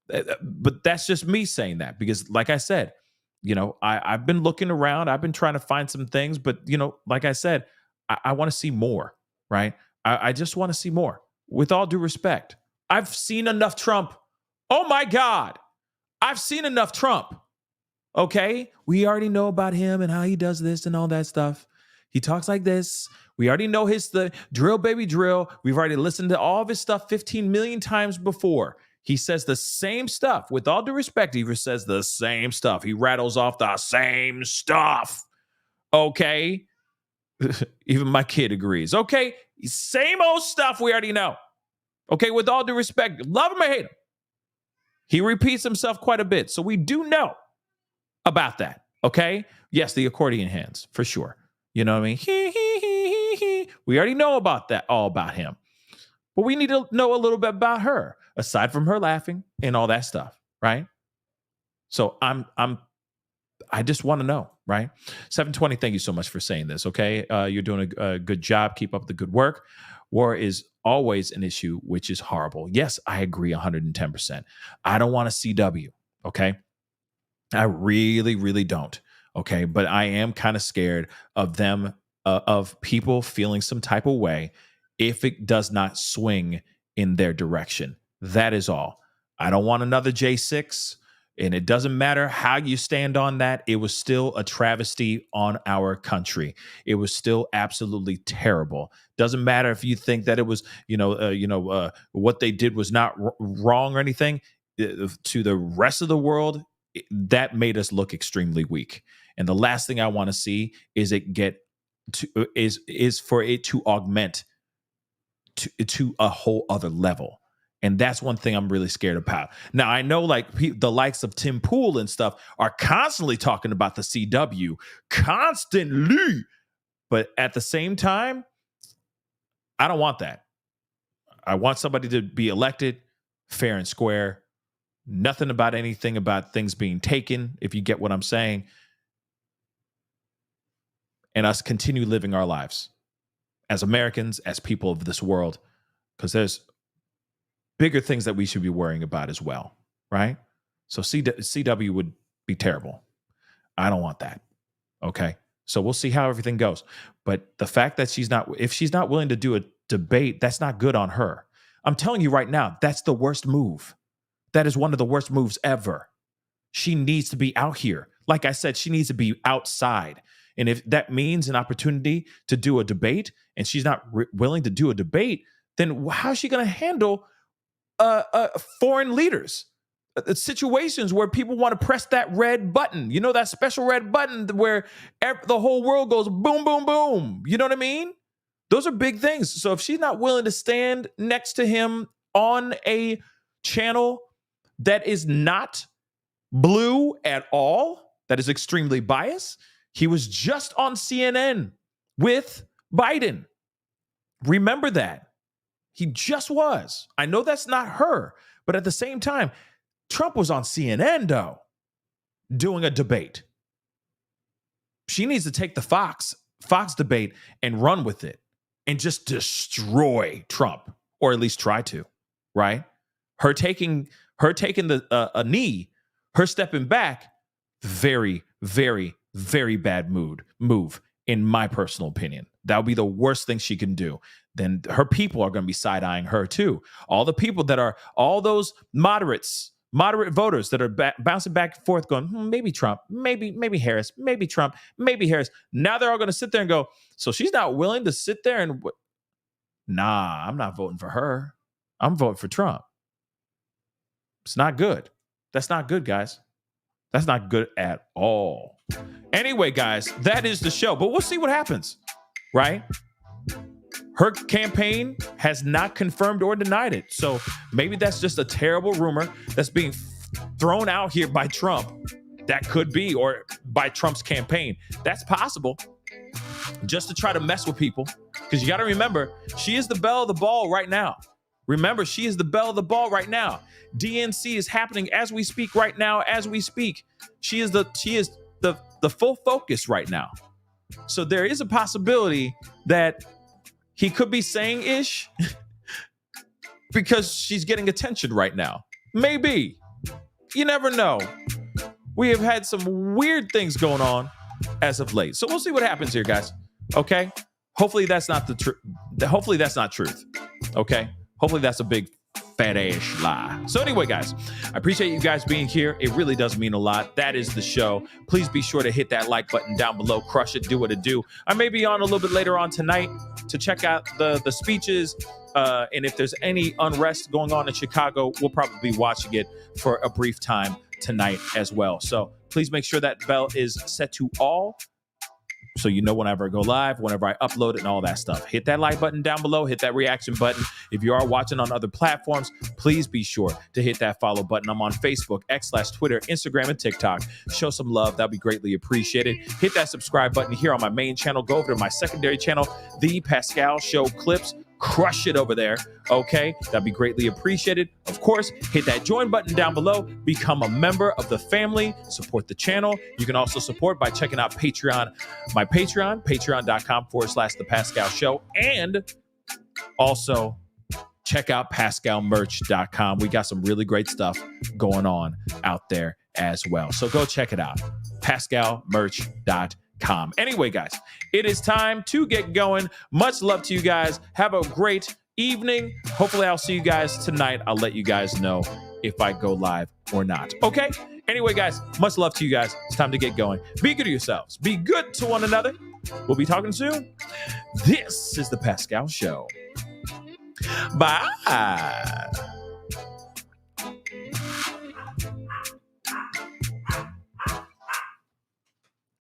but that's just me saying that because like I said, I've been looking around. I've been trying to find some things, but like I said, I want to see more, right? I just want to see more. With all due respect, I've seen enough Trump. Oh my God, I've seen enough Trump. Okay, we already know about him and how he does this and all that stuff. He talks like this. We already know the drill, baby, drill. We've already listened to all of his stuff 15 million times before. He says the same stuff. With all due respect, he says the same stuff. He rattles off the same stuff. Okay? Even my kid agrees. Okay, same old stuff we already know. Okay, with all due respect, love him or hate him, he repeats himself quite a bit. So we do know about that. Okay, yes, the accordion hands for sure. You know what I mean? We already know about that, all about him. But we need to know a little bit about her, aside from her laughing and all that stuff, right? So I just want to know, right? 720, thank you so much for saying this, okay? You're doing a good job. Keep up the good work. War is always an issue, which is horrible. Yes, I agree 110%. I don't want a CW, okay? I really, really don't, okay? But I am kind of scared of them, of people feeling some type of way if it does not swing in their direction. That is all. I don't want another J6. And it doesn't matter how you stand on that. It was still a travesty on our country. It was still absolutely terrible. Doesn't matter if you think that it was, what they did was not wrong or anything. To the rest of the world, that made us look extremely weak. And the last thing I want to see is for it to augment to a whole other level. And that's one thing I'm really scared about. Now, I know like the likes of Tim Pool and stuff are constantly talking about the CW, constantly. But at the same time, I don't want that. I want somebody to be elected fair and square. Nothing about anything about things being taken, if you get what I'm saying. And us continue living our lives as Americans, as people of this world, because there's bigger things that we should be worrying about as well, right? So CW would be terrible. I don't want that. Okay. So we'll see how everything goes. But the fact that if she's not willing to do a debate, that's not good on her. I'm telling you right now, that's the worst move. That is one of the worst moves ever. She needs to be out here. Like I said, she needs to be outside. And if that means an opportunity to do a debate and she's not willing to do a debate, then how's she going to handle foreign leaders, situations where people want to press that red button, that special red button where the whole world goes boom, boom, boom. You know what I mean? Those are big things. So if she's not willing to stand next to him on a channel that is not blue at all, that is extremely biased. He was just on CNN with Biden. Remember that. He just was. I know that's not her, but at the same time, Trump was on CNN, though, doing a debate. She needs to take the Fox debate and run with it and just destroy Trump, or at least try to, right? Her taking a knee, her stepping back, very, very, very bad move, in my personal opinion. That would be the worst thing she can do. Then her people are going to be side-eyeing her too. All the people that are, all those moderate voters that are bouncing back and forth going, maybe Trump, maybe Harris, maybe Trump, maybe Harris. Now they're all going to sit there and go, so she's not willing to sit there and, nah, I'm not voting for her. I'm voting for Trump. It's not good. That's not good, guys. That's not good at all. Anyway, guys, that is the show. But we'll see what happens, right? Her campaign has not confirmed or denied it. So maybe that's just a terrible rumor that's being thrown out here by Trump. That could be, or by Trump's campaign. That's possible. Just to try to mess with people. Because you got to remember, she is the belle of the ball right now. Remember, she is the belle of the ball right now. DNC is happening as we speak right now. As we speak, she is the full focus right now. So there is a possibility that he could be saying ish because she's getting attention right now. Maybe. You never know. We have had some weird things going on as of late. So we'll see what happens here, guys. Okay? Hopefully that's not the truth. Hopefully that's not truth. Okay? Hopefully that's a big fat ass lie. So anyway, guys, I appreciate you guys being here. It really does mean a lot. That is the show. Please be sure to hit that like button down below. Crush it. Do what it do. I may be on a little bit later on tonight to check out the speeches. And if there's any unrest going on in Chicago, we'll probably be watching it for a brief time tonight as well. So please make sure that bell is set to all. so you know whenever I go live, whenever I upload it, and all that stuff. Hit that like button down below. Hit that reaction button. If you are watching on other platforms, please be sure to hit that follow button. I'm on Facebook, X/Twitter, Instagram, and TikTok. Show some love. That'd be greatly appreciated. Hit that subscribe button here on my main channel. Go over to my secondary channel, The Pascal Show Clips. Crush it over there, okay? That'd be greatly appreciated. Of course, hit that join button down below. Become a member of the family. Support the channel. You can also support by checking out Patreon, my Patreon, patreon.com/The Pascal Show. And also check out pascalmerch.com. We got some really great stuff going on out there as well. So go check it out, pascalmerch.com. Anyway, guys, it is time to get going. Much love to you guys. Have a great evening. Hopefully, I'll see you guys tonight. I'll let you guys know if I go live or not. Okay? Anyway, guys, much love to you guys. It's time to get going. Be good to yourselves. Be good to one another. We'll be talking soon. This is The Pascal Show. Bye.